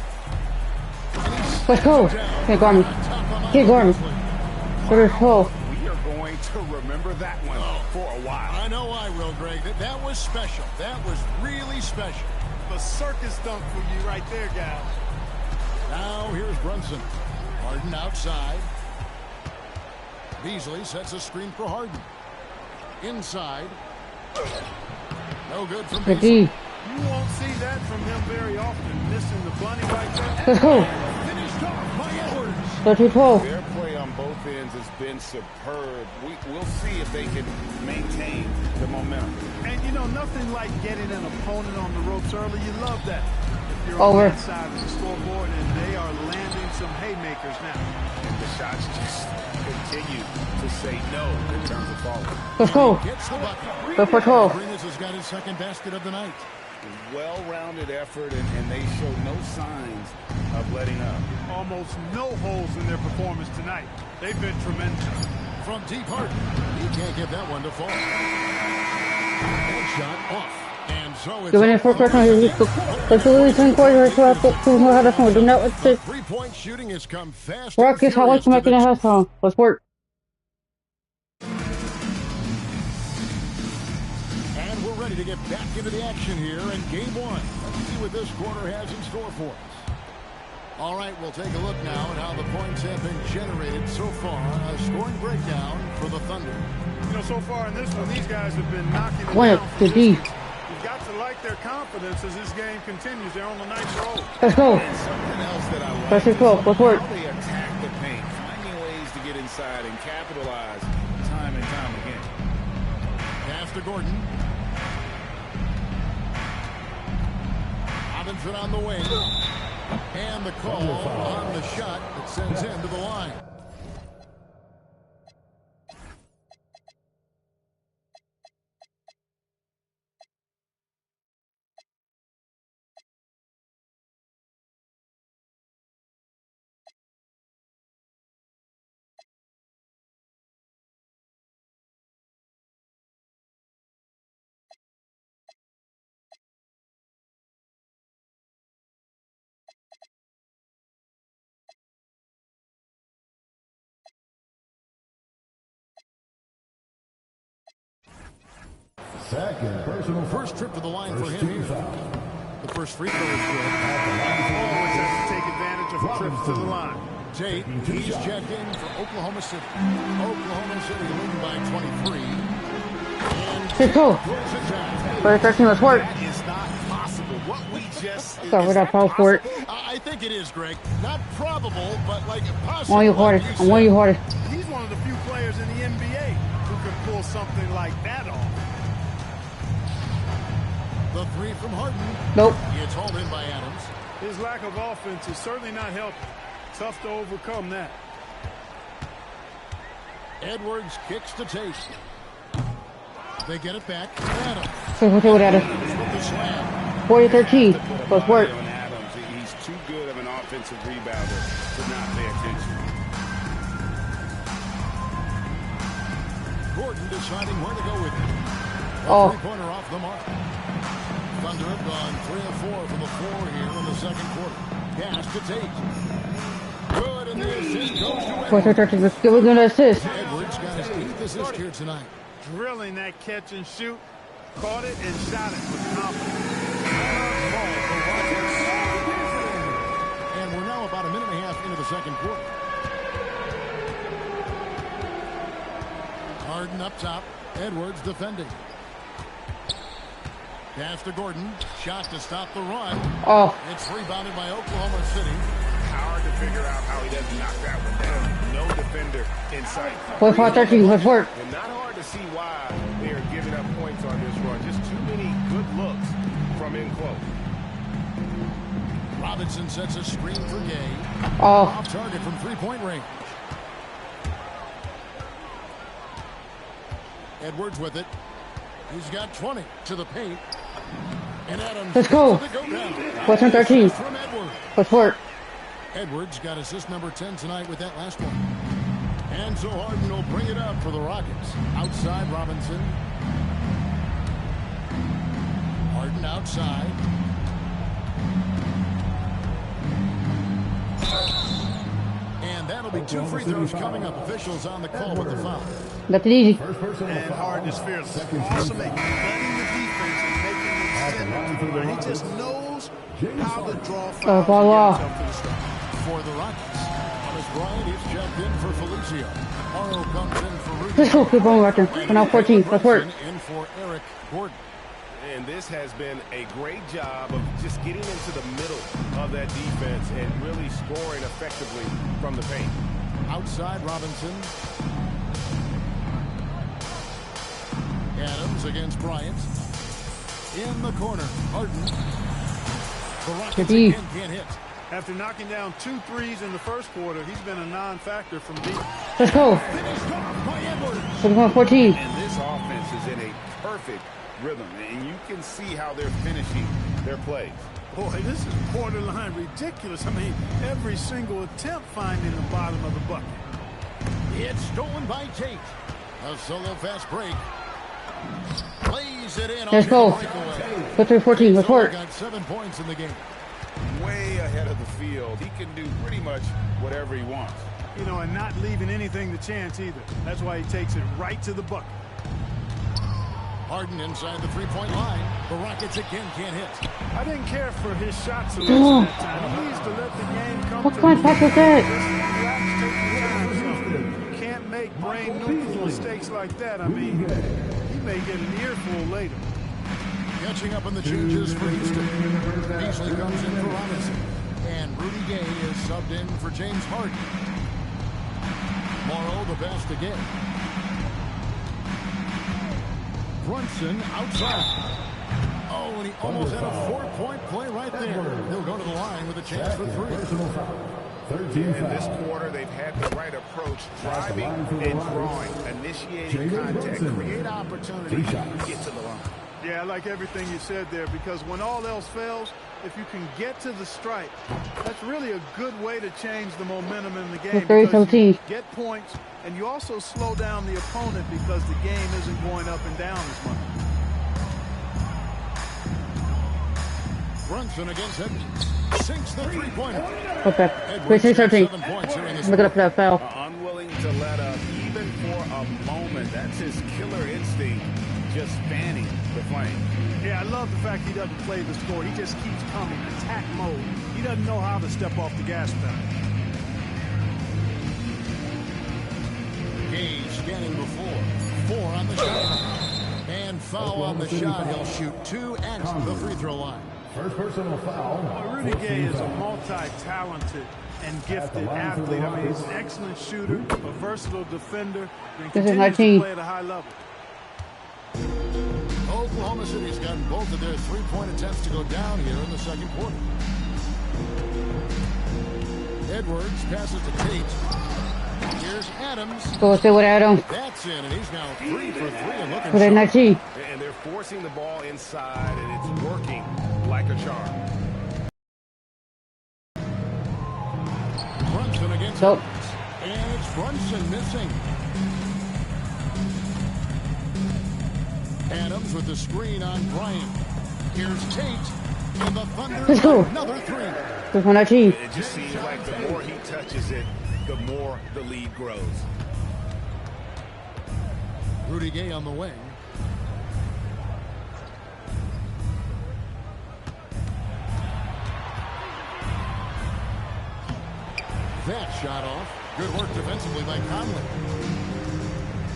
Speaker 2: Let's go. Can't guard me. Can't guard me. What 12.
Speaker 4: We are going to remember that one for a while.
Speaker 3: I know I will, Greg. That was special. That was really special.
Speaker 5: The circus dunk for you right there, guys.
Speaker 3: Now here's Brunson. Harden outside. Beasley sets a screen for Harden. Inside. No good from Beasley.
Speaker 5: You won't see that from him very often. Missing the bunny right there.
Speaker 2: Let's go.
Speaker 3: Finished off by Edwards.
Speaker 2: 13-12.
Speaker 4: Their play on both ends has been superb. We'll see if they can maintain the momentum.
Speaker 5: And, you know, nothing like getting an opponent on the ropes early. You love that. If you're
Speaker 2: Over.
Speaker 5: on that side of the scoreboard, and they are landing some haymakers now.
Speaker 4: And the shots just continue to say no in terms of falling.
Speaker 2: Let's go.
Speaker 3: Gets the bucket.
Speaker 2: Go for 12.
Speaker 3: Abrinas has got his second basket of the night.
Speaker 4: Well-rounded effort, and they show no signs of letting up.
Speaker 5: Almost no holes in their performance tonight. They've been tremendous.
Speaker 3: From deep Harden. He can't get that one to fall. Headshot off. And so it's...
Speaker 2: You're winning 4 questions. Let's lose 10 quarters. To know how to phone. Do not let the
Speaker 3: 3-point shooting has come fast.
Speaker 2: Rockets highlights from making a halftime. Let's work.
Speaker 3: And we're ready to get back into the action here in game 1. Let's see what this quarter has in store for us. All right, we'll take a look now at how the points have been generated so far. A scoring breakdown for the Thunder.
Speaker 5: You know, so far in this one, these guys have been knocking it
Speaker 2: One
Speaker 5: down.
Speaker 2: to D.
Speaker 5: You've got to like their confidence as this game continues. They're on the ninth roll.
Speaker 2: Let's go.
Speaker 4: And something else that I like
Speaker 2: Pressure
Speaker 4: is
Speaker 2: 12. Let's work.
Speaker 4: how they attack the paint, finding ways to get inside and capitalize time and time again.
Speaker 3: Pass to Gordon. Out Robinson on the wing. And the call on the shot that sends him to the line.
Speaker 1: Second personal
Speaker 3: First trip to the line for him here. The first free throw is good.
Speaker 5: Always has to take advantage of trips to the line.
Speaker 3: Tate, he's checked in for Oklahoma City. Oklahoma City leading by 23. And
Speaker 2: Let's go. For the 13, let's work.
Speaker 4: That is not possible. What we just
Speaker 2: So we're gonna fall for it.
Speaker 3: I think it is, Greg. Not probable, but like
Speaker 2: I
Speaker 3: possible.
Speaker 2: want you hardest. I want you hardest.
Speaker 5: He's one of the few players in the NBA who can pull something like that off.
Speaker 3: The three from Harden.
Speaker 2: Nope.
Speaker 3: It's hauled in by Adams.
Speaker 5: His lack of offense is certainly not helping. Tough to overcome that.
Speaker 3: Edwards kicks to Tate. They get it back. Adams.
Speaker 2: So we'll with Adams.
Speaker 3: With the slam.
Speaker 2: 40-13. Let's work.
Speaker 4: Adams, he's too good of an offensive rebounder to not pay attention.
Speaker 3: Gordon deciding where to go with it.
Speaker 2: Oh.
Speaker 3: Three-pointer off the mark. Thunder have gone 3 of 4 from the floor here in the second quarter. Pass to Tate. Good, and the assist goes to Edwards.
Speaker 2: 40-13. Let's give him an assist.
Speaker 3: Edwards got his 8th assist here tonight.
Speaker 5: Drilling that catch and shoot. Caught it and shot it with confidence.
Speaker 3: And we're now about a minute and a half into the second quarter. Harden up top. Edwards defending. Pass to Gordon. Shot to stop the run.
Speaker 2: Oh.
Speaker 3: It's rebounded by Oklahoma City.
Speaker 4: Hard to figure out how he doesn't knock that one down. No defender in sight.
Speaker 2: 45-13. Let's work.
Speaker 4: And not hard to see why they are giving up points on this run. Just too many good looks from in close.
Speaker 3: Robinson sets a screen for Gay.
Speaker 2: Oh.
Speaker 3: Off target from three-point range. Edwards with it. He's got 20 to the paint. And Adams.
Speaker 2: Let's go. What's on 13?
Speaker 3: From Edwards.
Speaker 2: Let's work.
Speaker 3: Edwards got assist number 10 tonight with that last one. And so Harden will bring it up for the Rockets. Outside Robinson. Harden outside. And that'll be 2 free throws coming up. Officials on the call with the foul.
Speaker 2: That's it easy.
Speaker 5: And Harden is fearless. Awesome at running the defense and making them step into the line. He just knows how to draw fouls
Speaker 2: ball off.
Speaker 3: For the Rockets. Thomas Bryant is checked in for Felicio. Morrow comes in for Rudy.
Speaker 2: Let's go. Keep on working. We're now 14. Let's work.
Speaker 3: In for Eric Gordon.
Speaker 4: And this has been a great job of just getting into the middle of that defense and really scoring effectively from the paint.
Speaker 3: Outside Robinson. Adams against Bryant. In the corner, Harden. The Rockets again can't hit.
Speaker 5: After knocking down 2 threes in the first quarter, he's been a non-factor from deep.
Speaker 2: Let's go.
Speaker 3: Finished off by Edwards.
Speaker 2: 21-14.
Speaker 4: And this offense is in a perfect rhythm, and you can see how they're finishing their plays.
Speaker 5: Boy, this is borderline ridiculous. I mean, every single attempt finding the bottom of the bucket.
Speaker 3: It's stolen by Tate. A solo fast break. Plays it in.
Speaker 2: Let's go. 43-14. Let's work.
Speaker 3: Got 7 points in the game.
Speaker 4: Way ahead of the field. He can do pretty much whatever he wants.
Speaker 5: You know, and not leaving anything to chance either. That's why he takes it right to the bucket.
Speaker 3: Harden inside the three-point line. The Rockets again can't hit.
Speaker 5: I didn't care for his shot selection that time. He needs to let the game come
Speaker 2: What
Speaker 5: to
Speaker 2: kind of pass was that?
Speaker 5: You can't make brain-neutral mistakes like that. I mean, he may get an earful later.
Speaker 3: Catching up on the changes for Houston. Beasley comes in for Robinson. And Rudy Gay is subbed in for James Harden. Morrow the best again. Brunson outside. Oh, and he almost had a 4-point play right there. He'll go to the line with a chance for 3.
Speaker 1: Personal foul. 13
Speaker 4: In
Speaker 1: foul.
Speaker 4: this quarter, they've had the right approach, driving and drawing, initiating contact, create opportunity, get to the line.
Speaker 5: Yeah, I like everything you said there, because when all else fails, if you can get to the stripe, that's really a good way to change the momentum in the game. Because you get points, and you also slow down the opponent because the game isn't going up and down as much.
Speaker 3: Brunson against Edmonds. Sinks the 3-pointer.
Speaker 2: Okay. 13. Look it up for that foul.
Speaker 4: Unwilling to let up, even for a moment. That's his killer instinct, just fanning the flame.
Speaker 5: Yeah, I love the fact he doesn't play the score. He just keeps coming, attack mode. He doesn't know how to step off the gas pedal.
Speaker 3: Gage scanning before. 4 on the shot. And foul on the shot. He'll shoot 2 at the free throw line.
Speaker 1: First personal foul.
Speaker 5: Well, Rudy Gay is a multi-talented and gifted athlete. I mean, he's an excellent shooter, a versatile defender, and continues to play at a high level.
Speaker 3: Oklahoma City's gotten both of their 3-point attempts to go down here in the second quarter. Edwards passes to Tate. Here's Adams.
Speaker 2: Go stay with Adam.
Speaker 3: That's in, and he's now 3 for 3 and looking
Speaker 2: sharp.
Speaker 4: And they're forcing the ball inside, and it's working like a charm.
Speaker 3: Brunson against Edwards. And it's Brunson missing. Adams with the screen on Bryant. Here's Tate. And the Thunder.
Speaker 2: Let's go.
Speaker 3: Another 3.
Speaker 4: It just seems like the more he touches it, the more the lead grows.
Speaker 3: Rudy Gay on the wing. That shot off. Good work defensively by Conley.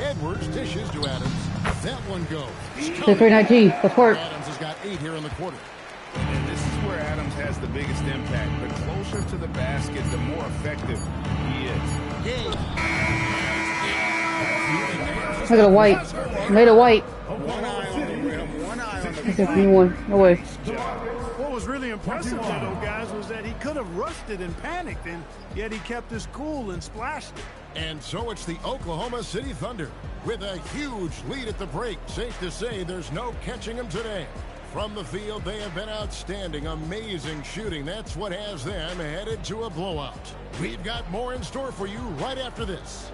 Speaker 3: Edwards dishes to Adams. That one goes.
Speaker 2: 3-19. Support.
Speaker 3: Adams has got 8 here in the quarter.
Speaker 4: And this is where Adams has the biggest impact. The closer to the basket, the more effective he is.
Speaker 2: Look at the white. Made a white.
Speaker 4: One eye on the rim, one eye on the
Speaker 2: rim. No way.
Speaker 5: What was really impressive there, though, guys, was that he could have rushed it and panicked, and yet he kept his cool and splashed it.
Speaker 3: And so it's the Oklahoma City Thunder with a huge lead at the break. Safe to say there's no catching them today. From the field, they have been outstanding. Amazing shooting. That's what has them headed to a blowout. We've got more in store for you right after this.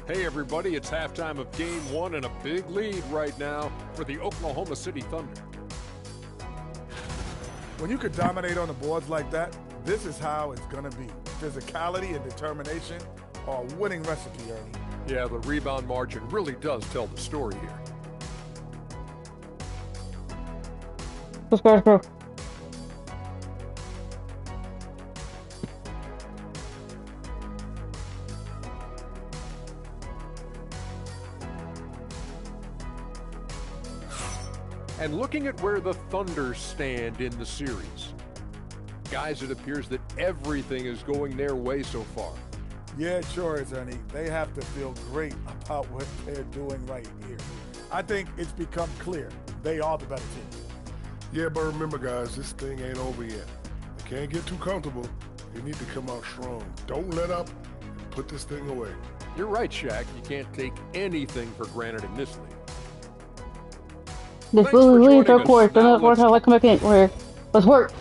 Speaker 7: Hey everybody, it's halftime of game 1 and a big lead right now for the Oklahoma City Thunder.
Speaker 8: When you could dominate on the boards like that, this is how it's going to be. Physicality and determination are a winning recipe, Ernie.
Speaker 7: Yeah, the rebound margin really does tell the story here.
Speaker 2: Let's go.
Speaker 7: And looking at where the Thunder stand in the series, guys, it appears that everything is going their way so far.
Speaker 8: Yeah, it sure is, Ernie. They have to feel great about what they're doing right here. I think it's become clear they are the better team.
Speaker 9: Yeah, but remember, guys, this thing ain't over yet. They can't get too comfortable. They need to come out strong. Don't let up and put this thing away.
Speaker 7: You're right, Shaq. You can't take anything for granted in this league.
Speaker 2: This really leads our course. Don't work out like come back in. We're here. Let's work.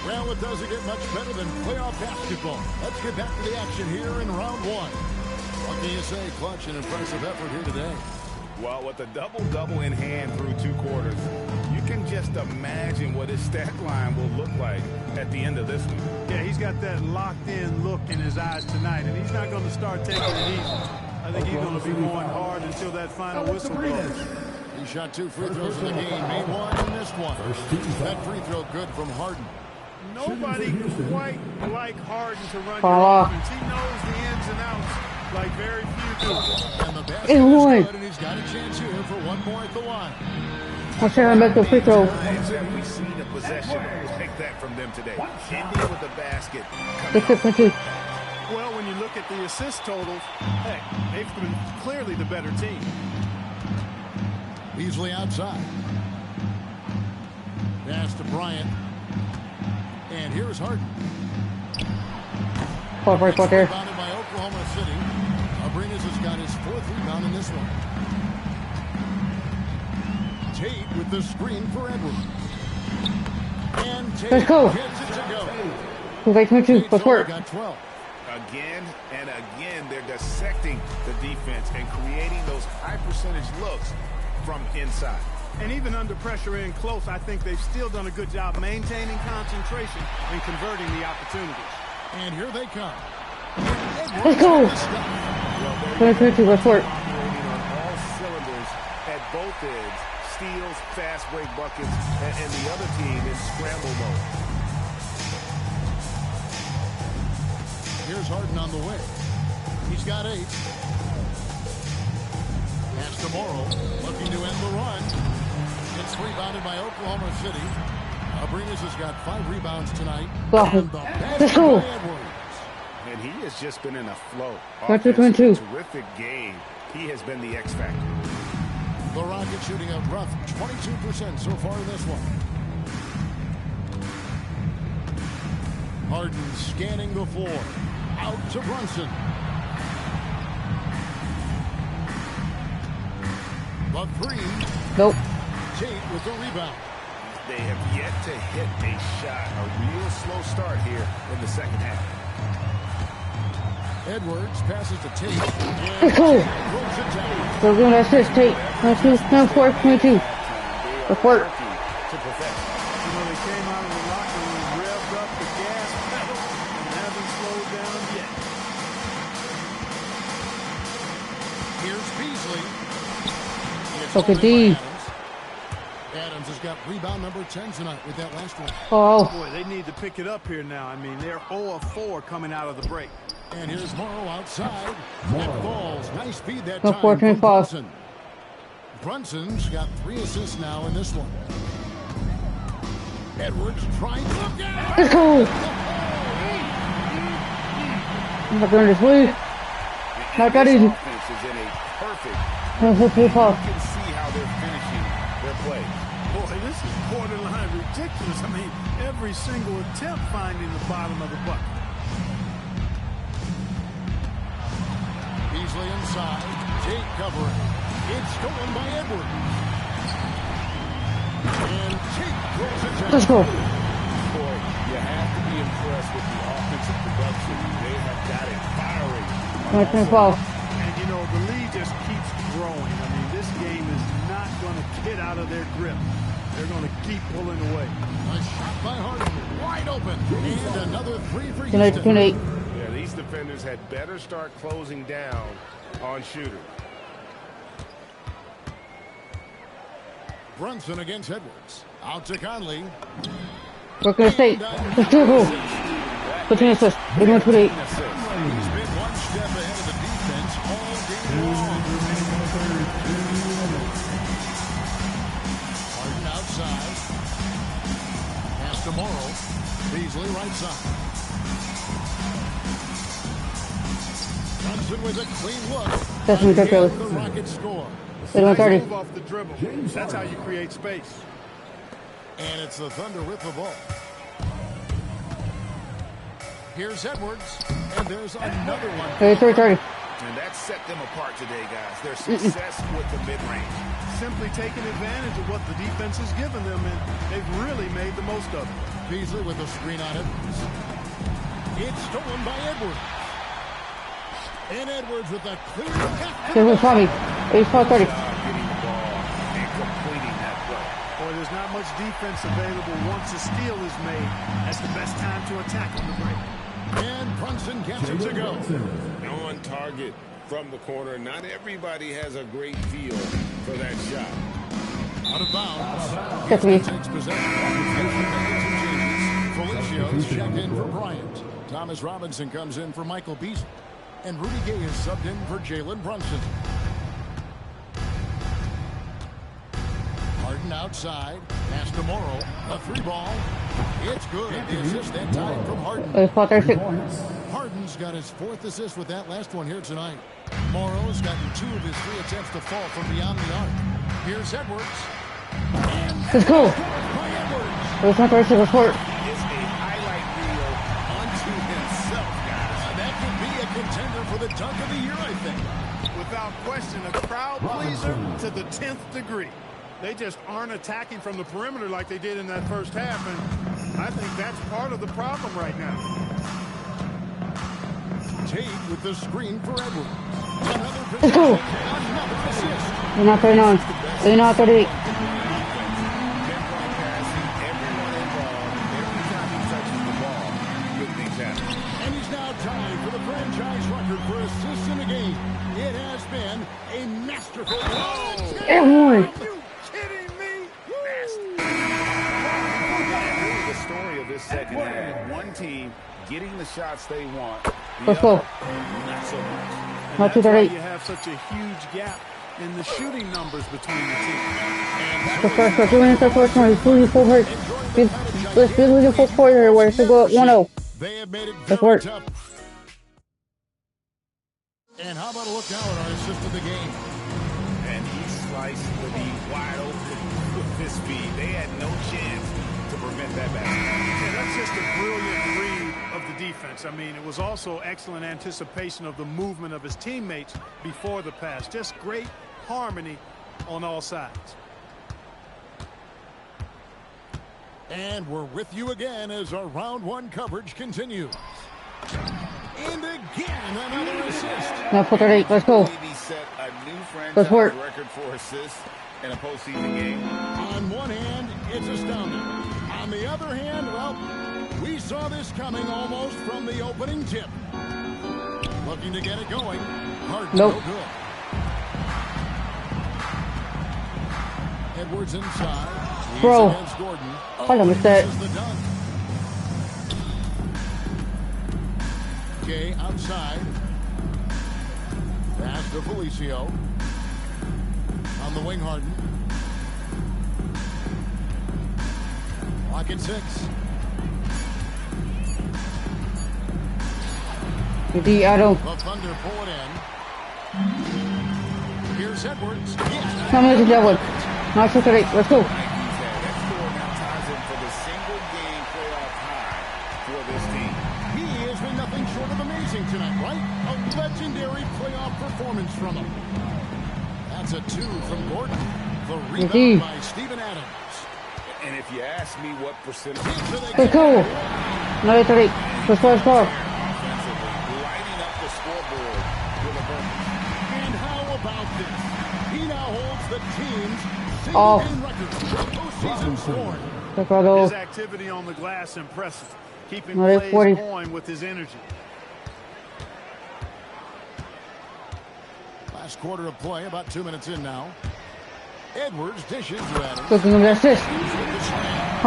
Speaker 3: Well, it doesn't get much better than playoff basketball. Let's get back to the action here in round 1. What can you say? Clutch and impressive effort here today.
Speaker 4: Well, with a double-double in hand through 2 quarters, you can just imagine what his stat line will look like at the end of this one.
Speaker 5: Yeah, he's got that locked-in look in his eyes tonight, and he's not going to start taking it easy. I think he's going to be going hard until that final whistle blows.
Speaker 3: He shot 2 free throws in the game, made 1 and missed 1. That free throw good from Harden.
Speaker 5: Nobody quite like Harden to run
Speaker 2: Fall
Speaker 5: your
Speaker 2: off.
Speaker 5: offense. He knows the ins and outs like very few do.
Speaker 3: And the basket
Speaker 2: It
Speaker 3: is
Speaker 2: won.
Speaker 3: good, and he's got a chance here for one more at the line.
Speaker 2: Let's try to make the free throw.
Speaker 4: Times have we seen a possession like that from them today? India with the basket.
Speaker 2: Let's get for two.
Speaker 5: Well, when you look at the assist totals, hey, they've been clearly the better team.
Speaker 3: Beasley outside. Pass to Bryant. And here's Harden.
Speaker 2: Fall right spot there.
Speaker 3: Rebounded by Oklahoma City. Abrinas has got his 4th rebound in this one. Tate with the screen for Edwards. And Tate
Speaker 2: Let's go.
Speaker 3: gets it to go.
Speaker 2: 2K22. Let's work.
Speaker 3: Got 12.
Speaker 4: Again and again, they're dissecting the defense and creating those high percentage looks from inside.
Speaker 5: And even under pressure in close, I think they've still done a good job maintaining concentration and converting the opportunities.
Speaker 3: And here they come.
Speaker 2: Let's go. 2K22. Let's work.
Speaker 4: Operating on all cylinders at both ends. Steals, fast break buckets, and the other team in scramble mode.
Speaker 3: Here's Harden on the way. He's got 8. Pass to Morrow, looking to end the run. It's rebounded by Oklahoma City. Abrinas has got 5 rebounds tonight. And the
Speaker 2: Let's go.
Speaker 3: basket by Edwards.
Speaker 4: And he has just been in a flow.
Speaker 2: 2K22.
Speaker 4: Terrific game. He has been the X factor.
Speaker 3: The Rockets shooting a rough 22% so far in this one. Harden scanning the floor. Out to Brunson. The 3.
Speaker 2: Nope.
Speaker 3: Tate with the rebound.
Speaker 4: They have yet to hit a shot. A real slow start here in the second half.
Speaker 3: Edwards passes to Tate.
Speaker 2: Let's go.
Speaker 3: Throws it down.
Speaker 2: So we're doing that assist. Tate. Let's do 4-22. Let's work.
Speaker 4: To perfect.
Speaker 5: You know, they came out of the locker room, revved up the gas pedal, and haven't slowed down yet.
Speaker 3: Here's Beasley. It's
Speaker 2: Okay,
Speaker 3: only
Speaker 2: D.
Speaker 3: for Adams has got rebound number 10 tonight with that last one.
Speaker 2: Oh.
Speaker 5: Boy, they need to pick it up here now. I mean, they're 0 of 4 coming out of the break.
Speaker 3: And here's Morrow outside. That falls. Nice feed that
Speaker 2: No,
Speaker 3: time
Speaker 2: 14
Speaker 3: from
Speaker 2: falls.
Speaker 3: Brunson. Brunson's got 3 assists now in this one. Edwards trying to look out.
Speaker 2: Let's go. I'm not going this way. Not that easy.
Speaker 4: Offense is in a perfect.
Speaker 2: Let's hit
Speaker 4: You can see how they're finishing their play.
Speaker 5: Boy, this is borderline ridiculous. I mean, every single attempt finding the bottom of the bucket.
Speaker 3: Beasley inside. Tate covering. It's stolen by Edwards. And Tate throws it down.
Speaker 2: Let's go.
Speaker 10: Boy, you have to be impressed with the offensive production. They have got it firing.
Speaker 2: 12.
Speaker 5: And, you know, the lead just keeps growing. I mean, this game is not going to get out of their grip. They're going to keep pulling away.
Speaker 3: A shot by Harden. Wide open. And another 3 for
Speaker 2: Tonight,
Speaker 3: Houston.
Speaker 2: 28.
Speaker 10: Yeah, these defenders had better start closing down on shooters.
Speaker 3: Brunson against Edwards. Out to Conley.
Speaker 2: Working the state. Let's go. 15 assists. 81-28.
Speaker 3: He's been one step ahead of the defense all game long. Harden outside. Pass to Morrow. Beasley right side. Brunson with a clean look.
Speaker 2: That's me,
Speaker 3: Again,
Speaker 2: Doug.
Speaker 3: the Rockets score.
Speaker 2: 31-30.
Speaker 5: Move off the dribble. That's how you create space.
Speaker 3: And it's the Thunder with the ball. Here's Edwards. And there's another one.
Speaker 2: 30-30.
Speaker 4: And that set them apart today, guys. Their success with the mid-range.
Speaker 5: Simply taking advantage of what the defense has given them, and they've really made the most of it.
Speaker 3: Beasley with a screen on Edwards. It's stolen by Edwards. And Edwards with a clear left.
Speaker 2: This was Tommy. 84-30.
Speaker 4: Getting the ball and completing that play.
Speaker 5: Boy, there's not much defense available once a steal is made. That's the best time to attack on the break.
Speaker 3: And Brunson gets it to go.
Speaker 10: On target from the corner. Not everybody has a great feel for that shot.
Speaker 3: Out of bounds.
Speaker 2: That's me.
Speaker 3: Houston takes possession. Houston making some changes. Felicios checked in for Bryant. Thomas Robinson comes in for Michael Beasley. And Rudy Gay is subbed in for Jalen Brunson. Harden outside. Pass to Morrow. A 3-ball. It's good. The assist that time from Harden. Harden's got his 4th assist with that last one here tonight. Morrow's gotten 2 of his 3 attempts to fall from beyond the arc. Here's Edwards.
Speaker 2: Let's go. Let's not first to sport.
Speaker 4: It's a highlight reel unto himself, guys.
Speaker 3: That could be a contender for the dunk of the year, I think.
Speaker 5: Without question, a crowd pleaser to the 10th degree. They just aren't attacking from the perimeter like they did in that first half, and I think that's part of the problem right now.
Speaker 3: Tate with the screen for Edwards.
Speaker 2: Let's go.
Speaker 3: Another assist.
Speaker 2: You're not 39. You're not 38.
Speaker 3: And he's now tied for the franchise record for assists in a game. It has been a masterful.
Speaker 2: Everyone.
Speaker 5: Are you kidding me?
Speaker 4: The story of this second half, one team getting the shots they want.
Speaker 2: Let's go.
Speaker 4: Not so much.
Speaker 2: Not
Speaker 5: That's why
Speaker 2: 238.
Speaker 5: you have such a huge gap in the shooting numbers between the teams.
Speaker 2: The first for 2 minutes, the first one is really full hurt. Let's be losing full quarter here where it should go at 1-0.
Speaker 3: They have made it
Speaker 2: Let's
Speaker 3: very
Speaker 2: work.
Speaker 3: tough. And how about a look now at our assist of the game?
Speaker 4: And he sliced the beat wide open with his speed. They had no chance to prevent that basket.
Speaker 5: Yeah, that's just a brilliant read of the defense. I mean, it was also excellent anticipation of the movement of his teammates before the pass. Just great harmony on all sides.
Speaker 3: And we're with you again as our round 1 coverage continues. And again, another assist.
Speaker 2: Now 438. Let's go.
Speaker 4: He set a new
Speaker 2: Let's
Speaker 4: franchise
Speaker 2: work.
Speaker 4: record for assists in a postseason game.
Speaker 3: On one hand, it's astounding. On the other hand, well, we saw this coming almost from the opening tip. Looking to get it going. Harden,
Speaker 2: Nope.
Speaker 3: no good. Edwards inside. He's
Speaker 2: Bro.
Speaker 3: against Gordon.
Speaker 2: Hold on, missed that.
Speaker 3: This is the dunk. Gay outside. Pass to Felicio. On the wing, Harden. Clock at 6.
Speaker 2: The Adam.
Speaker 3: The Thunder pull it in. Here's Edwards. Yes.
Speaker 2: Now look at that one. Now 438. Let's go.
Speaker 4: That score now ties him for the single-game playoff high for this team.
Speaker 3: He has been nothing short of amazing tonight, right? A legendary playoff performance from him. That's a 2 from Gordon. The rebound by Steven Adams.
Speaker 4: And if you ask me what percentage
Speaker 2: Let's go. Another 38. Let's go.
Speaker 4: offensively, lighting up the scoreboard with a burn.
Speaker 3: And how about this? He now holds the team's
Speaker 2: Oh.
Speaker 3: single-game record for postseason scoring.
Speaker 2: Let's go.
Speaker 5: His activity on the glass impressive. Keeping
Speaker 2: Another
Speaker 5: plays
Speaker 2: 40.
Speaker 5: going with his energy.
Speaker 3: Last quarter of play, about 2 minutes in now. Edwards dishes to Adams.
Speaker 2: Looking at the assist.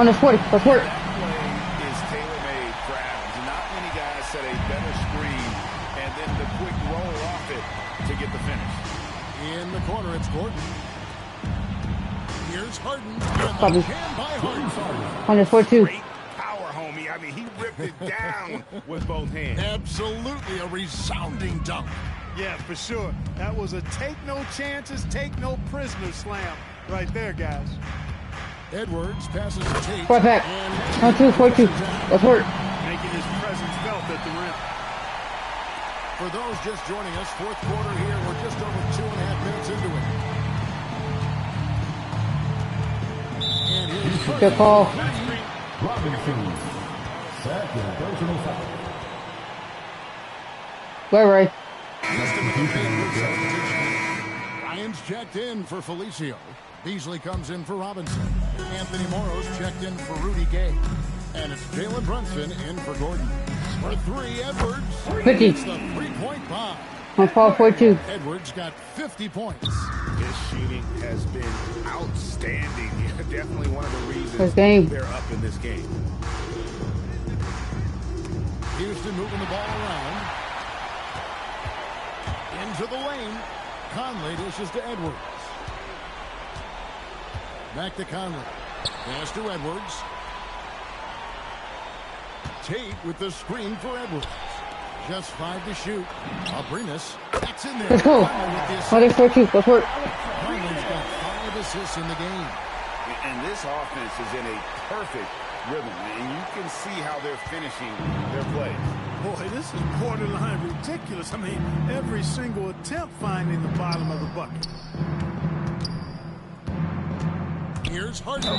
Speaker 2: 140. Let's work.
Speaker 4: That play is tailor-made for Adams. Not many guys set a better screen and then the quick roll off it to get the finish.
Speaker 3: In the corner, it's Gordon. Here's Harden.
Speaker 2: Bobby.
Speaker 3: And the jam by Harden.
Speaker 2: 142.
Speaker 4: Great power, homie. I mean, he ripped it down with both hands.
Speaker 3: Absolutely a resounding dunk.
Speaker 5: Yeah, for sure. That was a take no chances, take no prisoners slam right there, guys.
Speaker 3: Edwards passes to Tate.
Speaker 2: Right back.
Speaker 3: And
Speaker 2: 142. Let's work.
Speaker 5: Making his presence felt at the rim.
Speaker 3: for those just joining us, fourth quarter here. We're just over 2.5 minutes into it. And here's
Speaker 2: Good call.
Speaker 1: Robinson. Second personal foul.
Speaker 2: Ray.
Speaker 3: Ryan's checked in for Felicio. Beasley comes in for Robinson. Anthony Morrow's checked in for Rudy Gay. And it's Jalen Brunson in for Gordon. For three, Edwards.
Speaker 2: 50.
Speaker 3: It's the three-point bomb.
Speaker 2: On foul 42.
Speaker 3: Edwards got 50 points.
Speaker 4: His shooting has been outstanding. Definitely one of the reasons
Speaker 2: First game.
Speaker 4: they're up in this game.
Speaker 3: Houston moving the ball around. Into the lane. Conley dishes to Edwards. Back to Conley. Pass to Edwards. Tate with the screen for Edwards. Just 5 to shoot. Abrinas. That's in there.
Speaker 2: Let's go. 4-2. Go for it.
Speaker 3: Conley's got 5 assists in the game.
Speaker 4: And this offense is in a perfect rhythm, and you can see how they're finishing their plays.
Speaker 5: Boy, this is borderline ridiculous. I mean, every single attempt finding the bottom of the bucket.
Speaker 3: Here's Harden.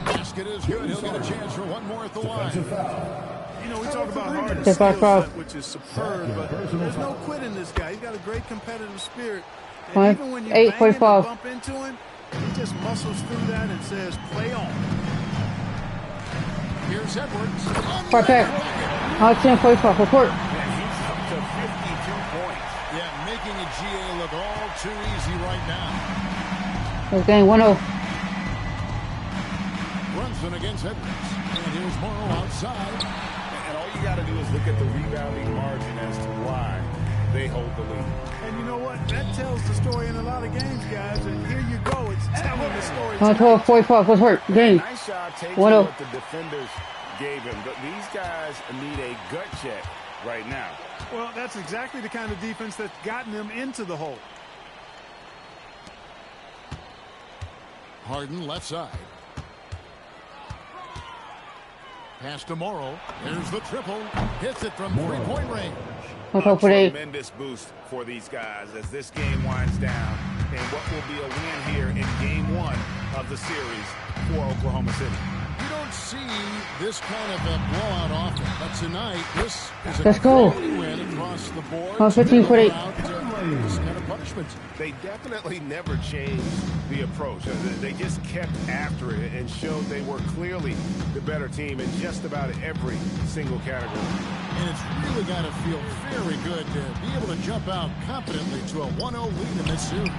Speaker 3: Basket is good. He'll get a chance for one more at the line.
Speaker 5: You know, we talk about Harden's skill set, which is superb, but there's no quitting this guy. He's got a great competitive spirit. And even when you bang him and bump into him, he just muscles through that and says, play on.
Speaker 3: Here's Edwards.
Speaker 2: Right back. I'll 10-45. Report.
Speaker 4: And he's up to 52 points.
Speaker 3: Yeah, making a GA look all too easy right now.
Speaker 2: It's game 1-0.
Speaker 3: Brunson against Edwards. And here's Morrow outside.
Speaker 4: And all you got to do is look at the rebounding margin as to why they hold the lead.
Speaker 5: And you know what? That tells the story in a lot of games, guys. And here you go. It's telling the story.
Speaker 2: 12-45. What's hurt? Game.
Speaker 4: Nice shot taking what the defenders gave him. But these guys need a gut check right now.
Speaker 5: Well, that's exactly the kind of defense that's gotten them into the hole.
Speaker 3: Harden left side. Pass to Morrow. There's the triple. Hits it from three-point range.
Speaker 2: A
Speaker 4: tremendous boost for these guys as this game winds down. And what will be a win here in game 1 of the series for Oklahoma City.
Speaker 3: You don't see this kind of a blowout often, but tonight this is a win across the board.
Speaker 2: 15-48.
Speaker 3: This kind of punishment.
Speaker 4: They definitely never changed the approach. They just kept after it and showed they were clearly the better team in just about every single category.
Speaker 3: And it's really got to feel very good to be able to jump out confidently to a 1-0 lead in this series.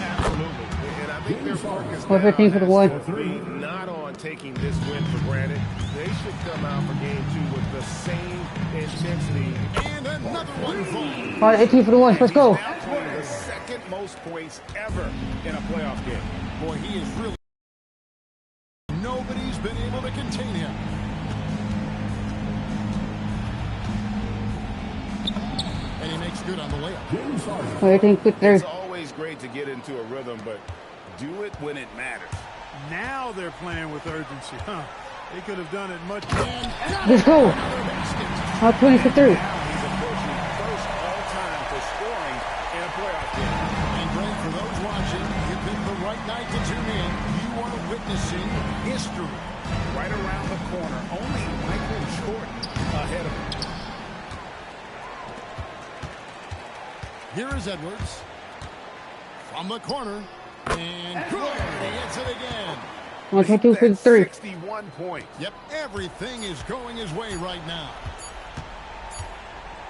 Speaker 4: Absolutely. And I think their focus not on taking this win for granted. They should come out for game 2 with the same intensity.
Speaker 3: And another one falls.
Speaker 2: 18 for the ones. Let's go.
Speaker 4: The second most points ever in a playoff game.
Speaker 3: Boy, he is really... Nobody's been able to contain him. And he makes good on the layup.
Speaker 4: It's always great to get into a rhythm, but do it when it matters.
Speaker 5: Now they're playing with urgency, huh? They could have done it much.
Speaker 2: Let's go. 20 for 3.
Speaker 4: Now he's approaching first all-time for scoring in a playoff game.
Speaker 3: And Greg, for those watching, you picked the right night to tune in. You are witnessing history.
Speaker 4: Right around the corner, only Michael Jordan ahead of him.
Speaker 3: Here is Edwards. From the corner. And good. He hits it again.
Speaker 2: 122 for 3.
Speaker 4: 61 points.
Speaker 3: Yep, everything is going his way right now.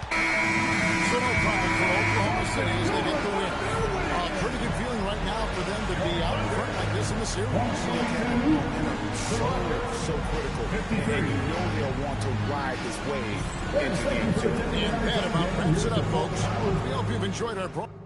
Speaker 3: So no problem for Oklahoma City as they get the win. Pretty good feeling right now for them to be out in front like this in the series.
Speaker 4: So critical. And you know they'll want to ride this wave into game 2.
Speaker 3: And that about wraps it up, folks. We hope you've enjoyed our program.